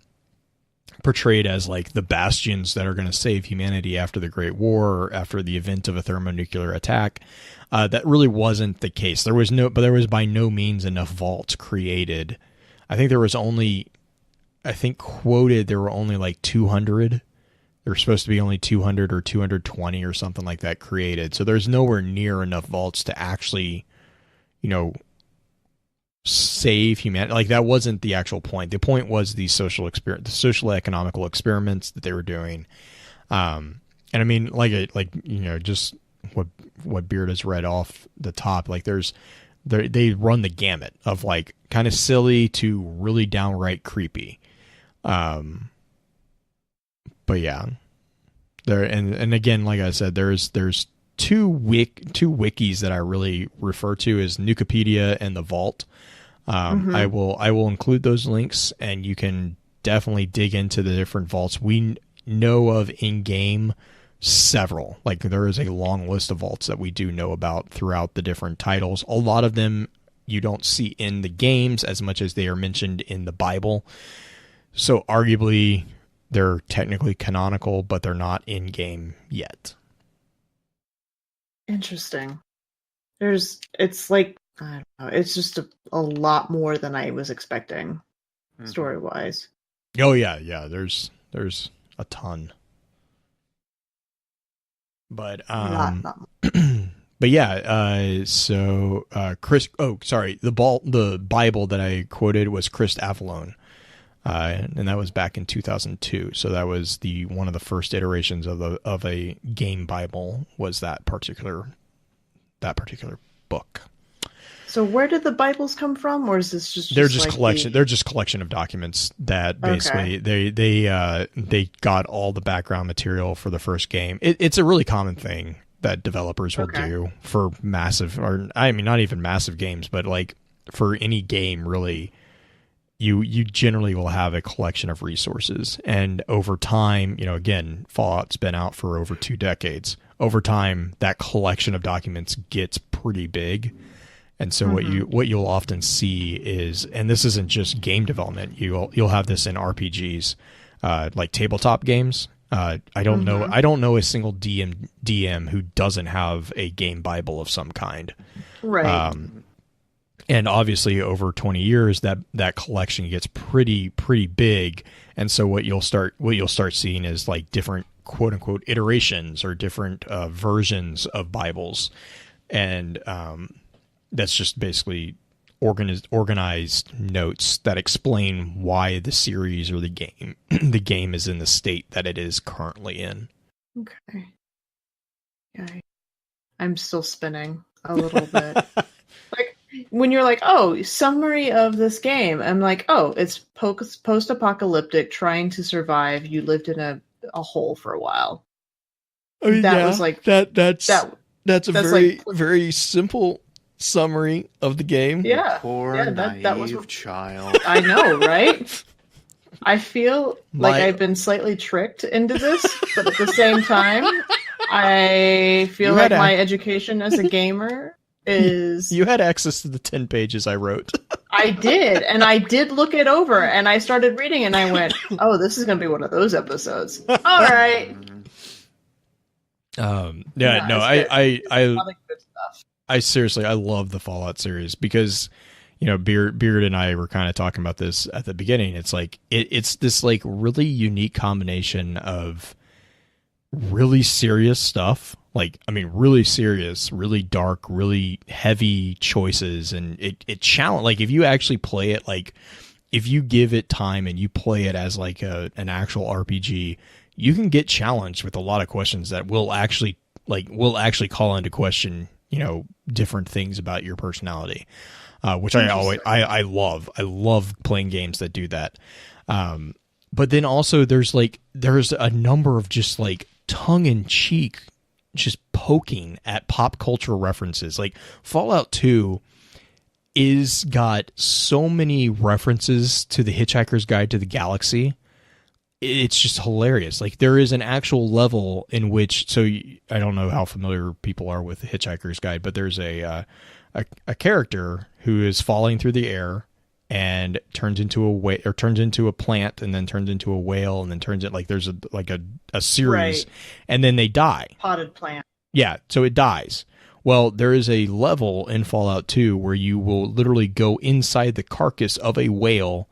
portrayed as like the bastions that are going to save humanity after the Great War, or after the event of a thermonuclear attack. That really wasn't the case. There was by no means enough vaults created. I think there was only, quoted, there were only like 200. There were supposed to be only 200 or 220 or something like that created. So there's nowhere near enough vaults to actually, you know, save humanity. Like, that wasn't the actual point. The point was the social economical experiments that they were doing. And I mean, like, you know, just what Beard has read off the top, like they run the gamut of like kind of silly to really downright creepy. But yeah, there, and again, like I said, there's two wikis that I really refer to as Nukipedia and the Vault. I will include those links, and you can definitely dig into the different vaults. We know of in game several. Like, there is a long list of vaults that we do know about throughout the different titles. A lot of them you don't see in the games as much as they are mentioned in the Bible. So arguably they're technically canonical, but they're not in game yet. Interesting. it's like, I don't know, it's just a lot more than I was expecting, story wise. Oh yeah, there's a ton. But but yeah, so Chris, the Bible that I quoted was Chris Avalone. And that was back in 2002. So that was one of the first iterations of a game Bible, was that particular book. So where did the Bibles come from, or is this just they're just like collection? They're just collection of documents that basically they got all the background material for the first game. It's a really common thing that developers will do for massive, or I mean, not even massive games, but like for any game, really. You generally will have a collection of resources, and over time, again, Fallout's been out for over 2 decades. Over time, that collection of documents gets pretty big, and so what you'll often see is, and this isn't just game development, you'll have this in RPGs, like tabletop games. I don't know a single DM who doesn't have a game Bible of some kind, right? And obviously, over 20 years, that collection gets pretty big, and so what you'll start seeing is like different quote unquote iterations or different versions of Bibles, and that's just basically organized notes that explain why the series or the game is in the state that it is currently in. Okay. Yeah, I'm still spinning a little bit. Like, when you're like, oh, summary of this game, I'm like, oh, it's post-apocalyptic, trying to survive. You lived in a hole for a while. I mean, was like that's a very, like, very simple summary of the game. Yeah, poor that was child. I know, right? I feel like I've been slightly tricked into this, but at the same time, I feel like my education as a gamer is... You had access to the 10 pages I wrote. I did, and I did look it over, and I started reading, and I went, oh, this is going to be one of those episodes. All right. I seriously, I love the Fallout series because, Beard and I were kind of talking about this at the beginning. It's like, it's this like really unique combination of really serious stuff. Like, I mean, really serious, really dark, really heavy choices. And it challenge, like if you actually play it, like if you give it time and you play it as like an actual RPG, you can get challenged with a lot of questions that will actually call into question, different things about your personality, which I love. I love playing games that do that. But then also there's a number of just like tongue in cheek, just poking at pop culture references. Like Fallout 2 is got so many references to the Hitchhiker's Guide to the Galaxy. It's just hilarious. Like there is an actual level in which, so I don't know how familiar people are with the Hitchhiker's Guide, but there's a character who is falling through the air and turns into a plant, and then turns into a whale, and then turns it like there's a series, and then they die. Potted plant. Yeah, so it dies. Well, there is a level in Fallout 2 where you will literally go inside the carcass of a whale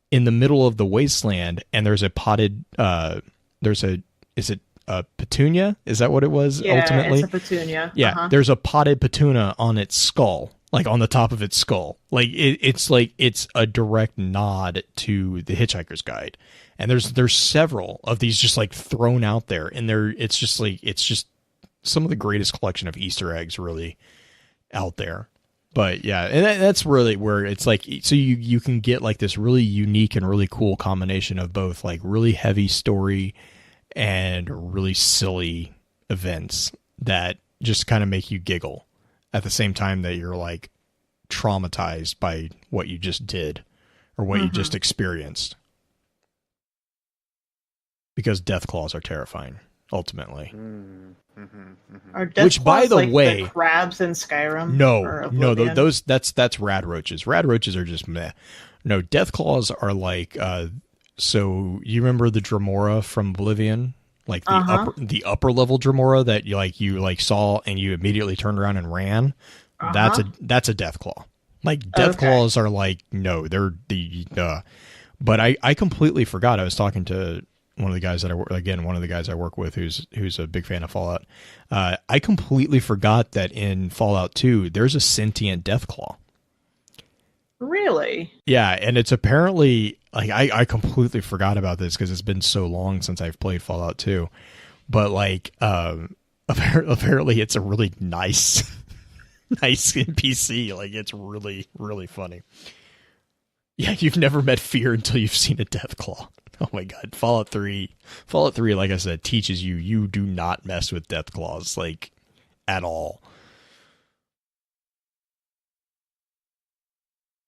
in the middle of the wasteland, and there's a potted. Is it a petunia? Is that what it was? Yeah, ultimately, it's a petunia. Yeah, there's a potted petunia on its skull. Like on the top of its skull, like it's a direct nod to the Hitchhiker's Guide, and there's several of these just like thrown out there, and it's just some of the greatest collection of Easter eggs really out there. But yeah, and that's really where it's like, so you can get like this really unique and really cool combination of both like really heavy story and really silly events that just kind of make you giggle at the same time that you're like traumatized by what you just did or what you just experienced. Because death claws are terrifying, ultimately. Are death Which, by the way, the crabs in Skyrim? No, that's rad roaches. Rad roaches are just meh. No, death claws are like, so you remember the Dremora from Oblivion? Like the upper level Dremora that you saw and you immediately turned around and ran. that's a death claw. Like death claws are like, no, they're but I completely forgot. I was talking to one of the guys I work with who's a big fan of Fallout. I completely forgot that in Fallout 2 there's a sentient death claw. Really? Yeah, and it's apparently like I completely forgot about this because it's been so long since I've played Fallout 2. But like apparently it's a really nice NPC. Like it's really, really funny. Yeah, you've never met fear until you've seen a death claw. Oh my god. Fallout 3, like I said, teaches you do not mess with death claws, like, at all.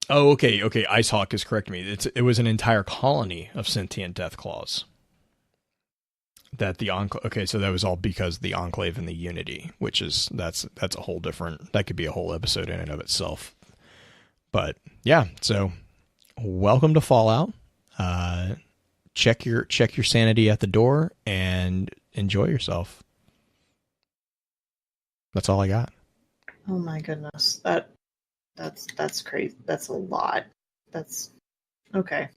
Oh, okay. Icehawk is correcting me. It was an entire colony of sentient death claws. That the Enclave... Okay, so that was all because the Enclave and the Unity, which is... That's a whole different... That could be a whole episode in and of itself. But, yeah, so... Welcome to Fallout. Check your sanity at the door and enjoy yourself. That's all I got. Oh my goodness. That's crazy. That's a lot. That's okay.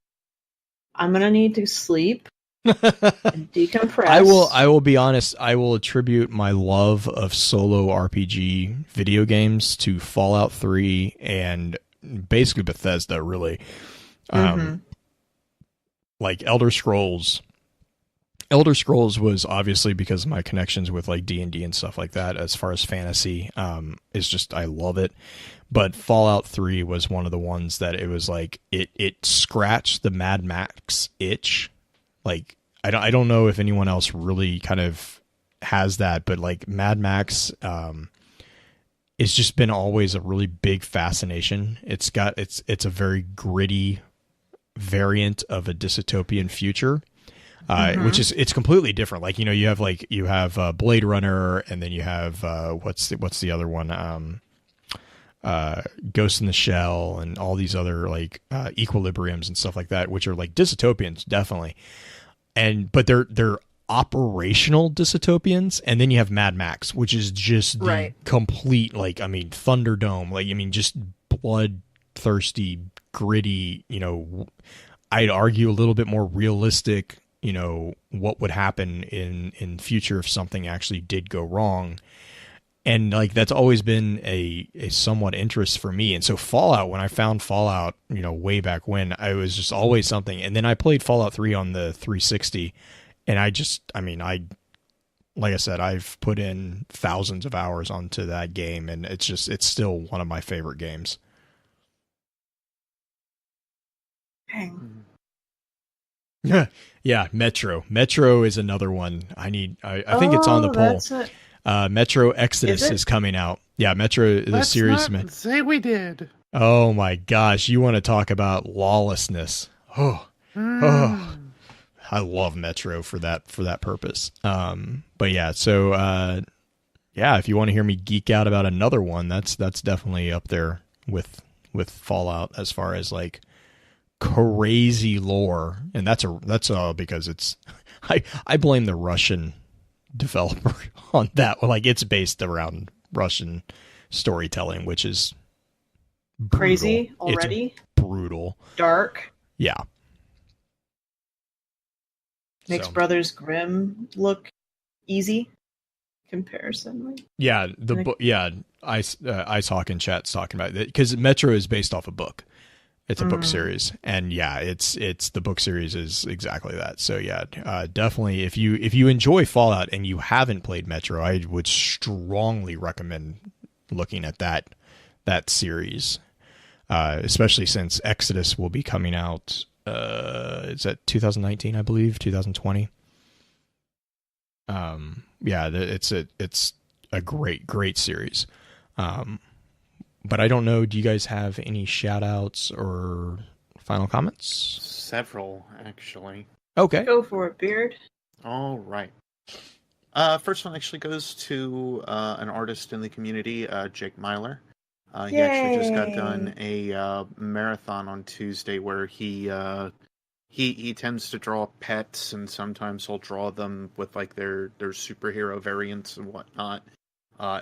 I'm gonna need to sleep and decompress. I will be honest, I will attribute my love of solo RPG video games to Fallout 3 and basically Bethesda, really. Like Elder Scrolls was obviously because of my connections with like D&D and stuff like that. As far as fantasy, is just, I love it. But Fallout 3 was one of the ones that it was like it scratched the Mad Max itch. Like I don't know if anyone else really kind of has that, but like Mad Max, it's just been always a really big fascination. It's a very gritty variant of a dystopian future. Which is, it's completely different. Like, you have Blade Runner, and then you have what's the other one? Ghost in the Shell, and all these other like Equilibriums and stuff like that, which are like dystopians, definitely. But they're operational dystopians, and then you have Mad Max, which is just the complete, like, I mean, Thunderdome, like, I mean, just bloodthirsty, gritty. I'd argue a little bit more realistic. What would happen in future if something actually did go wrong. And like, that's always been a somewhat interest for me. And so Fallout, when I found Fallout, way back when, I was just always something. And then I played Fallout 3 on the 360, and like I said, I've put in thousands of hours onto that game, and it's still one of my favorite games. Dang. Yeah, Metro. Metro is another one. I think it's on the poll. Metro Exodus is coming out. Yeah, Metro, the series. Let's not say we did. Oh my gosh, you want to talk about lawlessness? Oh, I love Metro for that purpose. But yeah, so if you want to hear me geek out about another one, that's definitely up there with Fallout as far as like crazy lore, and that's because it's I blame the Russian developer on that. Like, it's based around Russian storytelling, which is brutal. Crazy already. It's brutal, dark. Yeah, Makes Brothers Grimm look easy comparison. Yeah, the book. Yeah, Icehawk in chat's talking about it because Metro is based off a book. It's a book series, and yeah, it's the book series is exactly that. So yeah, definitely if you enjoy Fallout and you haven't played Metro, I would strongly recommend looking at that series, especially since Exodus will be coming out. Is that 2019? I believe 2020. Yeah, it's a great series. But I don't know, do you guys have any shout-outs or final comments? Several, actually. Okay. Go for it, Beard. All right. First one actually goes to an artist in the community, Jake Myler. He actually just got done a marathon on Tuesday where he tends to draw pets, and sometimes he'll draw them with like their superhero variants and whatnot,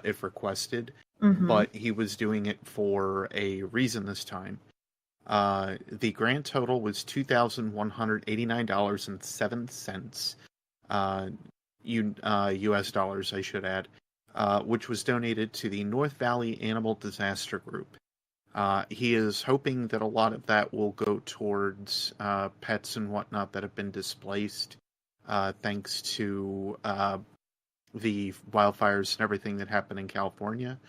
if requested. but he was doing it for a reason this time. The grand total was $2,189.07, U.S. dollars, I should add, which was donated to the North Valley Animal Disaster Group. He is hoping that a lot of that will go towards pets and whatnot that have been displaced thanks to the wildfires and everything that happened in California,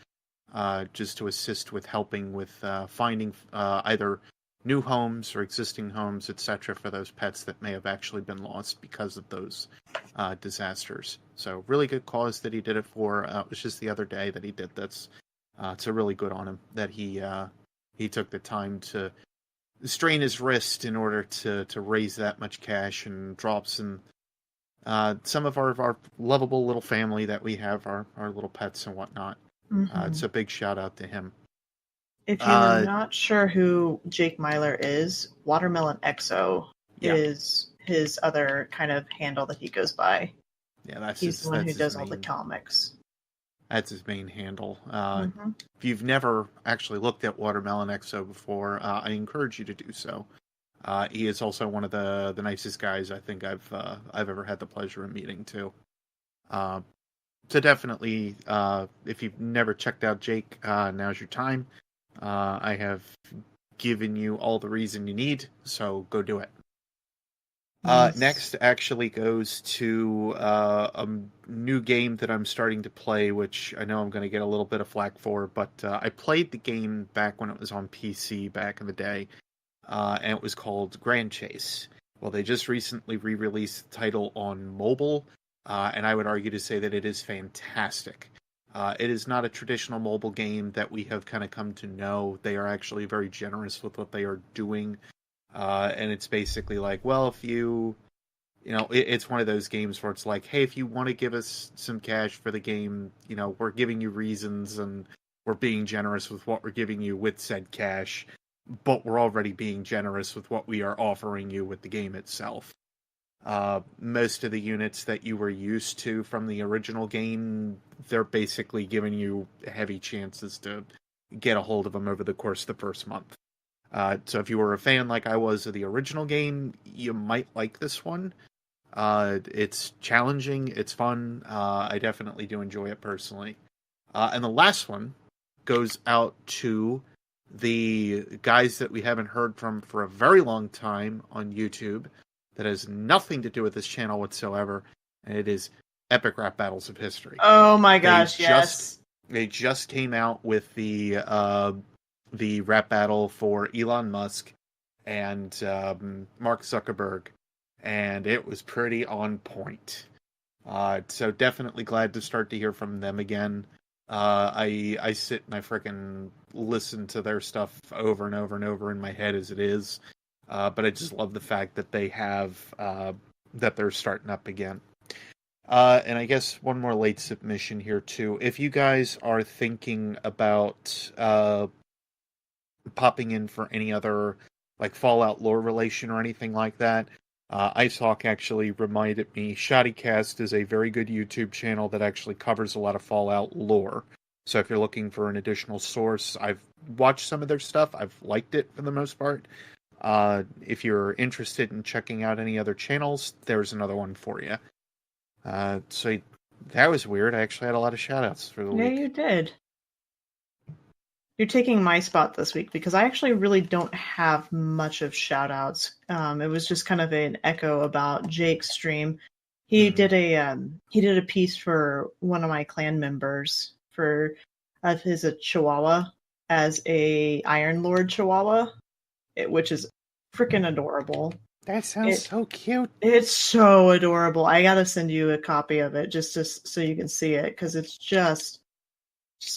just to assist with helping with finding either new homes or existing homes, etc., for those pets that may have actually been lost because of those disasters. So really good cause that he did it for. It was just the other day that he did this. It's a really good on him that he took the time to strain his wrist in order to raise that much cash and drop some of our lovable little family that we have, our little pets and whatnot. It's a big shout out to him. If you're not sure who Jake Myler is, Watermelon XO is his other kind of handle that he goes by. Yeah, he's the one who does all the comics. That's his main handle. If you've never actually looked at Watermelon XO before, I encourage you to do so. He is also one of the nicest guys I think I've ever had the pleasure of meeting too. So definitely, if you've never checked out Jake, now's your time. I have given you all the reason you need, so go do it. Nice. Next actually goes to a new game that I'm starting to play, which I know I'm going to get a little bit of flack for, but I played the game back when it was on PC back in the day, and it was called Grand Chase. Well, they just recently re-released the title on mobile, and I would argue to say that it is fantastic. It is not a traditional mobile game that we have kind of come to know. They are actually very generous with what they are doing. And it's basically like, well, if it's one of those games where it's like, hey, if you want to give us some cash for the game, we're giving you reasons and we're being generous with what we're giving you with said cash, but we're already being generous with what we are offering you with the game itself. Most of the units that you were used to from the original game, they're basically giving you heavy chances to get a hold of them over the course of the first month. So if you were a fan like I was of the original game, you might like this one. It's challenging, it's fun, I definitely do enjoy it personally. And the last one goes out to the guys that we haven't heard from for a very long time on YouTube, that has nothing to do with this channel whatsoever, and it is Epic Rap Battles of History. Oh my gosh, yes. They just came out with the rap battle for Elon Musk and Mark Zuckerberg, and it was pretty on point. So definitely glad to start to hear from them again. I sit and I frickin' listen to their stuff over and over and over in my head as it is. But I just love the fact that they have that they're starting up again. And I guess one more late submission here too. If you guys are thinking about popping in for any other like Fallout lore relation or anything like that, Icehawk actually reminded me Shoddycast is a very good YouTube channel that actually covers a lot of Fallout lore. So if you're looking for an additional source, I've watched some of their stuff. I've liked it for the most part. If you're interested in checking out any other channels, there's another one for you. So that was weird. I actually had a lot of shoutouts for the week. Yeah, you did. You're taking my spot this week because I actually really don't have much of shoutouts. It was just kind of an echo about Jake's stream. He did a piece for one of my clan members for his Chihuahua as a Iron Lord Chihuahua, which is freaking adorable. That sounds so cute. It's so adorable. I gotta send you a copy of it just so you can see it, because it's just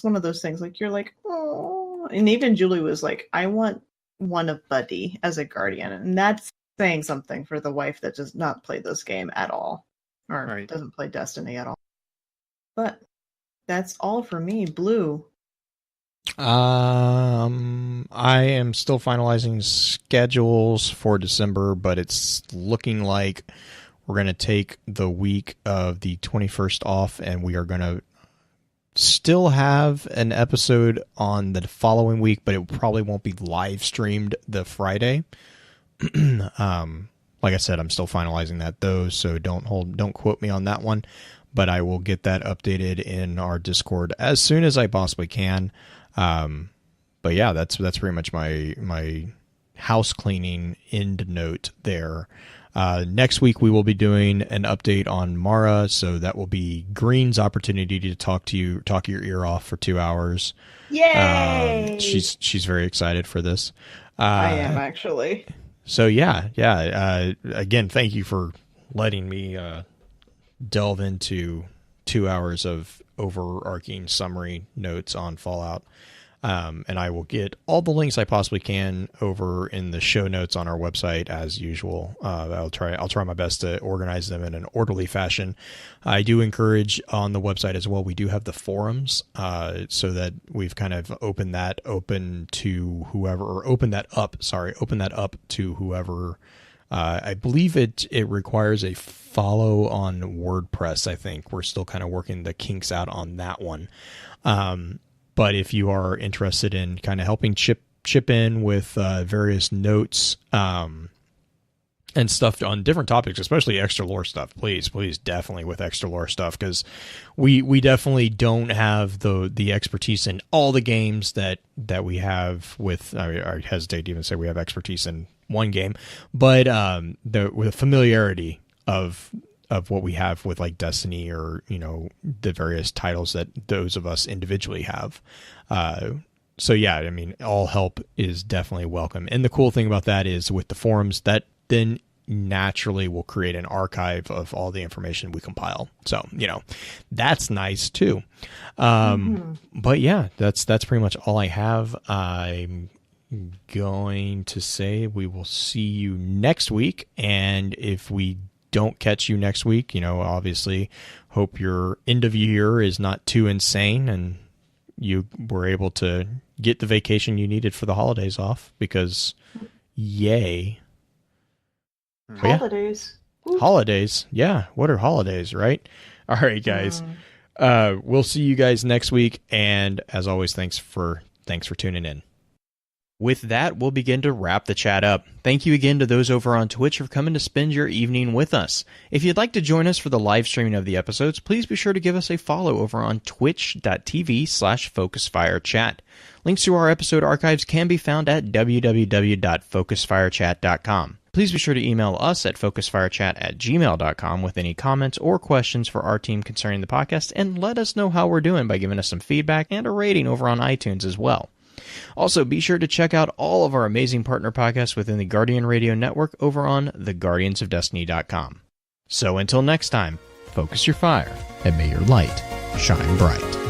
one of those things. Like, you're like, oh. And even Julie was like, I want one of Buddy as a guardian, and that's saying something for the wife that does not play this game at all, or doesn't play Destiny at all. But that's all for me. Blue. I am still finalizing schedules for December, but it's looking like we're going to take the week of the 21st off, and we are going to still have an episode on the following week, but it probably won't be live streamed the Friday. Like I said, I'm still finalizing that though, so don't quote me on that one, but I will get that updated in our Discord as soon as I possibly can. But yeah, that's pretty much my house cleaning end note there. Next week we will be doing an update on Mara, so that will be Green's opportunity to talk your ear off for 2 hours. Yay! She's very excited for this. I am actually. So yeah. Again, thank you for letting me delve into 2 hours of overarching summary notes on Fallout. And I will get all the links I possibly can over in the show notes on our website as usual. I'll try my best to organize them in an orderly fashion. I do encourage on the website as well. We do have the forums, so that we've kind of opened that up to whoever. I believe it requires a follow on WordPress. I think we're still kind of working the kinks out on that one. But if you are interested in kind of helping chip in with various notes and stuff on different topics, especially extra lore stuff, please definitely with extra lore stuff, because we definitely don't have the expertise in all the games that we have with. I hesitate to even say we have expertise in one game, but with the familiarity of what we have with like Destiny or, the various titles that those of us individually have. So yeah, I mean, all help is definitely welcome. And the cool thing about that is with the forums, that then naturally will create an archive of all the information we compile. So, that's nice too. But yeah, that's pretty much all I have. I'm going to say we will see you next week. And if we don't catch you next week, obviously hope your end of year is not too insane and you were able to get the vacation you needed for the holidays off, because yay. Holidays. Yeah. Holidays. Yeah. What are holidays, right? All right, guys. We'll see you guys next week. And as always, thanks for tuning in. With that, we'll begin to wrap the chat up. Thank you again to those over on Twitch for coming to spend your evening with us. If you'd like to join us for the live streaming of the episodes, please be sure to give us a follow over on twitch.tv/focusfirechat. Links to our episode archives can be found at www.focusfirechat.com. Please be sure to email us at focusfirechat@gmail.com with any comments or questions for our team concerning the podcast, and let us know how we're doing by giving us some feedback and a rating over on iTunes as well. Also, be sure to check out all of our amazing partner podcasts within the Guardian Radio Network over on theguardiansofdestiny.com. So until next time, focus your fire, and may your light shine bright.